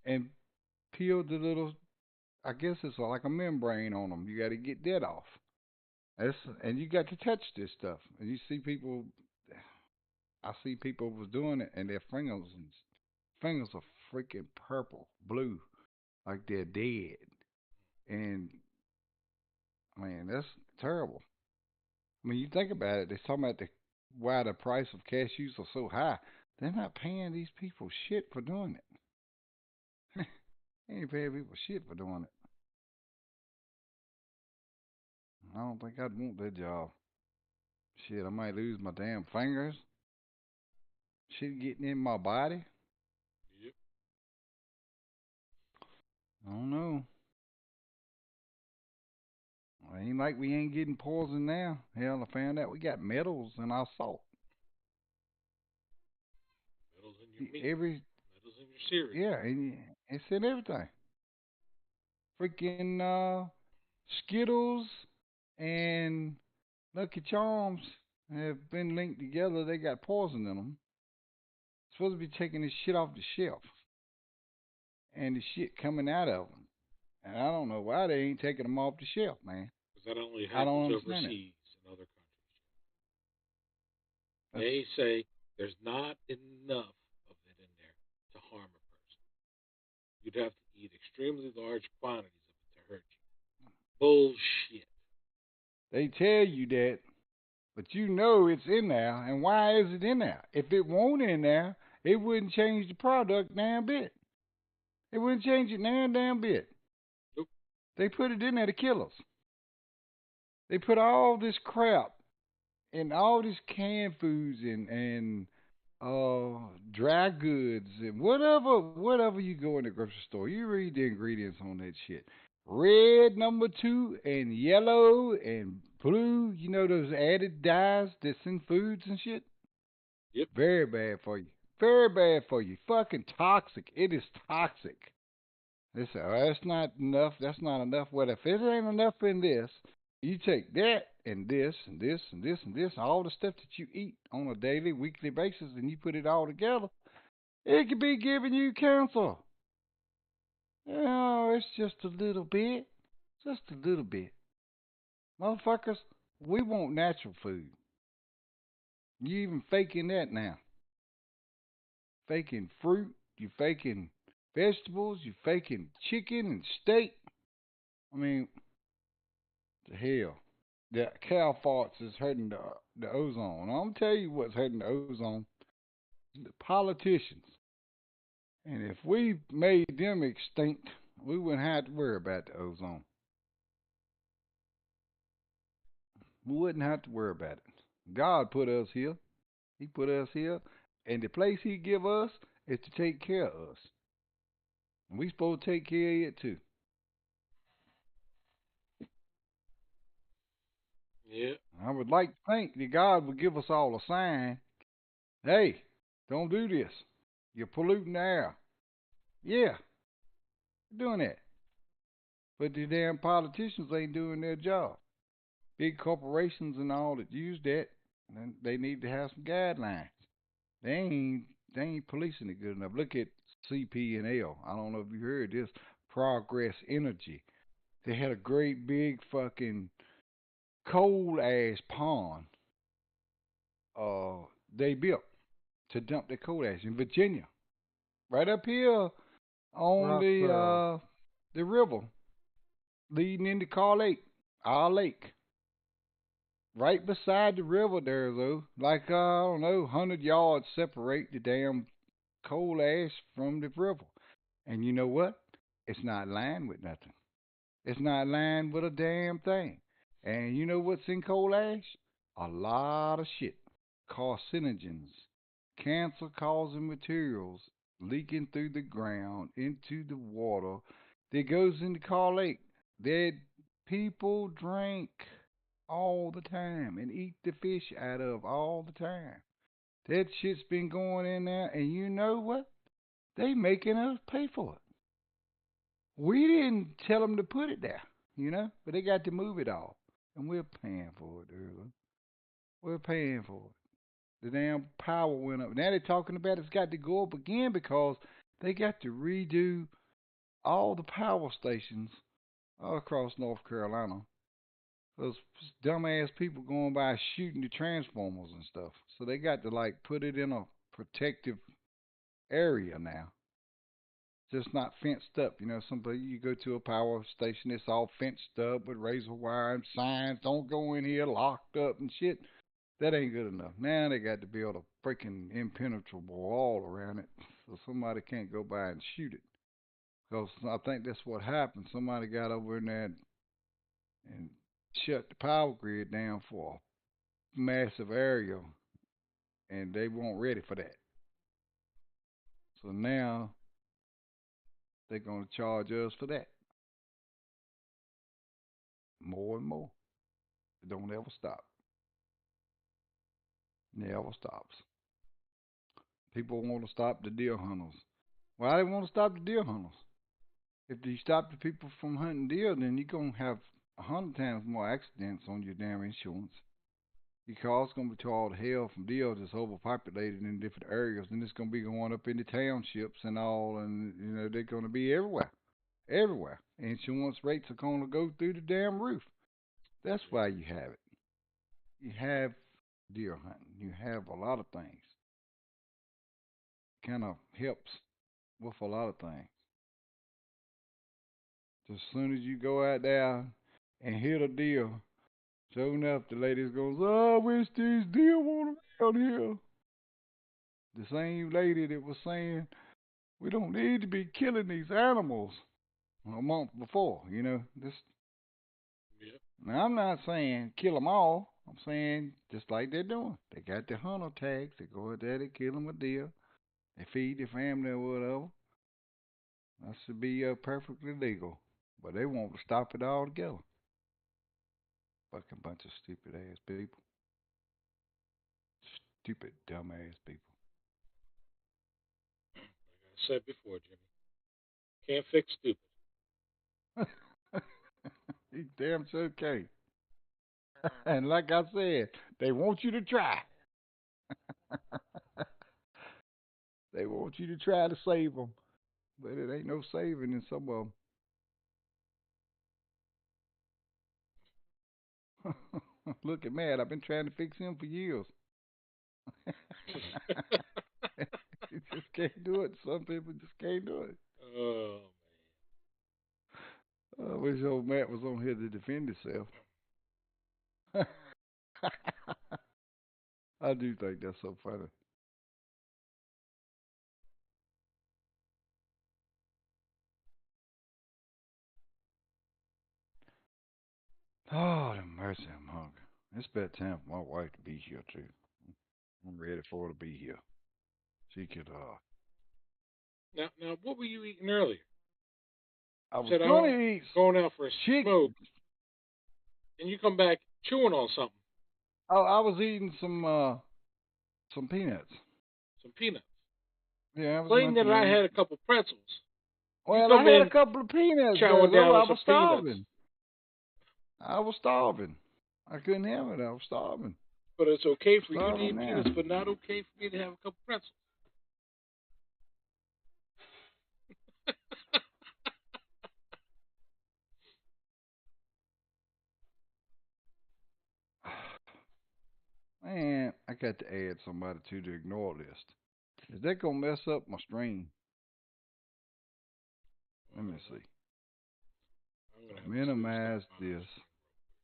and peel the little, I guess it's like a membrane on them. You got to get that off. And you got to touch this stuff. And you see people, I see people was doing it, and their fingers are freaking purple, blue, like they're dead. And man, that's terrible. I mean, you think about it. They're talking about why the price of cashews are so high. They're not paying these people shit for doing it. They ain't paying people shit for doing it. I don't think I'd want that job. Shit, I might lose my damn fingers. Shit getting in my body. Yep. I don't know. Ain't like we ain't getting poisoned now. Hell, I found out we got metals in our salt. Metals in your meat. Every Metals in your cereal. Yeah, and it's in everything. Freaking Skittles and Lucky Charms have been linked together. They got poison in them. Supposed to be taking this shit off the shelf, and the shit coming out of them. And I don't know why they ain't taking them off the shelf, man. Because that only I don't happens understand it. overseas in other countries. They say there's not enough of it in there to harm a person. You'd have to eat extremely large quantities of it to hurt you. Bullshit. They tell you that, but you know it's in there. And why is it in there? If it won't in there, it wouldn't change the product damn bit. It wouldn't change it damn bit. Nope. They put it in there to kill us. They put all this crap in all these canned foods and dry goods and whatever you go in the grocery store, you read the ingredients on that shit. Red number 2 and yellow and blue, you know those added dyes that's in foods and shit? Yep. Very bad for you. Very bad for you. Fucking toxic. It is toxic. They say, oh, that's not enough. That's not enough. Well, if it ain't enough in this, you take that and this and this and this and this, all the stuff that you eat on a daily, weekly basis, and you put it all together, it could be giving you cancer. Oh, it's just a little bit. Just a little bit. Motherfuckers, we want natural food. You even faking that now. Faking fruit. You faking vegetables. You faking chicken and steak. I mean, the hell. The cow farts is hurting the ozone. I'm gonna tell you what's hurting the ozone. The politicians. And if we made them extinct, we wouldn't have to worry about the ozone. We wouldn't have to worry about it. God put us here. He put us here. And the place he give us is to take care of us. And we supposed to take care of it too. Yeah. I would like to think that God would give us all a sign. Hey, don't do this. You're polluting the air. Yeah, you're doing that. But the damn politicians ain't doing their job. Big corporations and all that use that, and they need to have some guidelines. They ain't they ain't policing it good enough. Look at CP&L. I don't know if you heard this. Progress Energy. They had a great big fucking coal ash pond. Uh, they built to dump their coal ash in Virginia, right up here on Rockford. the river leading into Car Lake, our lake. Right beside the river there, though, like I don't know, 100 yards separate the damn coal ash from the river. And you know what? It's not lined with nothing. It's not lined with a damn thing. And you know what's in coal ash? A lot of shit. Carcinogens, cancer causing materials leaking through the ground into the water that goes into Car Lake that people drink all the time and eat the fish out of all the time. That shit's been going in there, and you know what? They making us pay for it. We didn't tell them to put it there, but they got to move it all, and we're paying for it, dude. We're paying for it. The damn power went up. Now they're talking about it's got to go up again because they got to redo all the power stations all across North Carolina. Those dumbass people going by shooting the transformers and stuff. So they got to like put it in a protective area now. Just not fenced up. Somebody you go to a power station, it's all fenced up with razor wire and signs, don't go in here, locked up and shit. That ain't good enough. Now they got to build a freaking impenetrable wall around it so somebody can't go by and shoot it. Because I think that's what happened. Somebody got over in there and shut the power grid down for a massive area, and they weren't ready for that. So now they're going to charge us for that more and more. It don't ever stop. Never stops. People want to stop the deer hunters. Why they want to stop the deer hunters? If you stop the people from hunting deer, then you're going to have 100 times more accidents on your damn insurance. Your car's going to be to all the hell from deer that's overpopulated in different areas, and it's going to be going up into townships and all, and they're going to be everywhere. Everywhere. Insurance rates are going to go through the damn roof. That's why you have it. You have deer hunting. You have a lot of things. Kind of helps with a lot of things. As soon as you go out there and hit a deer, sure enough, the ladies goes, "Oh, I wish these deer weren't around here." The same lady that was saying, "We don't need to be killing these animals," a month before, This. Yep. Now, I'm not saying kill them all. I'm saying just like they're doing. They got the hunter tags. They go out there, they kill them a deer. They feed their family or whatever. That should be perfectly legal. But they want to stop it altogether. Fucking bunch of stupid ass people. Stupid, dumb ass people. Like I said before, Jimmy, can't fix stupid. You damn sure can. And like I said, they want you to try. They want you to try to save them. But it ain't no saving in some of them. Look at Matt. I've been trying to fix him for years. You just can't do it. Some people just can't do it. Oh I wish old Matt was on here to defend himself. I do think that's so funny. Oh, the mercy, I'm hungry. It's about time for my wife to be here too. I'm ready for her to be here. She could. now, what were you eating earlier? I You was said gonna I'm eat going out for a smoke, chicken. and you come back chewing on something, Oh, I was eating some peanuts. some peanuts. Yeah, I was Claim that munching I on. had a couple pretzels. You Well, I come had a in couple of peanuts, chowing though. down I on some was peanuts, starving. I was starving. I couldn't have it. I was starving. but it's okay for you to Starving eat now. peanuts, but not okay for me to have a couple pretzels. Man, I got to add somebody to the ignore list. Is that gonna mess up my stream? Let me see. I'm gonna have to switch Minimize that this.